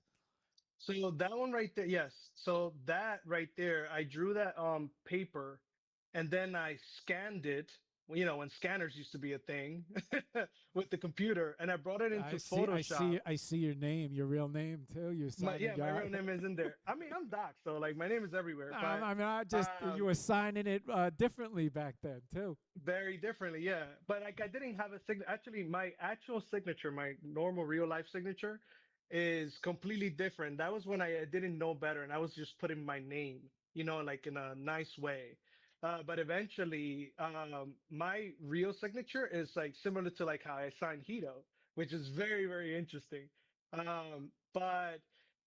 So that one right there, yes. So that right there, I drew that on paper and then I scanned it, well, when scanners used to be a thing with the computer, and I brought it into Photoshop. I see your name, your real name too. You're My signing Yeah, my guy. real name is in there. I mean, I'm Doc, so like my name is everywhere, No, but I mean, I just you um were signing it differently back then too. very differently, yeah. But like I didn't have a signature. Actually, my actual signature, my normal real life signature, is completely different. That was when I didn't know better, and I was just putting my name, like in a nice way. But eventually, my real signature is like similar to like how I signed Hito, which is very, very interesting. But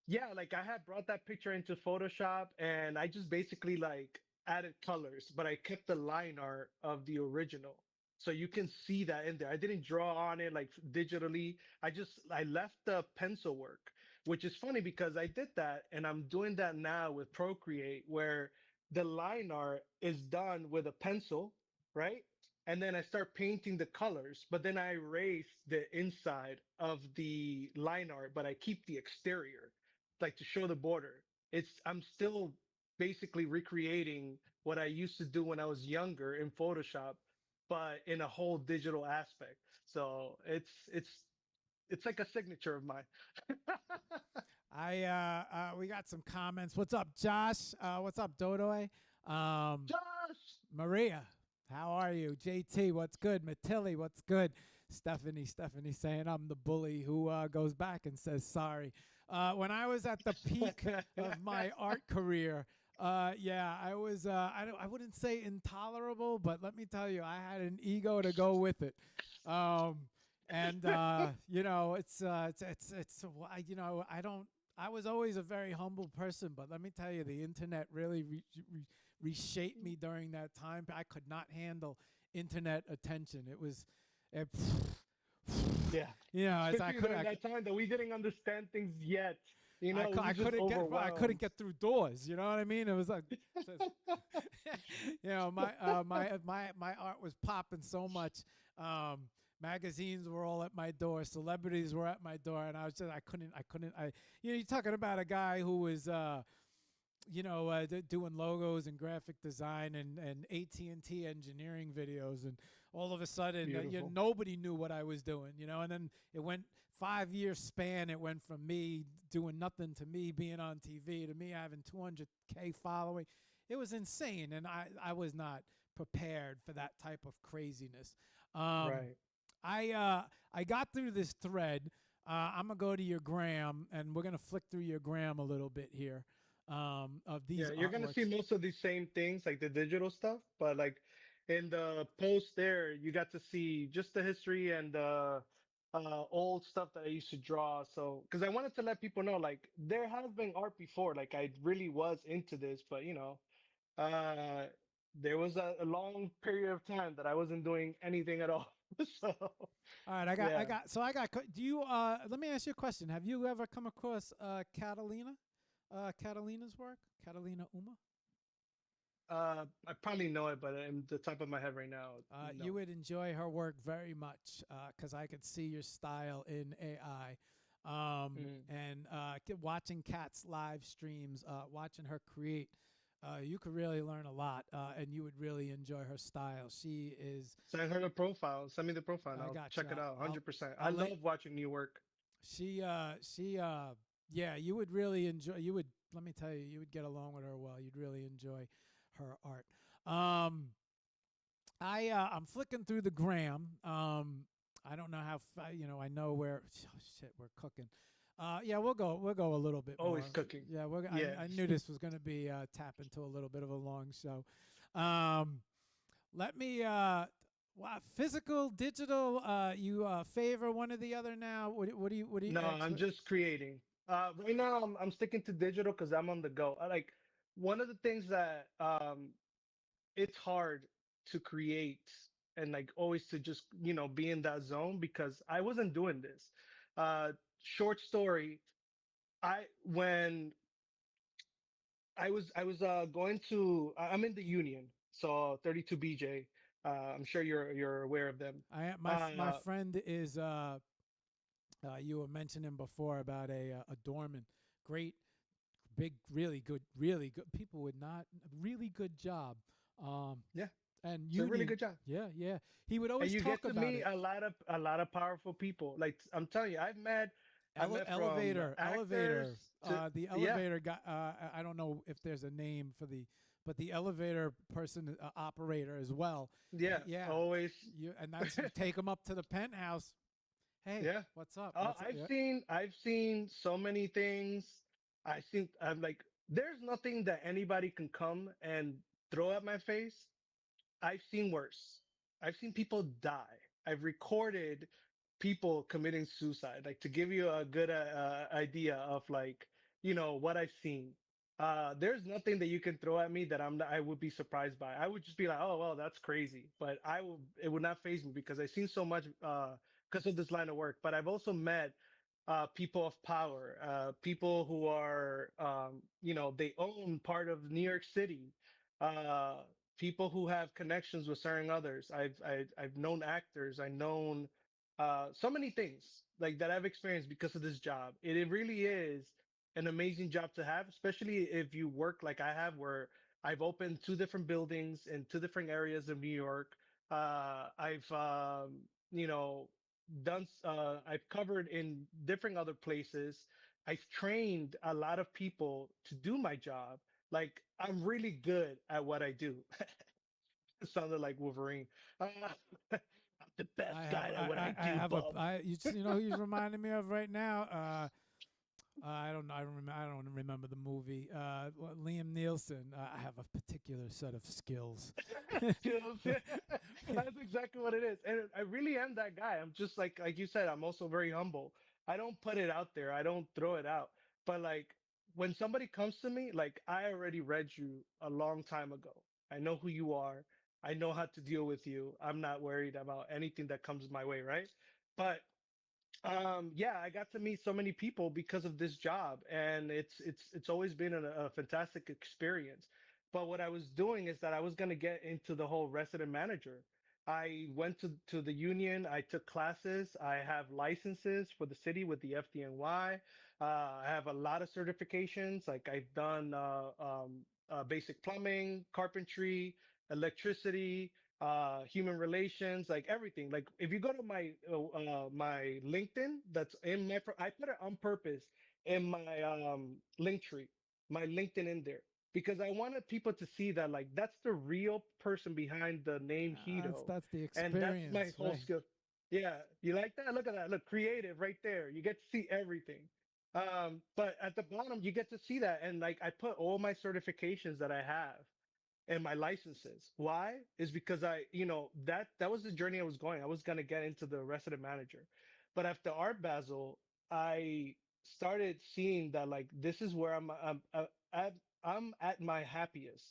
yeah, like I had brought that picture into Photoshop, and I just basically like added colors, but I kept the line art of the original. So you can see that in there. I didn't draw on it like digitally. I left the pencil work, which is funny because I did that and I'm doing that now with Procreate where the line art is done with a pencil, right? and then I start painting the colors, but then I erase the inside of the line art, but I keep the exterior, like to show the border. I'm still basically recreating what I used to do when I was younger in Photoshop, but in a whole digital aspect. So it's like a signature of mine. We got some comments. What's up, Josh? What's up, Dodoy? Um, Josh, Maria, how are you? JT, what's good? Matilli, what's good? Stephanie saying I'm the bully who goes back and says sorry. When I was at the peak of my art career, yeah, I was. I wouldn't say intolerable, but let me tell you, I had an ego to go with it. Um, and you know, you know, I don't. I was always a very humble person, but let me tell you, the internet really reshaped me during that time. I could not handle internet attention. It was, it, yeah, you know, as I especially could, during that time that we didn't understand things yet. You know, we I were just couldn't overwhelmed. get through doors. You know what I mean? It was like, you know, my art was popping so much. Magazines were all at my door, celebrities were at my door, and you know, you're talking about a guy who was you know, doing logos and graphic design and AT&T engineering videos, and all of a sudden, you know, Beautiful. nobody knew what I was doing, you know. And then it went 5 year span. It went from me doing nothing to me being on TV to me having 200K following. It was insane, and I was not prepared for that type of craziness. Um, Right. I got through this thread. I'm gonna go to your gram, and we're gonna flick through your gram a little bit here of these Yeah, you're gonna see artworks. most of these same things, like the digital stuff, but like in the post there, you got to see just the history and the old stuff that I used to draw. So, because I wanted to let people know, like there has been art before, like I really was into this, but uh, there was a long period of time that I wasn't doing anything at all. So, All right, yeah. do you let me ask you a question. Have you ever come across Catalina? Catalina's work? Catalina Uma? I probably know it, but in the top of my head right now, You no. would enjoy her work very much because I could see your style in AI. Mm. And watching Kat's live streams, watching her create, you could really learn a lot, and you would really enjoy her style. She is. Send her the profile. Send me the profile and I I'll got you. check it out. 100%. I I'll let love watching new work. yeah, you would really enjoy. You would let me tell you, you would get along with her well. You'd really enjoy her art. Um, I'm flicking through the gram. I don't know how you know. I know where. Oh, shit, we're cooking. Yeah, we'll go a little bit Always more. cooking. Yeah, Yeah. I knew this was going to be tap into a little bit of a long show. Um, let me. Wow, physical, digital. You favor one or the other now? What do you? No, I'm just creating. Right now I'm sticking to digital because I'm on the go. I like one of the things that it's hard to create and like always to just, be in that zone because I wasn't doing this. Short story. When I was going to I'm in the union, so 32 BJ. I'm sure you're aware of them. My Uh, friend is you were mentioning before about a doorman. Great, big, really good. People would not really good job. Um, yeah, and it's a really union, good job. yeah, yeah. He would And always you talk get to about meet it. a lot of powerful people. Like I'm telling you, I met from Elevator. actors to The yeah, elevator guy. I don't know if there's a name for but the elevator person, operator as well. yeah, Yeah, always and that's you take him up to the penthouse. Hey, yeah. what's up? What's up? I've Yeah. seen I've seen so many things. I'm like, there's nothing that anybody can come and throw at my face. I've seen worse. I've seen people die. I've recorded people committing suicide. Like to give you a good idea of like what I've seen. There's nothing that you can throw at me that I would be surprised by. I would just be like, oh well, that's crazy. But it would not faze me because I've seen so much because of this line of work. But I've also met people of power, people who are they own part of New York City. people who have connections with certain others. I've known actors. I've known so many things like that I've experienced because of this job. It really is an amazing job to have, especially if you work like I have, where I've opened two different buildings in two different areas of New York. I've I've covered in different other places. I've trained a lot of people to do my job. Like I'm really good at what I do. It sounded like Wolverine. Uh, I'm the I best have guy at what I I do, have a Bob. you know who he's reminding me of right now. I don't know. I don't remember the movie. Liam Nielsen. I have a particular set of skills. Skills. That's exactly what it is. And I really am that guy. I'm just like you said, I'm also very humble. I don't put it out there. I don't throw it out. But like when somebody comes to me, like I already read you a long time ago. I know who you are. I know how to deal with you. I'm not worried about anything that comes my way, right? But yeah, I got to meet so many people because of this job, and it's always been a fantastic experience. But what I was doing is that I was going to get into the whole resident manager. I went to the union. I took classes. I have licenses for the city with the FDNY. I have a lot of certifications. Like I've done basic plumbing, carpentry, electricity, human relations, like everything. Like if you go to my LinkedIn, that's in my I put it on purpose in my link tree, my LinkedIn in there because I wanted people to see that like that's the real person behind the name Hito, That's the and that's my experience, whole right? skill. Yeah, you like that? Look at that. Look, creative right there. You get to see everything. But at the bottom, you get to see that, and like I put all my certifications that I have and my licenses. Why? Is because that was the journey I was going. I was gonna get into the resident manager, but after Art Basel, I started seeing that like this is where I'm at my happiest.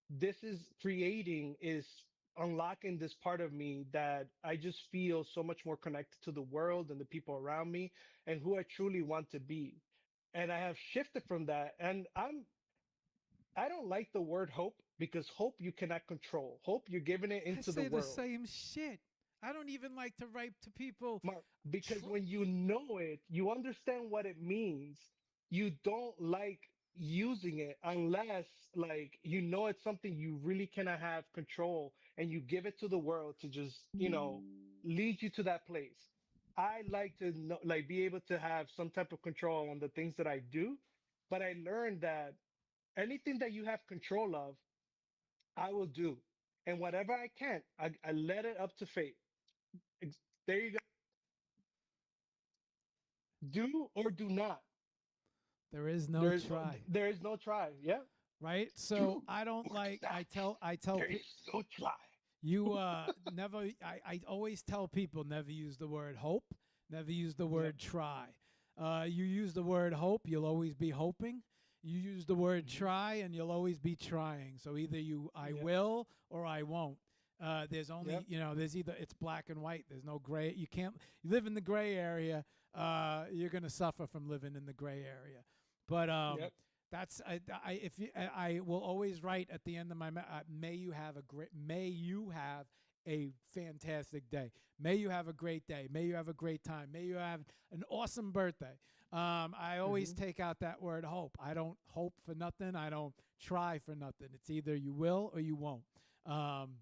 This is creating is unlocking this part of me that I just feel so much more connected to the world and the people around me and who I truly want to be. And I have shifted from that, and I don't like the word hope because hope you cannot control. Hope you're giving it I into the say the world. same shit. I don't even like to write to people. Mark, because Tr- when you know it, you understand what it means. You don't like using it unless like you know it's something you really cannot have control and you give it to the world to just, lead you to that place. I like to know, like be able to have some type of control on the things that I do, but I learned that anything that you have control of I will do. And whatever I can't, I let it up to fate. There you go. Do or do not. there is no There's try, there is no try. Yeah. right? So Do I don't or do like. not. I tell There is no try. you never. I always tell people never use the word hope, never use the Yep. word try. You use the word hope, you'll always be hoping. You use the word Hmm. try, and you'll always be trying. So either I Yep. will or I won't. There's only, Yep. there's either it's black and white. There's no gray. You can't you live in the gray area. You're gonna suffer from living in the gray area. But Yep. that's I if you I will always write at the end of my may you have a fantastic day. May you have a great day. May you have a great time. May you have an awesome birthday. I always Hmm. take out that word hope. I don't hope for nothing. I don't try for nothing. It's either you will or you won't. Um,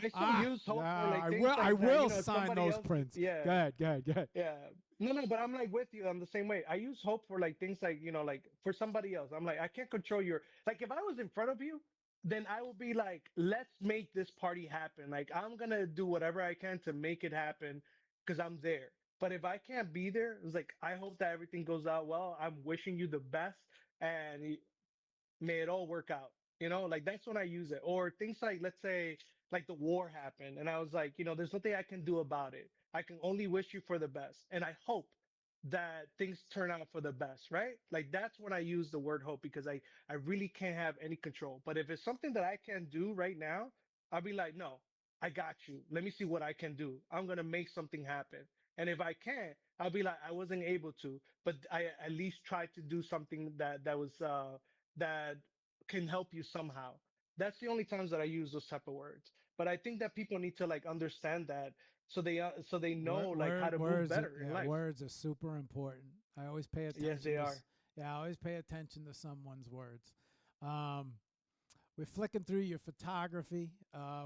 I still use hope for yeah, like I things will. I like that. will If sign somebody those else, prints. Go yeah. ahead. Go ahead. Go ahead. Yeah. No, no, but I'm like with you. I'm the same way. I use hope for like things like, like for somebody else. I'm like, I can't control your, like if I was in front of you, then I would be like, let's make this party happen. Like I'm gonna do whatever I can to make it happen because I'm there. But if I can't be there, it's like I hope that everything goes out well. I'm wishing you the best and may it all work out. Like that's when I use it. Or things like, let's say, like the war happened, and I was like, there's nothing I can do about it. I can only wish you for the best, and I hope that things turn out for the best, right? Like that's when I use the word hope because I really can't have any control. But if it's something that I can do right now, I'll be like, no, I got you. Let me see what I can do. I'm gonna make something happen. And if I can't, I'll be like, I wasn't able to, but I at least tried to do something that was that can help you somehow. That's the only times that I use those type of words. But I think that people need to like understand that so they know like how to move better in Yeah, life. words are super important. I always pay Yes, they attention to are. yeah, I always pay attention to someone's words. Um, we're flicking through your photography.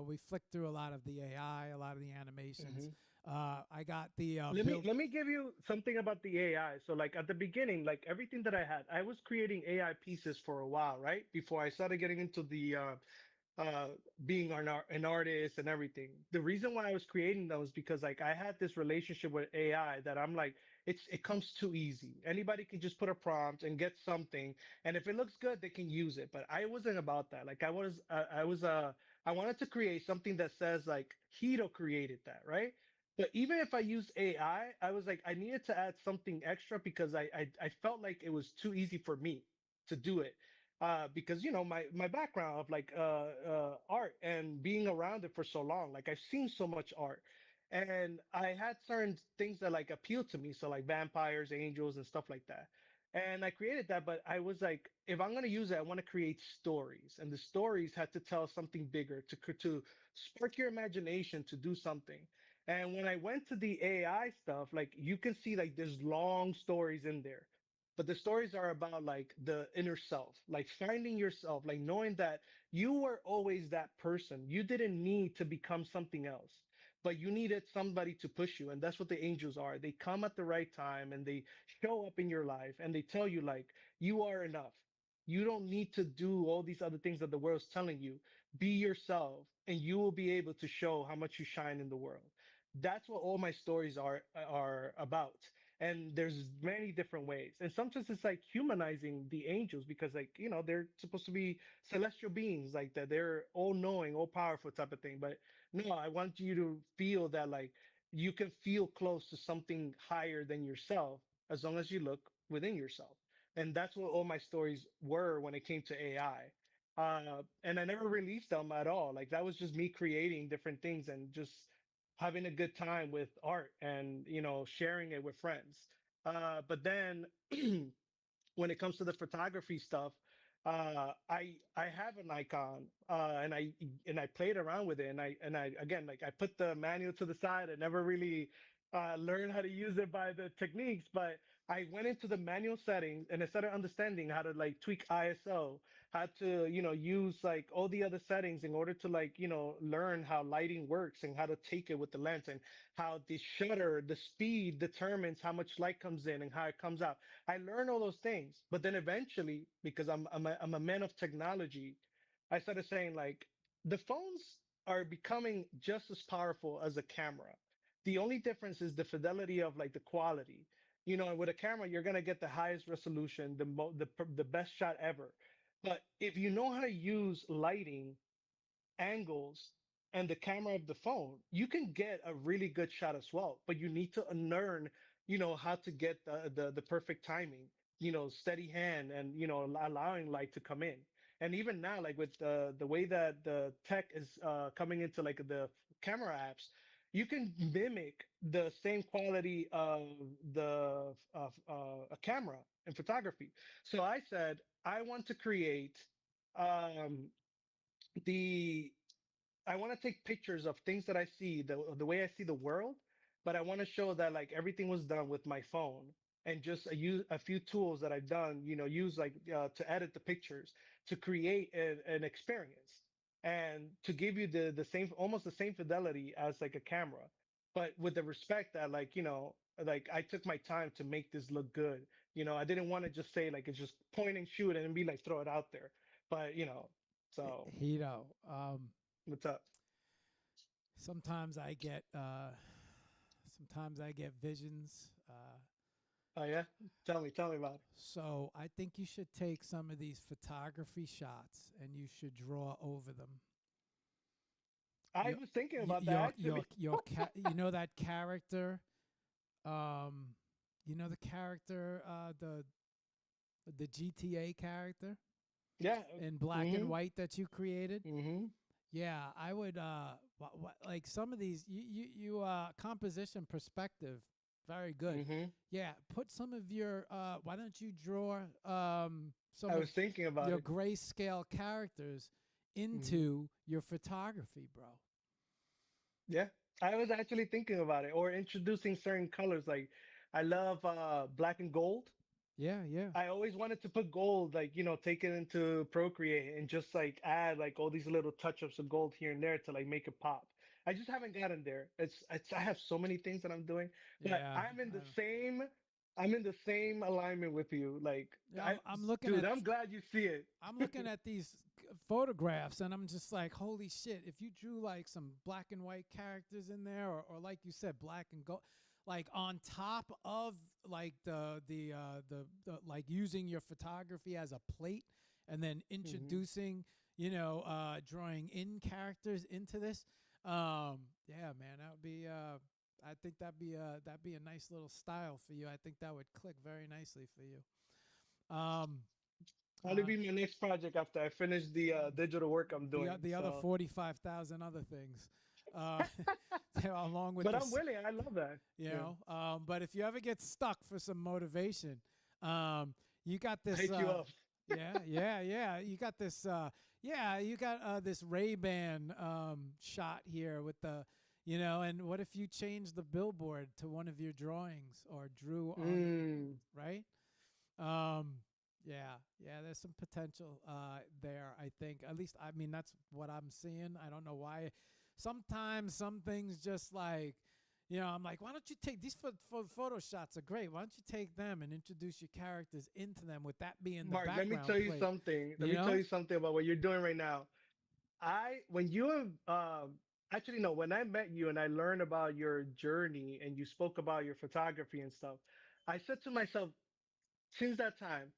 We flicked through a lot of the AI, a lot of the animations. Hmm. I got the Let me build. let me give you something about the AI. So like at the beginning, like everything that I had, I was creating AI pieces for a while, right? Before I started getting into the being an artist and everything. The reason why I was creating those because like I had this relationship with AI that I'm like it comes too easy. Anybody can just put a prompt and get something, and if it looks good, they can use it. But I wasn't about that. Like I wanted to create something that says like Hito created that, right? But even if I use AI, I was like I needed to add something extra because I felt like it was too easy for me to do it because you know my background of like art and being around it for so long, like I've seen so much art, and I had certain things that like appealed to me, so like vampires, angels, and stuff like that. And I created that, but I was like, if I'm gonna use it, I want to create stories, and the stories had to tell something bigger to spark your imagination to do something. And when I went to the AI stuff, like you can see like there's long stories in there, but the stories are about like the inner self, like finding yourself, like knowing that you were always that person. You didn't need to become something else, but you needed somebody to push you. And that's what the angels are. They come at the right time and they show up in your life and they tell you, like, you are enough. You don't need to do all these other things that the world's telling you. Be yourself, and you will be able to show how much you shine in the world. That's what all my stories are about, and there's many different ways, and sometimes it's like humanizing the angels because like you know they're supposed to be celestial beings like that, they're all knowing, all powerful type of thing. But no, I want you to feel that like you can feel close to something higher than yourself as long as you look within yourself. And that's what all my stories were when it came to AI. And I never released them at all. Like that was just me creating different things and just having a good time with art and you know sharing it with friends. But then when it comes to the photography stuff, I have an icon, and I played around with it, and I again like I put the manual to the side. I never really learned how to use it by the techniques, but I went into the manual settings and I started understanding how to like tweak ISO, how to you know use like all the other settings in order to like you know learn how lighting works and how to take it with the lens, and how the shutter, the speed determines how much light comes in and how it comes out. I learned all those things, but then eventually, because I'm a man of technology, I started saying like the phones are becoming just as powerful as a camera. The only difference is the fidelity of like the quality. You know, with a camera, you're gonna get the highest resolution, the best shot ever. But if you know how to use lighting, angles, and the camera of the phone, you can get a really good shot as well. But you need to learn, you know, how to get the perfect timing, you know, steady hand, and you know, allowing light to come in. And even now, like with the way that the tech is coming into like the camera apps, you can mimic the same quality of the of a camera in photography. So I said I want to create um the I want to take pictures of things that I see, the way I see the world, but I want to show that like everything was done with my phone and just use a few tools that I've done, you know, use like to edit the pictures to create an experience and to give you the same, almost the same fidelity as like a camera, but with the respect that like, you know, like I took my time to make this look good. You know, I didn't want to just say like it's just point and shoot and be like throw it out there, but you know, so Hito. what's up? Sometimes I get visions. Oh yeah, tell me about it. So I think you should take some of these photography shots and you should draw over them. I Your was thinking about that actually. you know that character, um you know the character, the GTA character Yeah. in black and Mm-hmm. white that you created. Mm-hmm. Yeah, I would like some of these composition perspective, very good. Mm-hmm. Yeah, put some of your why don't you draw some I was of thinking about your it. grayscale characters Hmm. into your photography, bro. Yeah, I was actually thinking about it, or introducing certain colors. Like, I love black and gold. Yeah, yeah, I always wanted to put gold, like, take it into Procreate and just like add like all these little touch-ups of gold here and there to like make it pop. I just haven't gotten there. I have so many things that I'm doing, but yeah. I'm in the same alignment with you. Like, Yeah, I'm looking dude, at I'm glad you see it. these photographs, and I'm just like, holy shit! If you drew like some black and white characters in there, or like you said, black and gold, like on top of like the like using your photography as a plate, and then Hmm. introducing, drawing in characters into this. Yeah, man, that would be. I think that'd be a nice little style for you. I think that would click very nicely for you. Um, That'll uh, be my next project after I finish the digital work I'm doing. the other So, 45,000 other things, uh, along with but I'm this, willing. I love that. Yeah, But if you ever get stuck for some motivation, you got I this. hit you up. Yeah. You got this. You got this Ray Ban shot here with the. And what if you change the billboard to one of your drawings or drew on the, Mm. right? Um, yeah, there's some potential there, I think. At least, I mean, that's what I'm seeing. I don't know why. Sometimes some things just like, I'm like, why don't you take these photo shots are great. Why don't you take them and introduce your characters into them with that being the Mark, let me background tell you plate, something. Let you me tell know? you something about what you're doing right now. When you have, actually, no, when I met you and I learned about your journey and you spoke about your photography and stuff, I said to myself, since that time,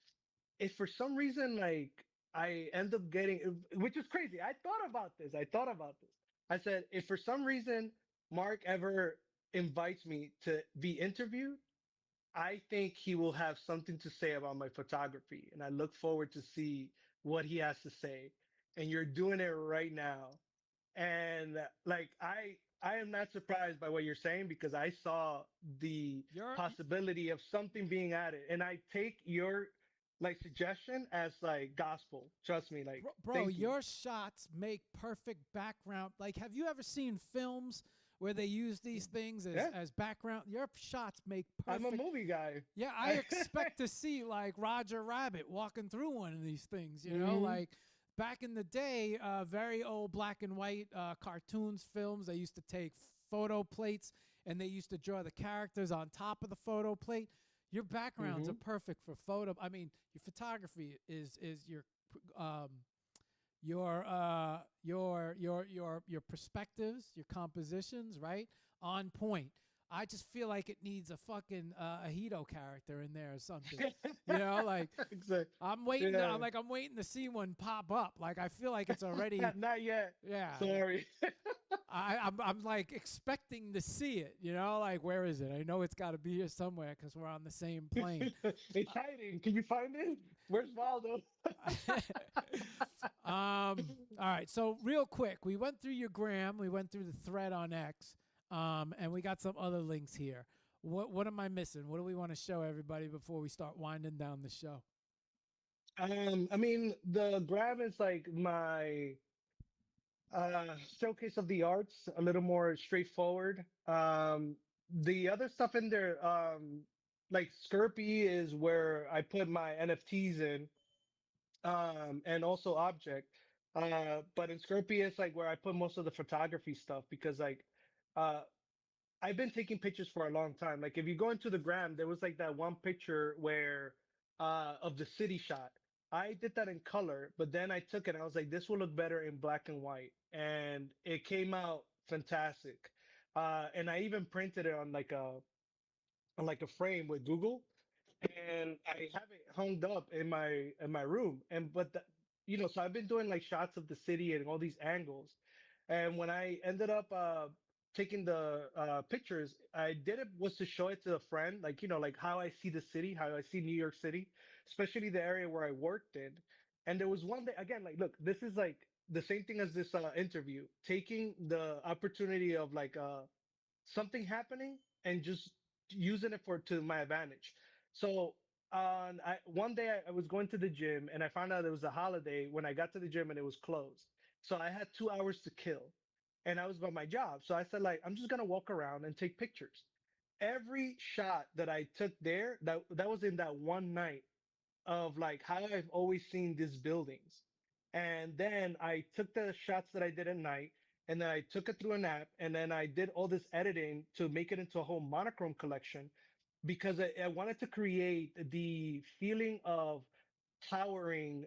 if for some reason, like, I end up getting, which is crazy. I thought about this. I thought about this. I said, if for some reason Mark ever invites me to be interviewed, I think he will have something to say about my photography, and I look forward to see what he has to say. And you're doing it right now. And like, I am not surprised by what you're saying because I saw the You're possibility of something being added. And I take your like suggestion as like gospel. Trust me, like, bro, thank you. your shots make perfect background. Like, have you ever seen films where they use these things Yeah, as background? Your shots make I'm a perfect. movie guy. Yeah, I expect to see like Roger Rabbit walking through one of these things, Hmm. like back in the day, very old black and white cartoons, films. They used to take photo plates and they used to draw the characters on top of the photo plate. Your backgrounds are Hmm. perfect for photo. I mean, your photography is um, your perspectives, your compositions, right? On point. I just feel like it needs a fucking a Hito character in there or something. Like Exactly. I'm waiting. Yeah. I'm waiting to see one pop up. Like I feel like it's already. Not yet. Yeah. Sorry. I'm like expecting to see it. Like where is it? I know it's got to be here somewhere because we're on the same plane. It's hiding. Can you find it? Where's Waldo? All right. So real quick, we went through your gram, we went through the thread on X, and we got some other links here. What am I missing? What do we want to show everybody before we start winding down the show? I mean, the grab is like my showcase of the arts, a little more straightforward. The other stuff in there, like Skirpy is where I put my NFTs in, and also Object. But in Skirpy is like where I put most of the photography stuff because like, uh, I've been taking pictures for a long time. Like if you go into the gram, there was like that one picture where of the city shot. I did that in color, but then I took it and I was like, this will look better in black and white. And it came out fantastic. And I even printed it on like a frame with Google, and I have it hung up in my room. And but so I've been doing like shots of the city and all these angles. And when I ended up taking the pictures, I did it was to show it to a friend, like like how I see the city, how I see New York City, especially the area where I worked in. And there was one day again, like, look, this is like the same thing as this interview, taking the opportunity of like something happening and just using it for to my advantage. So one day I was going to the gym and I found out it was a holiday when I got to the gym and it was closed. So I had 2 hours to kill, and I was by my job. So I said, like, I'm just gonna walk around and take pictures. Every shot that I took there, that was in that one night of like how I've always seen these buildings. And then I took the shots that I did at night, and then I took it through an app, and then I did all this editing to make it into a whole monochrome collection because I wanted to create the feeling of towering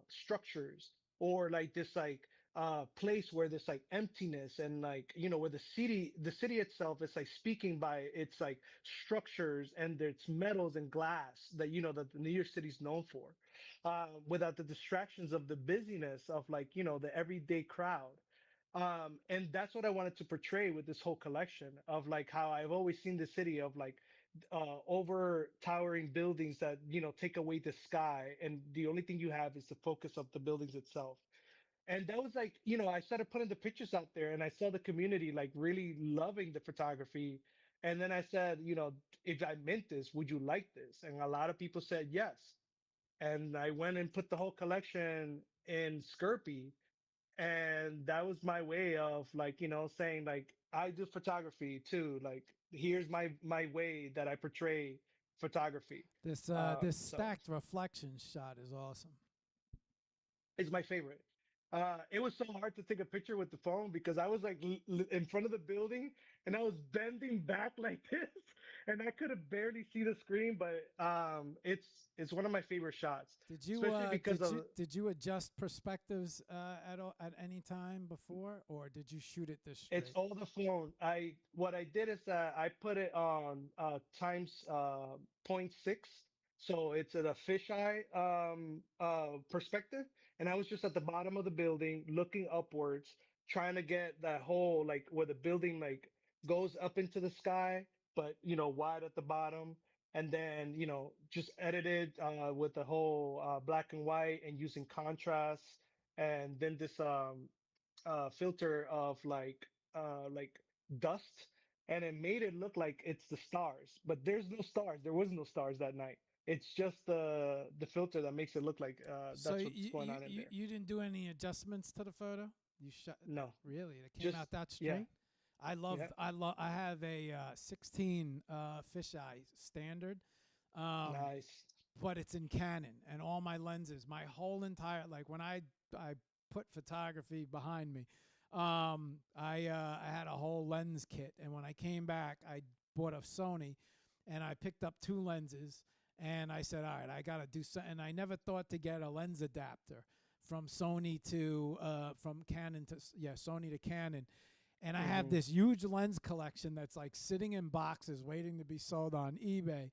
structures, or like this like place where there's like emptiness, and like where the city itself is like speaking by its like structures and its metals and glass that that the New York City is known for, without the distractions of the busyness of like the everyday crowd. And that's what I wanted to portray with this whole collection of like how I've always seen the city of like over towering buildings that take away the sky, and the only thing you have is the focus of the buildings itself. And that was like, I started putting the pictures out there, and I saw the community like really loving the photography. And then I said, if I mint this, would you like this? And a lot of people said yes. And I went and put the whole collection in Skirpy, and that was my way of like saying like I do photography too, like here's my way that I portray photography. This So stacked reflection shot is awesome. it's my favorite. It was so hard to take a picture with the phone because I was like in front of the building, and I was bending back like this, and I could have barely see the screen. But it's one of my favorite shots, Did you especially because of did you adjust perspectives at any time before, or did you shoot it this it's straight? all the phone. What I did is I put it on times point 0.6, so it's at a fisheye perspective, and I was just at the bottom of the building looking upwards, trying to get that whole like where the building like goes up into the sky, but wide at the bottom, and then just edited with the whole black and white and using contrast, and then this filter of like dust, and it made it look like it's the stars, but there's no stars. There was no stars that night. It's just the filter that makes it look like So that's what's going on in there. you didn't do any adjustments to the photo? You shot No, really? It came out just that yeah, straight. yeah, I have a 16 fisheye standard, um, nice. but it's in Canon, and all my lenses, my whole entire like when I put photography behind me, I had a whole lens kit, and when I came back, I bought a Sony, and I picked up two lenses, and I said, all right, I got to do something. And I never thought to get a lens adapter from Sony to from Canon to Sony to Canon. And I have Hmm. this huge lens collection that's like sitting in boxes waiting to be sold on eBay.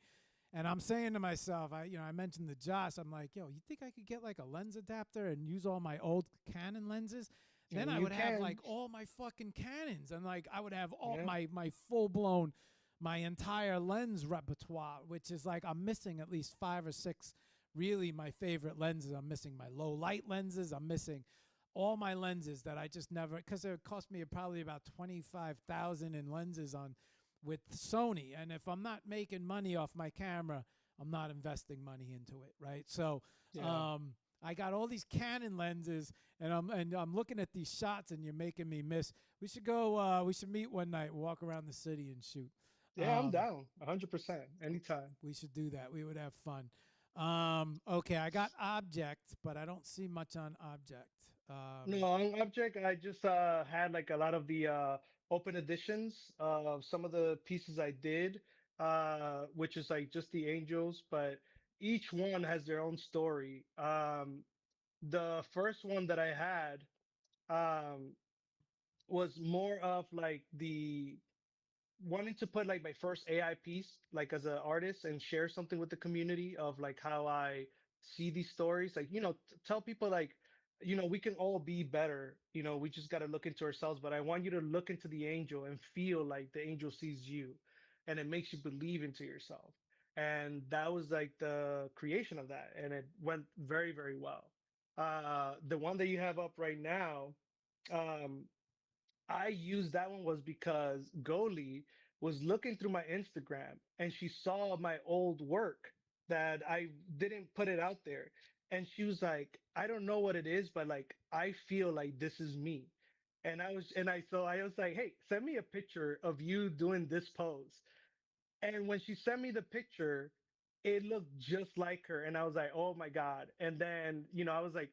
And I'm saying to myself, I mentioned the Joss. I'm like, yo, you think I could get like a lens adapter and use all my old Canon lenses? Then And I you would have can, like all my fucking Canons, and like I would have all yeah, my full blown, my entire lens repertoire, which is like I'm missing at least five or six really my favorite lenses. I'm missing my low light lenses. I'm missing all my lenses that I just never, because it cost me probably about 25,000 in lenses on with Sony. And if I'm not making money off my camera, I'm not investing money into it, right? So yeah. I got all these Canon lenses, and I'm looking at these shots, and you're making me miss. We should go. We should meet one night, walk around the city, and shoot. Yeah, I'm Um, down 100% anytime. we should do that. We would have fun. Okay, I got object, but I don't see much on object. No, on Object, I just had like a lot of the open editions of some of the pieces I did, which is like just the angels, but each one has their own story. The first one that I had um, was more of like the wanting to put like my first AI piece, like as an artist, and share something with the community of like how I see these stories. Like, tell people like, we can all be better. We just got to look into ourselves. But I want you to look into the angel and feel like the angel sees you, and it makes you believe into yourself. And that was like the creation of that, and it went very, very well. The one that you have up right now, um, I used that one was because Goli was looking through my Instagram, and she saw my old work that I didn't put it out there. And she was like, I don't know what it is, but like, I feel like this is me. So I was like, hey, send me a picture of you doing this pose. And when she sent me the picture, it looked just like her. And I was like, oh my God. And then, I was like,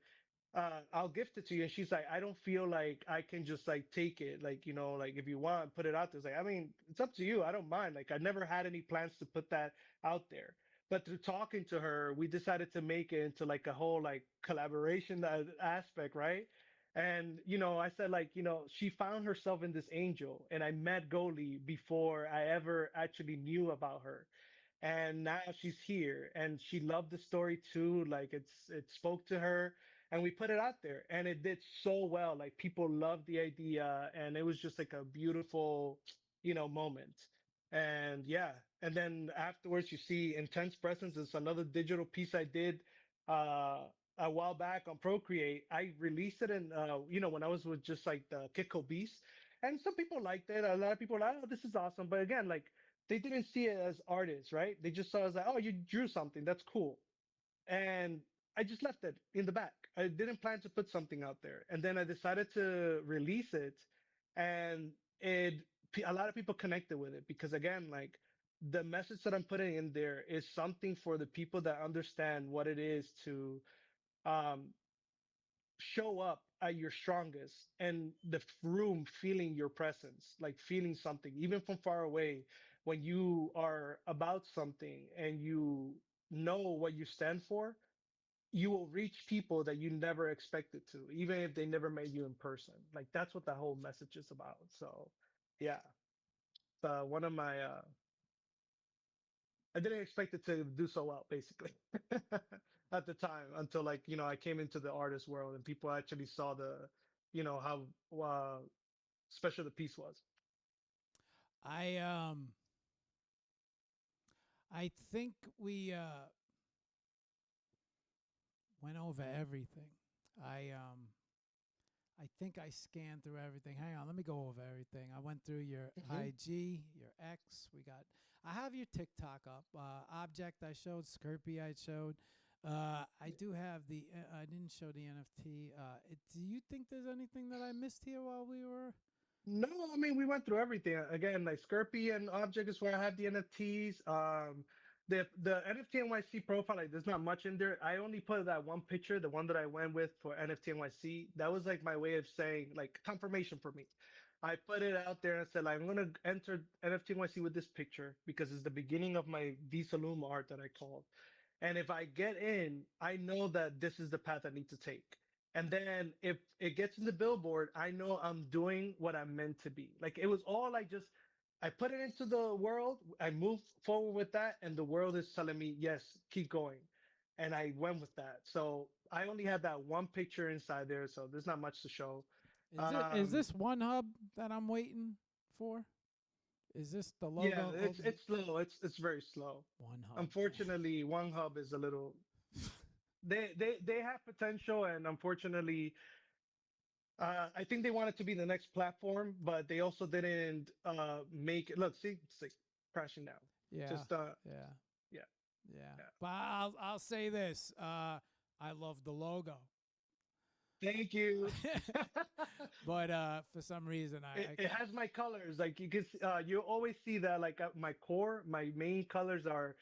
I'll gift it to you. And she's like, I don't feel like I can just like take it. Like, like if you want, put it out there. It's like, I mean, it's up to you. I don't mind. Like, I never had any plans to put that out there. But through talking to her, we decided to make it into like a whole like collaboration aspect, right? And I said like, she found herself in this angel, and I met Goldie before I ever actually knew about her. And now she's here, and she loved the story too. Like it spoke to her, and we put it out there, and it did so well. Like people loved the idea, and it was just like a beautiful, moment. And yeah, and then afterwards, you see Intense Presence is another digital piece I did. A while back on Procreate. I released it in, when I was with just like the Kiko Beast, and some people liked it. A lot of people were like, oh, this is awesome. But again, like they didn't see it as artists, right? They just saw it as like, oh, you drew something. That's cool. And I just left it in the back. I didn't plan to put something out there. And then I decided to release it, and a lot of people connected with it because again, like the message that I'm putting in there is something for the people that understand what it is to um show up at your strongest, and the room feeling your presence, like feeling something even from far away. When you are about something and you know what you stand for, you will reach people that you never expected to, even if they never met you in person. Like that's what the whole message is about. So yeah, one of my I didn't expect it to do so well, basically, at the time, until like, I came into the artist world and people actually saw how special the piece was. I I think we went over everything. I um I think I scanned through everything. Hang on, let me go over everything. I went through your Hmm. IG, your X. I have your TikTok up. Object I showed, Skirpy I showed. I do have I didn't show the NFT. Do you think there's anything that I missed here while we were? No, I mean we went through everything. Again, like Skirpy and Object is where I have the NFTs. The NFT NYC profile, like there's not much in there. I only put that one picture, the one that I went with for NFT NYC. That was like my way of saying like confirmation for me. I put it out there and said like I'm gonna enter NFT NYC with this picture because it's the beginning of my Visa Loom art that I called. And if I get in, I know that this is the path I need to take. And then if it gets in the billboard, I know I'm doing what I'm meant to be. Like it was all like just I put it into the world, I moved forward with that, and the world is telling me, yes, keep going. And I went with that. So I only had that one picture inside there, so there's not much to show. Is Um, this one hub that I'm waiting for? Is this the yeah, logo it's slow. It's very slow. One hub, man. Unfortunately, One Hub is a little they have potential, and unfortunately, I think they wanted to be the next platform, but they also didn't make it. Look, see, it's like crashing down. Yeah, Just yeah, yeah, yeah. yeah. But I'll say this. I love the logo. Thank you. But for some reason I It has my colors. Like you can, you always see that. Like my core, my main colors are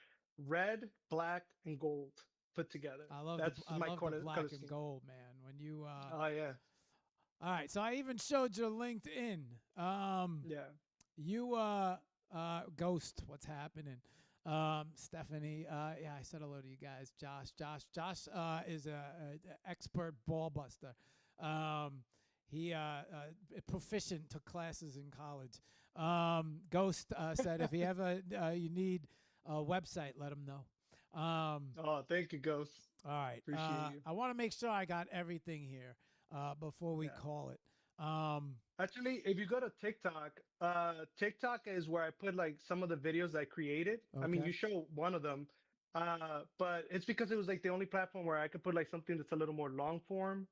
red, black, and gold put together. That's I my love the color black and scheme. gold, man. When you Oh yeah, all right, so I even showed your LinkedIn. yeah. You Ghost, what's happening? Stephanie, yeah, I said hello to you guys. Josh is a expert ball buster. Um he proficient, took classes in college. Ghost said if he ever you need a website, let him know. Um Oh, thank you, Ghost. all right. Appreciate you. I want to make sure I got everything here before we Yeah. call it. Um, Actually, if you go to TikTok, TikTok is where I put like some of the videos I created. I mean, okay. you show one of them, but it's because it was like the only platform where I could put like something that's a little more long form.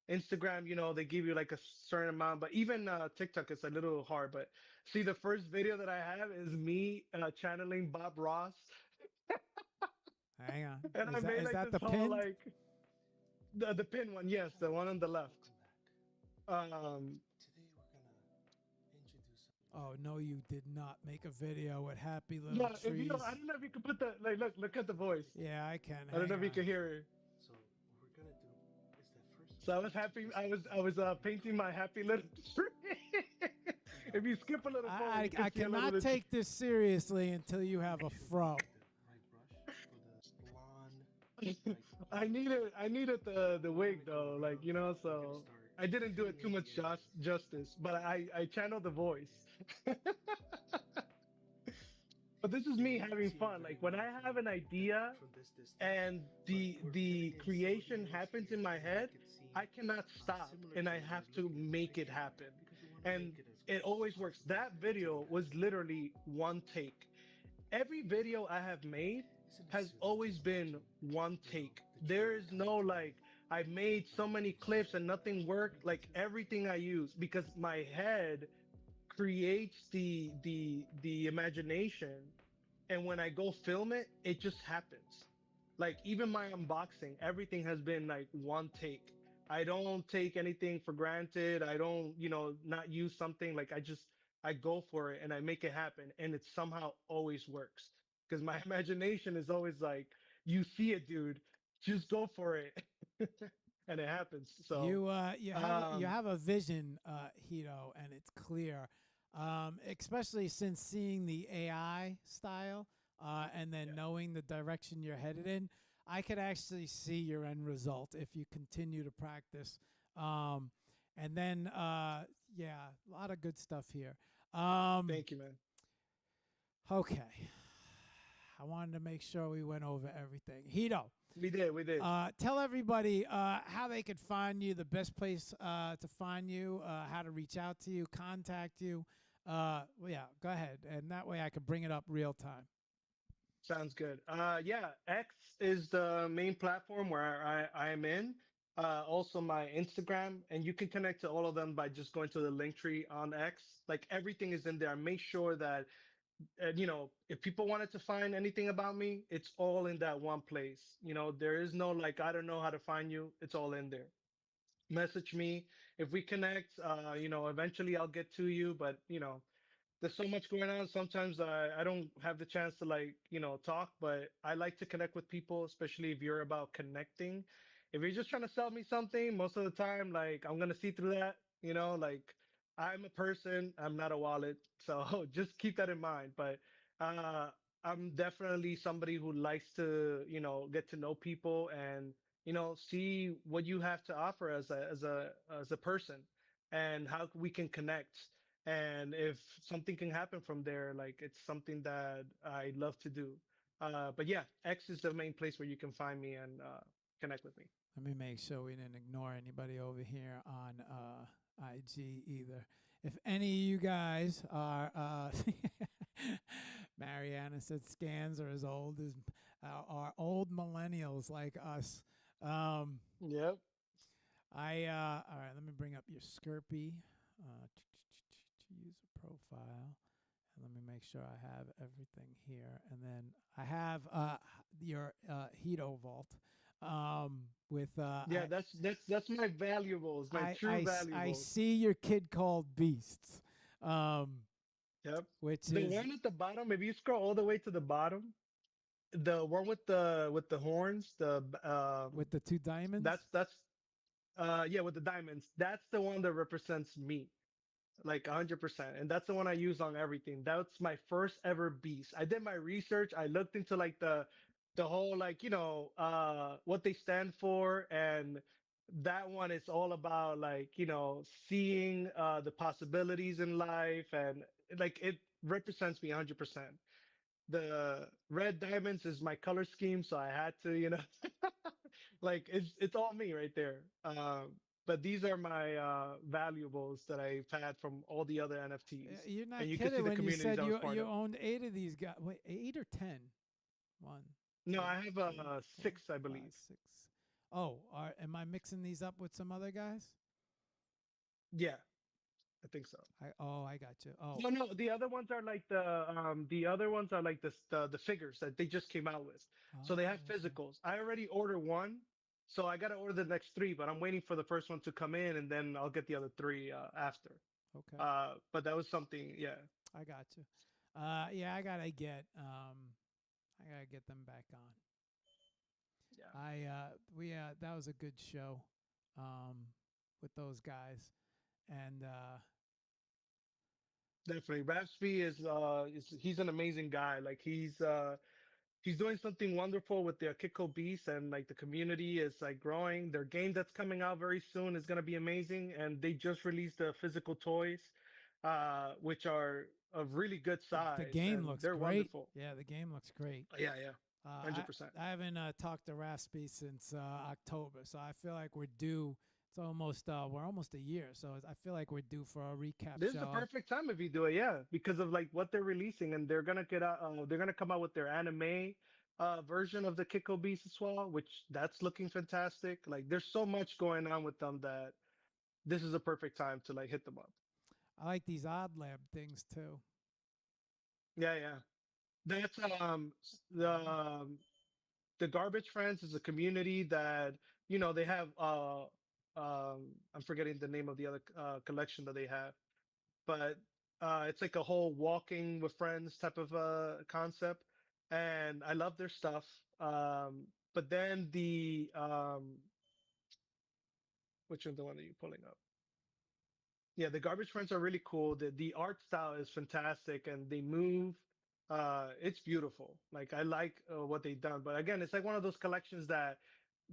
Instagram, they give you like a certain amount, but even TikTok is a little hard. But see, the first video that I have is me channeling Bob Ross, Hang on. and I made Is like that this the whole pinned? like. The pin one, yes, the one on the left. Um, Oh no, you did not make a video with happy little no, if you know, I trees. don't know if you can put the like. Look at the voice. Yeah, I can. I don't know Hang if you on. can hear it. So I was happy. I was painting my happy little tree. If you skip a little forward, you can I see another cannot little tree. take this seriously until you have a fro. I needed the wig though, like so I didn't do it too much justice, but I channeled the voice. But this is me having fun. Like when I have an idea and the creation happens in my head, I cannot stop and I have to make it happen. And it always works. That video was literally one take. Every video I have made has always been one take. There is no like I made so many clips and nothing worked. Like everything I use because my head creates the imagination, and when I go film it, it just happens. Like even my unboxing, everything has been like one take. I don't take anything for granted. I don't, not use something. Like I go for it and I make it happen, and it somehow always works because my imagination is always like, you see it, dude, just go for it. And it happens. So You um have a vision, Hito, and it's clear. Especially since seeing the AI style and then yeah. knowing the direction you're headed in, I could actually see your end result if you continue to practice. Um, and then, yeah, a lot of good stuff here. Um, Thank you, man. okay, I wanted to make sure we went over everything. Hito, We did. tell everybody how they could find you, the best place to find you, how to reach out to you, contact you. Well, yeah, go ahead. And that way I can bring it up real time. Sounds good. Yeah, X is the main platform where I am in. Also my Instagram, and you can connect to all of them by just going to the link tree on X. Like everything is in there. Make sure that, if people wanted to find anything about me, it's all in that one place. There is no like, I don't know how to find you. It's all in there. Message me if we connect. Eventually I'll get to you, but there's so much going on. Sometimes I don't have the chance to like, talk, but I like to connect with people, especially if you're about connecting. If you're just trying to sell me something, most of the time, like I'm gonna see through that, like I'm a person, I'm not a wallet. So just keep that in mind. But uh I'm definitely somebody who likes to, get to know people and, see what you have to offer as a person and how we can connect, and if something can happen from there, like it's something that I love to do. But yeah, X is the main place where you can find me and connect with me. Let me make sure we didn't ignore anybody over here on IG either. If any of you guys are, Mariana said scans are as old as are old millennials like us. Um, Yep. all right, let me bring up your Skirpy user profile. And let me make sure I have everything here. And then I have your Hito vault with Yeah, that's my valuables, my true I valuables. see your kid called Beasts, um, Yep. which The is one at the bottom, if you scroll all the way to the bottom, the one with the horns, with the two diamonds. that's yeah, with the diamonds, that's the one that represents me. Like 100%. And that's the one I use on everything. That's my first ever beast. I did my research. I looked into like the whole like, what they stand for. And that one is all about like, seeing the possibilities in life, and like it represents me 100%. The red diamonds is my color scheme, so I had to, like it's all me right there. But these are my valuables that I've had from all the other NFTs, You're and not you can see kidding the when you communities said I was part you of. owned 8 of these guys. Wait, 8 or 10? One, No, two, I have three, four, 6, I five, believe. 6. Oh, am I mixing these up with some other guys? Yeah, I think so. I got you. Oh, No, no, the other ones are like the other ones are like the figures that they just came out with. So they have oh, okay. physicals. I already ordered one. So I got to order the next three, but I'm waiting for the first one to come in, and then I'll get the other three after. Okay, But that was something, yeah, I got you. Yeah, I gotta get them back on. yeah, We that was a good show, um, with those guys, and definitely. Rapsby is he's an amazing guy. Like he's doing something wonderful with the Kiko Beast, and like the community is like growing. Their game that's coming out very soon is gonna be amazing, and they just released the physical toys, which are of really good the size, game and looks they're great. wonderful. Yeah, the game looks great. Yeah, yeah, Uh, I 100%. I haven't talked to Raspy since October, so I feel like we're due. It's almost we're almost a year, so I feel like we're due for a recap This is the show. perfect time if you do it, yeah, because of like what they're releasing, and they're gonna get out. They're gonna come out with their anime version of the Kiko Beast as well, which that's looking fantastic. Like, there's so much going on with them that this is a perfect time to like hit them up. I like these odd lab things too. Yeah, yeah. That's Uh, the Garbage Friends is a community that they have I'm forgetting the name of the other collection that they have, but it's like a whole walking with friends type of concept, and I love their stuff. But then which one, the one that you're pulling up? Yeah, the Garbage Friends are really cool. The art style is fantastic, and they move. It's beautiful. Like, I like what they've done. But again, it's like one of those collections that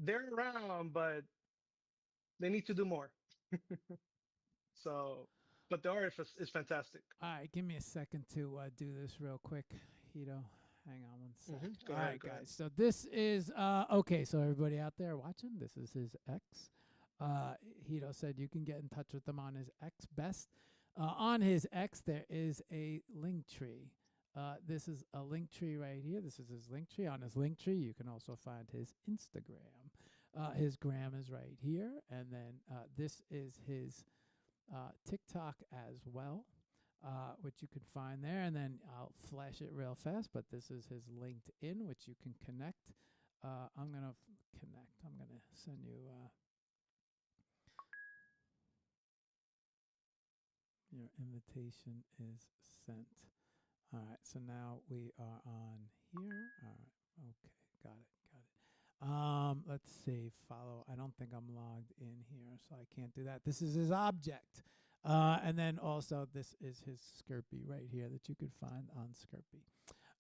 they're around, but they need to do more. So, but the art is fantastic. all right, give me a second to do this real quick, Hito. Hang on one sec. Go All ahead, right, go ahead. guys. So this is okay. So everybody out there watching, this is his ex. Hito said you can get in touch with him on his ex best. On his ex, there is a link tree. This is a link tree right here. This is his link tree. On his link tree, you can also find his Instagram. His gram is right here, and then this is his TikTok as well, which you can find there. And then I'll flash it real fast, but this is his LinkedIn, which you can connect. I'm going to connect. I'm going to send you your invitation is sent. All right, so now we are on here. All right, okay, got it, got it. Let's see, follow. I don't think I'm logged in here, so I can't do that. This is his object. And then also this is his Skirpy right here that you could find on Skirpy.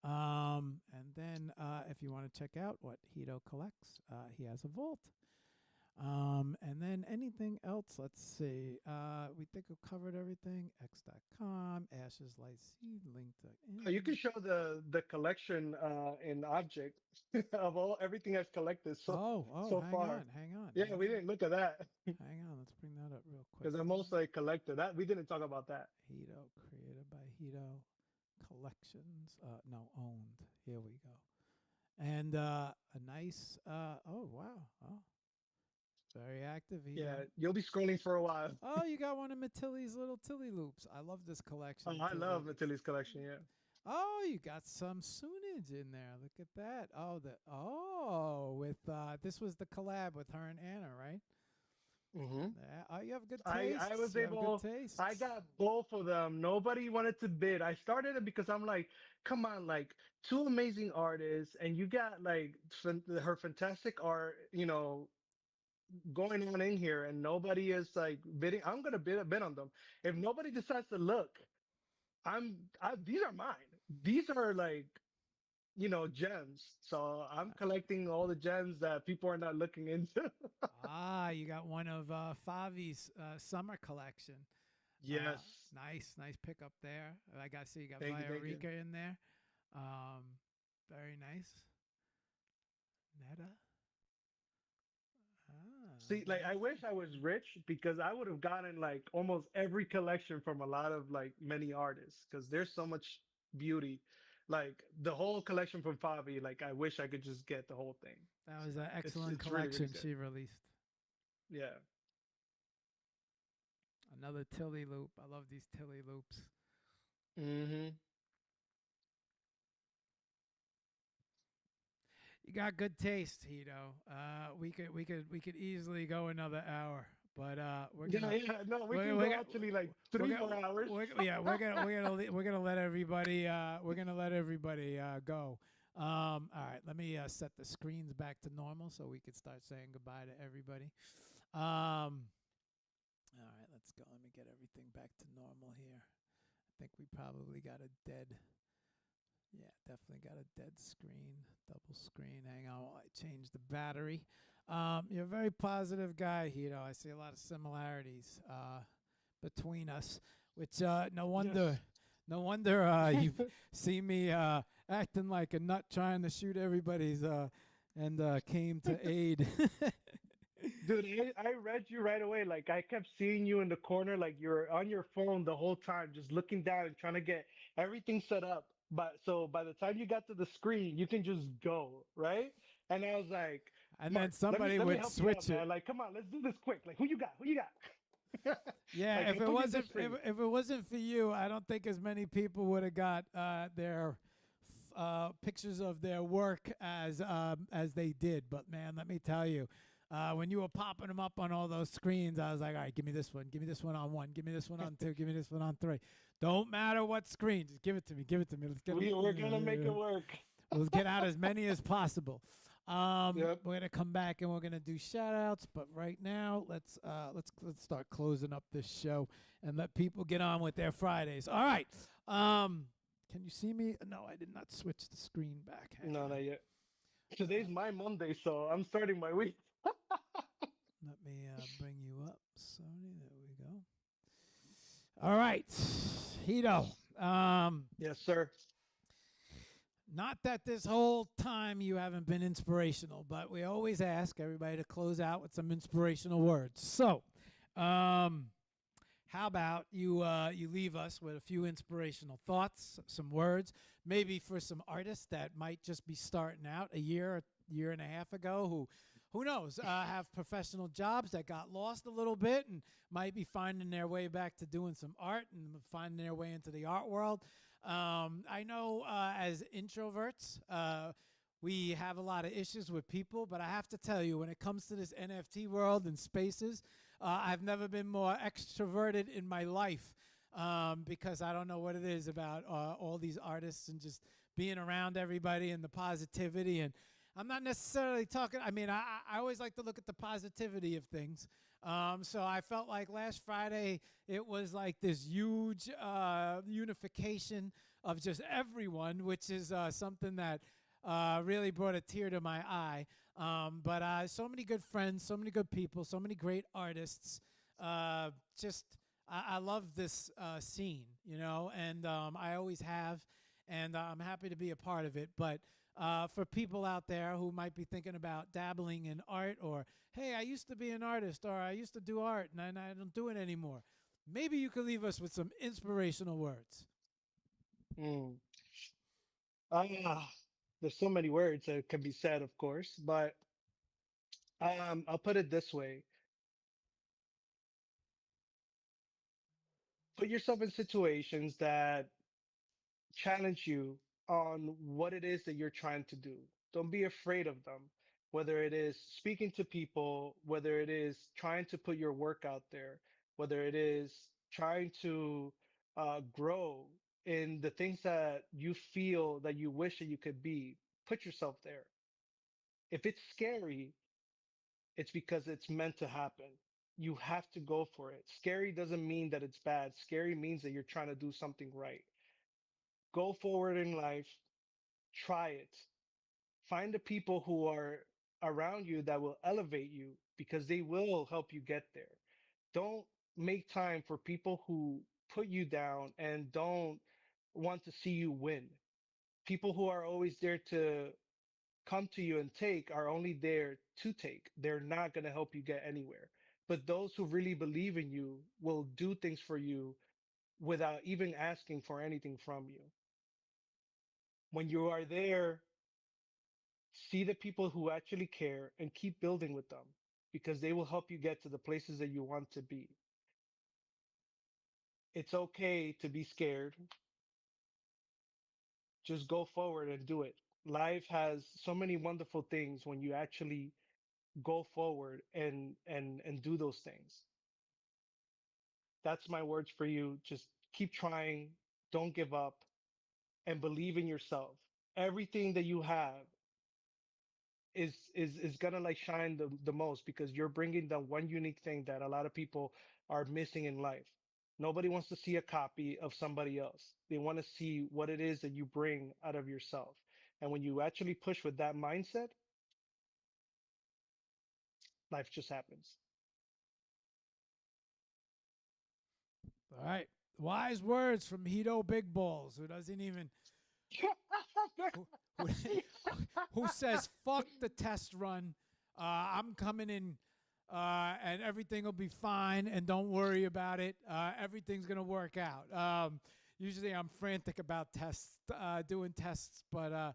And then if you want to check out what Hito collects, he has a vault. And then anything else, let's see. We think we've covered everything. X.com, Ash's Light Seed, You can LinkedIn. show the collection in object of all everything I've collected Oh, so far. hang on, Yeah, we didn't look at that hang on. Let's bring that up real quick. because I'm also a collector. That we didn't talk about that. Hito, created by Hito. Collections, no, owned. Here we go. And a nice, oh, wow. Oh, very active, Yeah, Hito. you'll be scrolling for a while. Oh, you got one of Matilli's little Tilly loops. I love this collection, I love Tilly. Matili's collection. Yeah. Oh, you got some Soonage in there. Look at that. With this was the collab with her and Anna, right? hmm Yeah. Oh, you have good I tastes. was You have good able. I tastes. got both of them. Nobody wanted to bid. I started it because I'm like, come on, like two amazing artists, and you got like her fantastic art. Going on in here, and nobody is like bidding. I'm gonna bid on them. If nobody decides to look, these are mine. These are like, gems. So I'm collecting all the gems that people are not looking into. You got one of Favi's summer collection. Yes. Nice pickup there. I got see you got Thank you. Thank you. Viorica in there. Um, very nice. Netta. See, like, I Nice. wish I was rich because I would have gotten like almost every collection from a lot of like many artists because there's so much beauty. Like the whole collection from Favi, like I wish I could just get the whole thing. That was an It's excellent it's really, really collection good. she released. Yeah. Another Tilly loop. I love these Tilly loops. hmm You got good taste, Hito. We could easily go another hour, but we're Yeah, gonna yeah. No, we we're can we're go gonna actually like we're three more gonna hours. yeah we're gonna let everybody go. All right, let me set the screens back to normal so we could start saying goodbye to everybody. All right, let's go. Let me get everything back to normal here. I think we probably got a dead. Yeah, definitely got a dead screen, double screen. Hang on while I change the battery. You're a very positive guy, Hito. I see a lot of similarities between us, which Yes. no wonder you see me acting like a nut trying to shoot everybody's and came to aid. Dude, I read you right away. Like I kept seeing you in the corner, like you're on your phone the whole time, just looking down and trying to get everything set up. But so by the time you got to the screen, you can just go, right? And I was like, And then Mark, let me somebody let me would help you out, switch it. man. Like, come on, let's do this quick. Like, who you got? Who you got? Yeah, Like, if I'll it put you wasn't this frame. if it wasn't for you, I don't think as many people would have got their pictures of their work as they did. But man, let me tell you, when you were popping them up on all those screens, I was like, all right, give me this one, give me this one on two, give me this one on three. Don't matter what screen, just give it to me. Let's get We're gonna make it them. work. We'll get out as many as possible. Yep. We're gonna come back and we're gonna do shout outs, but right now let's start closing up this show and let people get on with their Fridays. All right. Can you see me? No, I did not switch the screen back. Hang No, on. not yet. Uh, Today's my Monday, so I'm starting my week. Let me bring you up, Sony. There we go. All right, Hito. Yes, sir. Not that this whole time you haven't been inspirational, but we always ask everybody to close out with some inspirational words. So, um, how about you leave us with a few inspirational thoughts, some words, maybe for some artists that might just be starting out year and a half ago, who knows, have professional jobs that got lost a little bit and might be finding their way back to doing some art and finding their way into the art world. I know as introverts, we have a lot of issues with people, but I have to tell you, when it comes to this NFT world and spaces, I've never been more extroverted in my life because I don't know what it is about all these artists and just being around everybody and the positivity. And I'm not necessarily talking, I mean, I always like to look at the positivity of things. So I felt like last Friday it was like this huge unification of just everyone, which is something that really brought a tear to my eye. But so many good friends, so many good people, so many great artists. Just I love this scene, and I always have, and I'm happy to be a part of it. But for people out there who might be thinking about dabbling in art, or hey, I used to be an artist, or I used to do art, and I don't do it anymore. Maybe you could leave us with some inspirational words. Mm. Ah, there's so many words that can be said, of course, but I'll put it this way. Put yourself in situations that challenge you on what it is that you're trying to do. Don't be afraid of them, whether it is speaking to people, whether it is trying to put your work out there, whether it is trying to grow in the things that you feel that you wish that you could be. Put yourself there. If it's scary, it's because it's meant to happen. You have to go for it. Scary doesn't mean that it's bad. Scary means that you're trying to do something right. Go forward in life, try it. Find the people who are around you that will elevate you because they will help you get there. Don't make time for people who put you down and don't want to see you win. People who are always there to come to you and take are only there to take. They're not going to help you get anywhere. But those who really believe in you will do things for you without even asking for anything from you. When you are there, see the people who actually care and keep building with them because they will help you get to the places that you want to be. It's okay to be scared. Just go forward and do it. Life has so many wonderful things when you actually go forward and do those things. That's my words for you. Just keep trying, don't give up, and believe in yourself. Everything that you have is gonna like shine the most because you're bringing the one unique thing that a lot of people are missing in life. Nobody wants to see a copy of somebody else. They want to see what it is that you bring out of yourself. And when you actually push with that mindset, life just happens. All right. Wise words from Hito Big Balls, who doesn't even who who, who says fuck the test run. I'm coming in, and everything will be fine, and don't worry about it. Everything's gonna work out. Usually, I'm frantic about tests, doing tests, but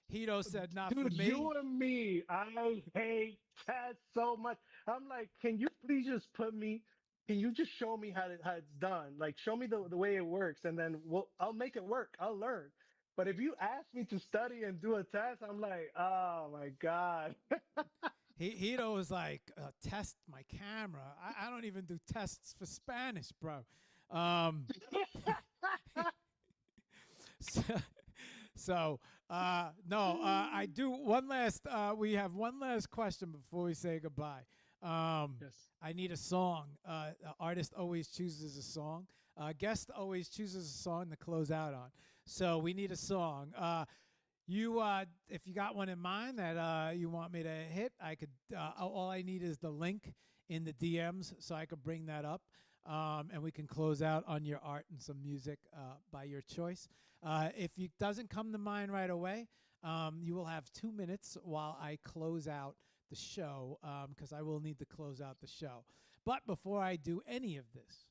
Hito said not for Dude, me. you and me, I hate that so much. I'm like, can you please just put me, can you just show me how it's done? Like, show me the way it works, and then I'll make it work. I'll learn. But if you ask me to study and do a test, I'm like, oh my God. Hito was like, test my camera. I don't even do tests for Spanish, bro. Um, so, no, I do one last. We have one last question before we say goodbye. Yes. I need a song. Artist always chooses a song. Guest always chooses a song to close out on. So we need a song. You, if you got one in mind that you want me to hit, I could. All I need is the link in the DMs, so I could bring that up, and we can close out on your art and some music by your choice. If it doesn't come to mind right away, you will have 2 minutes while I close out the show, because I will need to close out the show. But before I do any of this,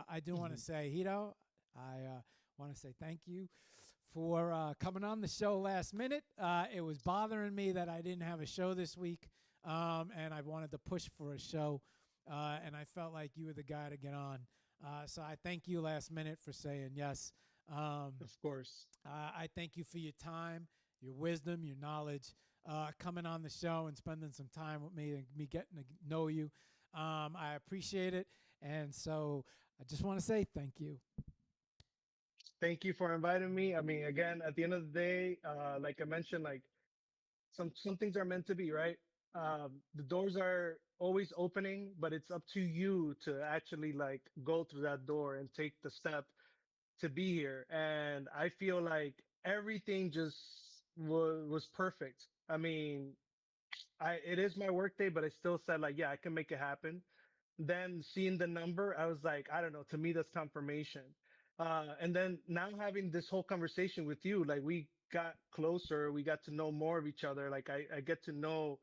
I do want to Mhm. say, Hito, I want to say thank you for coming on the show last minute. It was bothering me that I didn't have a show this week, and I wanted to push for a show, and I felt like you were the guy to get on. So I thank you last minute for saying yes. Of course. I thank you for your time, your wisdom, your knowledge, coming on the show and spending some time with me and me getting to know you. I appreciate it. And so I just want to say thank you. Thank you for inviting me. I mean, again, at the end of the day, like I mentioned, like some things are meant to be, right? The doors are always opening, but it's up to you to actually like go through that door and take the step to be here. And I feel like everything just was perfect. I mean, it is my work day, but I still said like, yeah, I can make it happen. Then seeing the number, I was like, I don't know, to me, that's confirmation. And then now having this whole conversation with you, like we got closer, we got to know more of each other. Like I get to know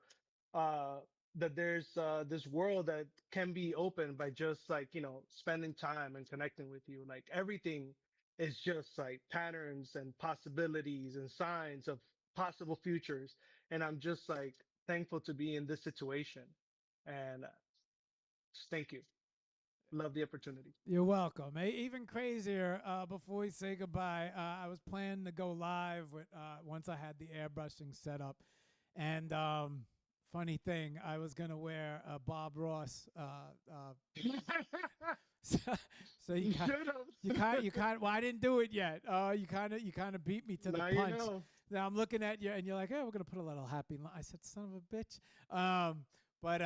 uh that there's this world that can be opened by just like spending time and connecting with you. Like everything is just like patterns and possibilities and signs of possible futures, and I'm just like thankful to be in this situation. And just thank you. Love the opportunity. You're welcome. Even crazier, before we say goodbye, I was planning to go live with, once I had the airbrushing set up. And funny thing, I was going to wear a Bob Ross. So, so You should have. well, I didn't do it yet. You kind of beat me to the Now you punch. know. Now I'm looking at you, and you're like, "Hey, we're gonna put a little happy." I said, "Son of a bitch," but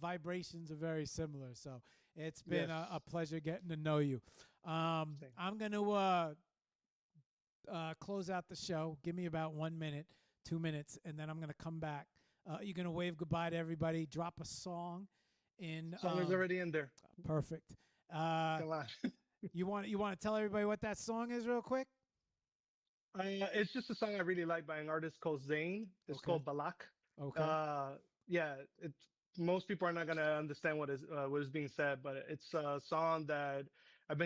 vibrations are very similar. So it's been a Yes. pleasure getting to know you. Same. I'm gonna close out the show. Give me about 1 minute, 2 minutes, and then I'm gonna come back. You're gonna wave goodbye to everybody. Drop a song in. Song is already in there. Perfect. Uh, Come on. you want to tell everybody what that song is real quick? It's just a song I really like by an artist called Zayn. It's Okay. called Balak. Okay. Yeah, most people are not gonna understand what is being said, but it's a song that I've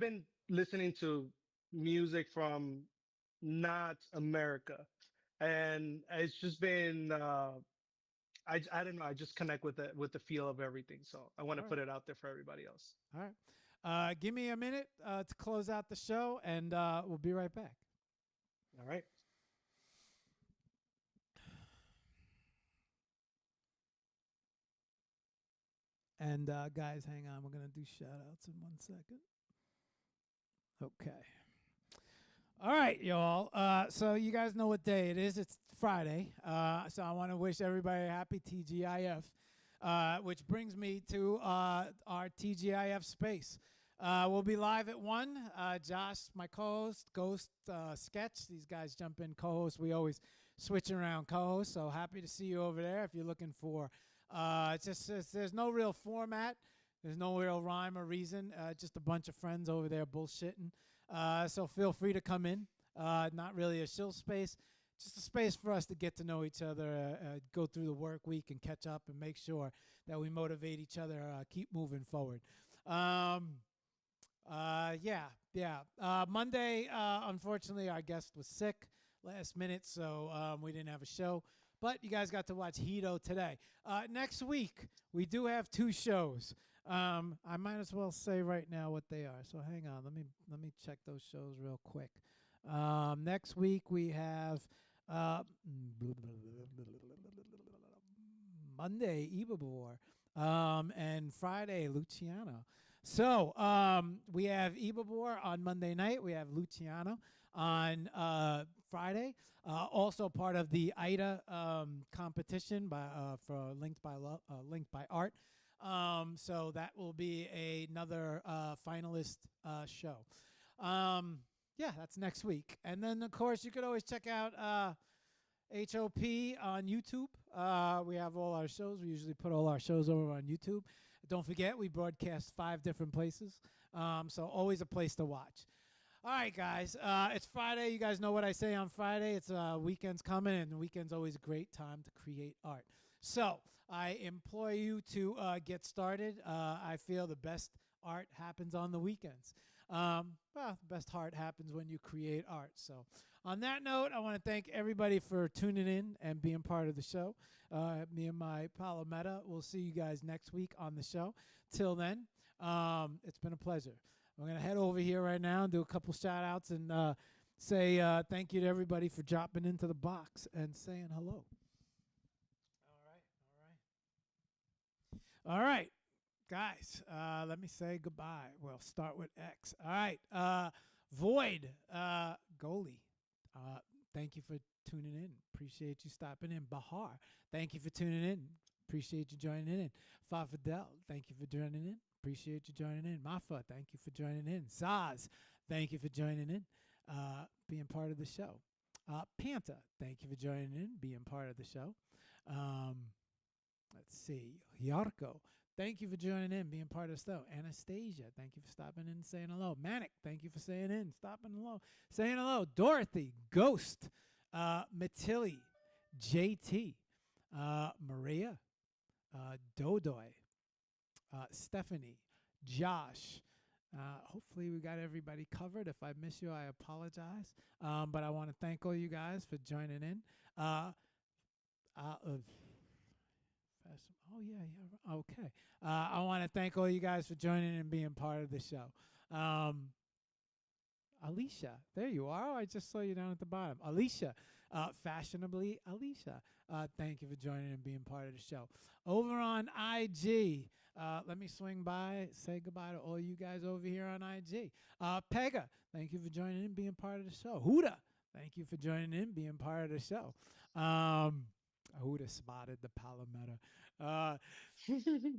been listening to music from not America, and it's just been I don't know, I just connect with the feel of everything. So I want All to right. put it out there for everybody else. All right. Give me a minute to close out the show, and we'll be right back. All right. And guys, hang on. We're gonna do shout outs in 1 second. Okay. All right, y'all. So you guys know what day it is. It's Friday. So I want to wish everybody a happy TGIF, which brings me to our TGIF space. We'll be live at 1. Josh, my co-host, Ghost, Sketch. These guys jump in co-hosts. We always switch around co-hosts. So happy to see you over there. If you're looking for, there's no real format. There's no real rhyme or reason. Just a bunch of friends over there bullshitting. So feel free to come in. Not really a shill space, just a space for us to get to know each other, go through the work week and catch up and make sure that we motivate each other, keep moving forward. Monday, unfortunately, our guest was sick last minute, so we didn't have a show. But you guys got to watch Hito today. Next week, we do have 2 shows. I might as well say right now what they are. So hang on, let me check those shows real quick. Next week we have Monday Ebabur, and Friday Luciano. So we have Ebabur on Monday night. We have Luciano on Friday. Also part of the IDA competition for Linked by Art. So that will be another finalist show. That's next week. And then, of course, you could always check out HOP on YouTube. We have all our shows. We usually put all our shows over on YouTube. Don't forget, we broadcast 5 different places. So always a place to watch. All right, guys. It's Friday. You guys know what I say on Friday. It's weekend's coming, and the weekend's always a great time to create art. So I implore you to get started. I feel the best art happens on the weekends. The best art happens when you create art. So on that note, I want to thank everybody for tuning in and being part of the show. Me and my Palometa, we'll see you guys next week on the show. Till then, it's been a pleasure. I'm going to head over here right now and do a couple shout outs and say thank you to everybody for dropping into the box and saying hello. All right, guys, let me say goodbye. We'll start with X. All right, Void, goalie, thank you for tuning in. Appreciate you stopping in. Bahar, thank you for tuning in. Appreciate you joining in. Fafadel, thank you for joining in. Appreciate you joining in. Mafa, thank you for joining in. Zaz, thank you for joining in, being part of the show. Panta, thank you for joining in, being part of the show. Let's see. Yarko, thank you for joining in, being part of the show. Anastasia, thank you for stopping in and saying hello. Manic, thank you for saying in, stopping hello, saying hello. Dorothy, Ghost, Matilli, JT, Maria, Dodoy, Stephanie, Josh. Hopefully we got everybody covered. If I miss you, I apologize. But I want to thank all you guys for joining in. Oh, yeah. Okay. I want to thank all you guys for joining and being part of the show. Alicia, there you are. I just saw you down at the bottom. Alicia, fashionably Alicia, thank you for joining and being part of the show. Over on IG, let me swing by, say goodbye to all you guys over here on IG. Pega, thank you for joining in, being part of the show. Huda, thank you for joining in, being part of the show. Huda spotted the Palometa.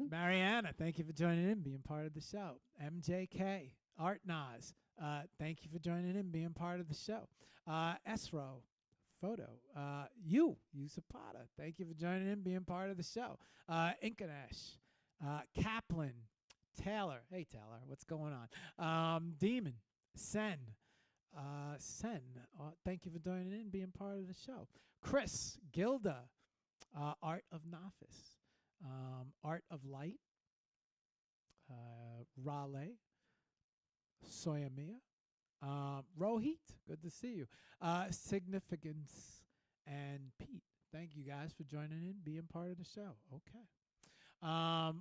Mariana, thank you for joining in, being part of the show. MJK, Art Nas, thank you for joining in, being part of the show. Esro, Photo, you Zapata, thank you for joining in, being part of the show. Inkanesh, Kaplan, Taylor, hey Taylor, what's going on? Demon, Sen, thank you for joining in, being part of the show. Chris, Gilda, Art of Nafis, Art of Light, Raleigh, Soyamia, Rohit, good to see you. Significance and Pete, thank you guys for joining in, being part of the show. Okay.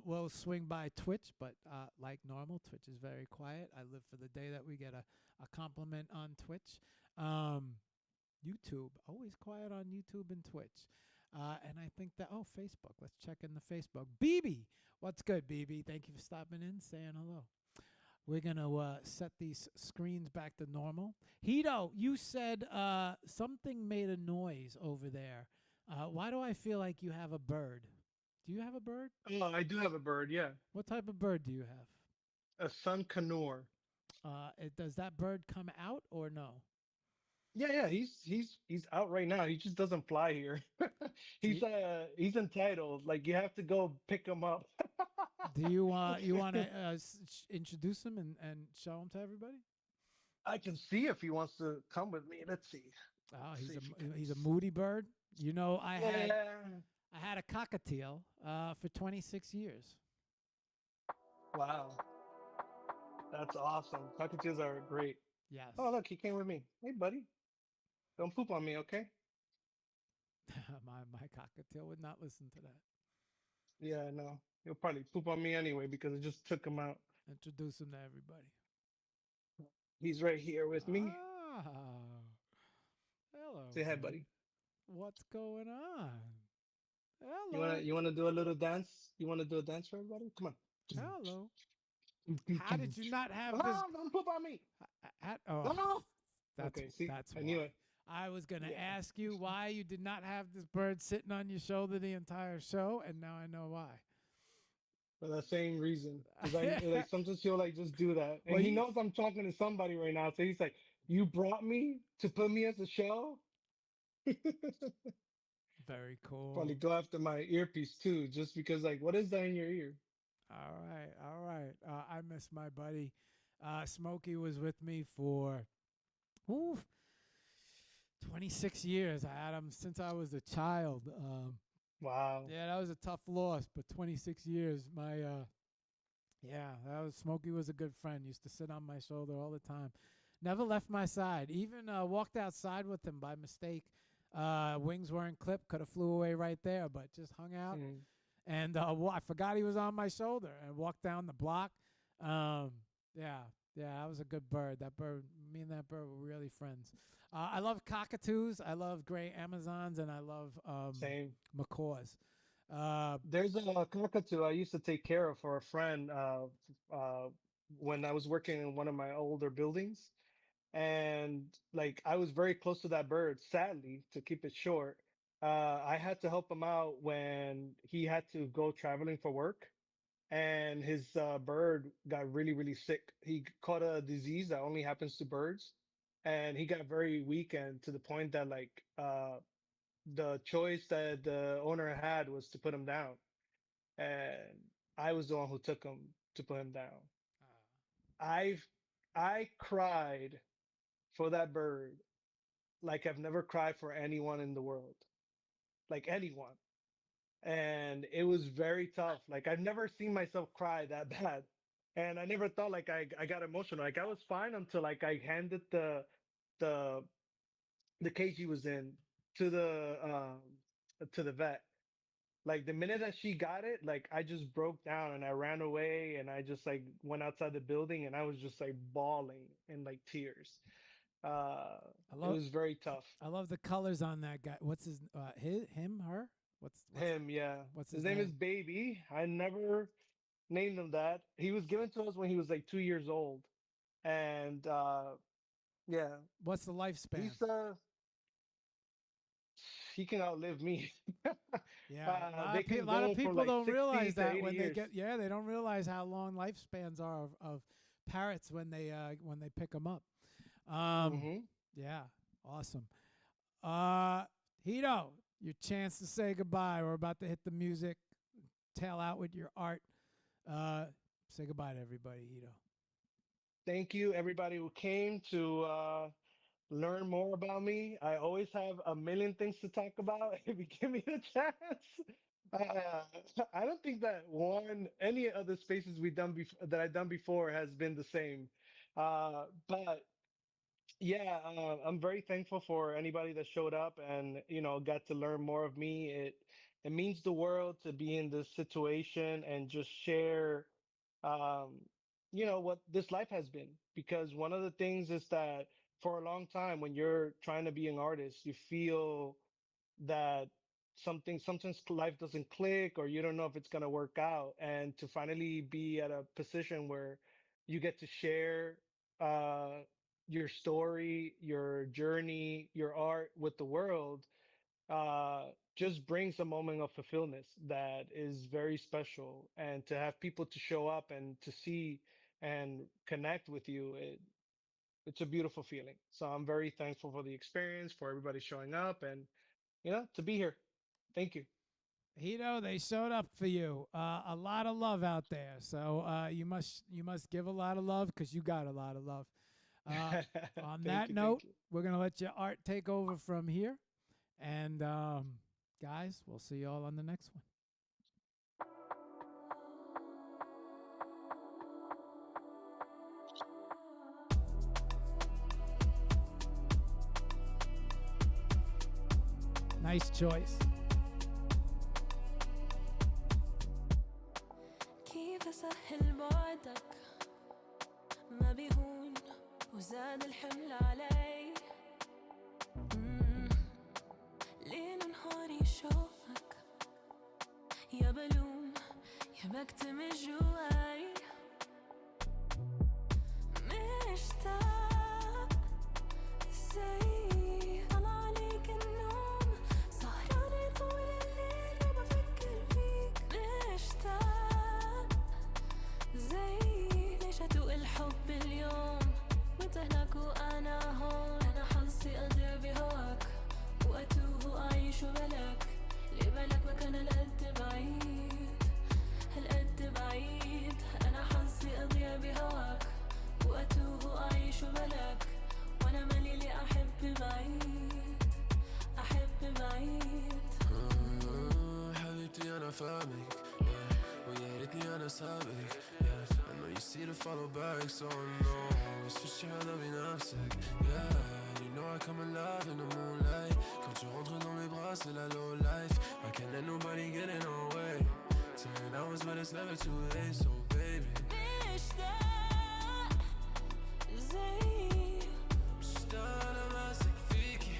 We'll swing by Twitch, but like normal, Twitch is very quiet. I live for the day that we get a compliment on Twitch. YouTube. Always quiet on YouTube and Twitch. And I think that, oh, Facebook. Let's check in the Facebook. BB, what's good, BB? Thank you for stopping in, saying hello. We're going to set these screens back to normal. Hito, you said something made a noise over there. Why do I feel like you have a bird? Do you have a bird? Oh, I do have a bird. Yeah. What type of bird do you have? A sun canor. Does that bird come out or no? Yeah, yeah, he's out right now. He just doesn't fly here. Do you, He's entitled. Like you have to go pick him up. you want to introduce him and show him to everybody? I can see if he wants to come with me. Let's see. Oh, Let's see if he he's a comes. moody bird. You know, Yeah. I had a cockatiel for 26 years. Wow. That's awesome. Cockatoos are great. Oh, Yes. look, he came with me. Hey, buddy. Don't poop on me, okay? My cockatiel would not listen to that. Yeah, no. He'll probably poop on me anyway because I just took him out. Introduce him to everybody. He's right here with me. Ah, hello, Say hi, buddy. buddy. What's going on? You wanna Hello, you wanna do a little dance? You wanna do a dance for everybody? Come on. hello. How did you not have this? Oh, don't poop on me. Oh, No. Okay, see, that's I knew why. it. I was gonna Yeah, ask you why you did not have this bird sitting on your shoulder the entire show, and now I know why. for the same reason. Because I like sometimes he'll like just do that, and Well, he knows I'm talking to somebody right now. So he's like, "You brought me to put me as a show." very Probably cool. go after my earpiece too, just because like, what is that in your ear? All right, all right. I miss my buddy. Smokey was with me for ooh, 26 years. I had him since I was a child. Wow. Yeah, that was a tough loss, but 26 years. Yeah, that was Smokey was a good friend. Used to sit on my shoulder all the time. Never left my side. Even walked outside with him by mistake. Wings weren't clipped. Could have flew away right there, but just hung out. Mm, And I forgot he was on my shoulder and walked down the block. Yeah, yeah, that was a good bird. That bird, me and that bird were really friends. I love cockatoos. I love gray Amazons, and I love same. macaws. Uh, There's a cockatoo I used to take care of for a friend when I was working in one of my older buildings. And like I was very close to that bird. Sadly, to keep it short, I had to help him out when he had to go traveling for work, and his bird got really, really sick. He caught a disease that only happens to birds, and he got very weak, and to the point that like the choice that the owner had was to put him down, and I was the one who took him to put him down. I've I cried for that bird like I've never cried for anyone in the world, like anyone. And it was very tough. Like I've never seen myself cry that bad. And I never thought like I got emotional. Like I was fine until like I handed the the cage he was in to the vet. Like the minute that she got it, like I just broke down and I ran away and I just like went outside the building and I was just like bawling in like tears. I It love was very tough. I love the colors on that guy. What's him, her? Him, yeah. What's His his name is name? Baby. I never named him that. He was given to us when he was like 2 years old. And yeah, What's the lifespan? he's he can outlive me. Yeah, They a can lot of go from people like don't 60 realize to that 80 when they get years. yeah they don't realize how long lifespans are of parrots when they pick them up. Um, Hmm. yeah, awesome. Uh, Hito, your chance to say goodbye. We're about to hit the music. Tail out with your art. Uh, say goodbye to everybody, Hito. Thank you, everybody who came to learn more about me. I always have a million things to talk about if you give me the chance. Uh, I don't think that one any other spaces we done before that I've done before has been the same. But yeah, I'm very thankful for anybody that showed up and got to learn more of me. It means the world to be in this situation and just share, what this life has been. Because one of the things is that for a long time when you're trying to be an artist, you feel that sometimes life doesn't click or you don't know if it's going to work out. And to finally be at a position where you get to share uh your story, your journey, your art with the world, just brings a moment of fulfillment that is very special. And to have people to show up and to see and connect with you, it's a beautiful feeling. So I'm very thankful for the experience, for everybody showing up, and to be here. Thank you. Hito, they showed up for you. A lot of love out there. So you must give a lot of love because you got a lot of love. Uh, on Thank that you. Thank note, you. we're gonna let your art take over from here. And guys, we'll see you all on the next one. Nice choice. كيف أسهل بعدك ما بيهون وزاد الحمل علي ليل نهاري شوقك يا بلوم يا بكتم جواي مشتاق زي طلع عليك النوم سهرانة طول الليل وبفكر فيك مشتاق زي ليش أدوق الحب اليوم وانت هناك وأنا هون أنا حظي أضيع بهواك وأتوه وأعيش بلاك ليه بالك مكان هالقد بعيد هالقد بعيد أنا حظي أضيع بهواك وأتوه وأعيش بلاك وأنا مالي لي أحب بعيد أحب بعيد حبيبتي أنا فاهمك ويا ريتني أنا سابق I know you see the follow back so I know بس في الشارع ده بنفسك You know I come alive in the moonlight Quand tu rentres dans mes bras c'est la low life I can't let nobody get in our way 10 hours but it's never too late so baby مشتاق زي مشتاق أنا ماسك فيكي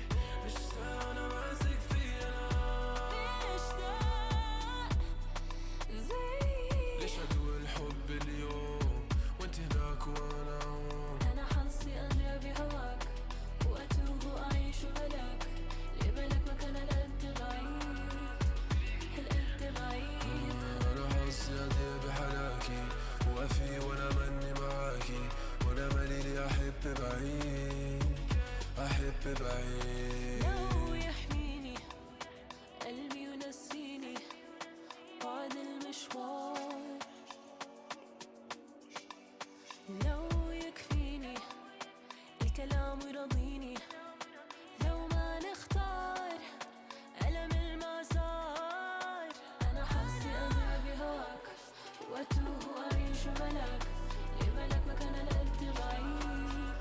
مشتاق أنا ماسك فيك أنا مشتاق زي ليش أدوق الحب اليوم وانت هناك وأنا هون أنا حظي أضيع بهواك وأتوه وأعيش بلاك ليه بالك مكان هالقد بعيد هالقد بعيد أنا حظي أضيع بحلاكي وأفي وأنا مني معاكي وأنا مالي لي أحب بعيد أحب بعيد لو يحميني قلبي ونسيني بعد المشوار لو يكفيني الكلام ويرضيني لو ما نختار ألم المسار أنا حظي أضيع بهواك وأتوه وأعيش بلاك ليه بالك مكان هالقد بعيد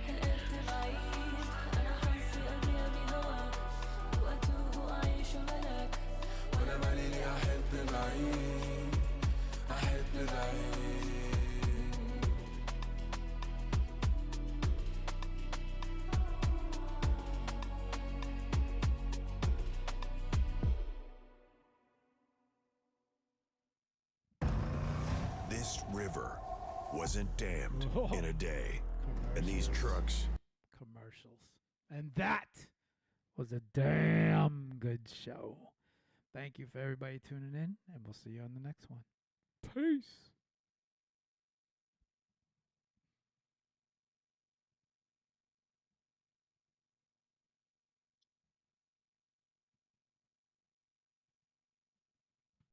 هالقد بعيد أنا حظي أضيع بهواك وأتوه وأعيش بلاك وأنا مالي لي أحب بعيد أحب بعيد This river wasn't dammed in a day. And these trucks. Commercials. And that was a damn good show. Thank you for everybody tuning in, and we'll see you on the next one. Peace.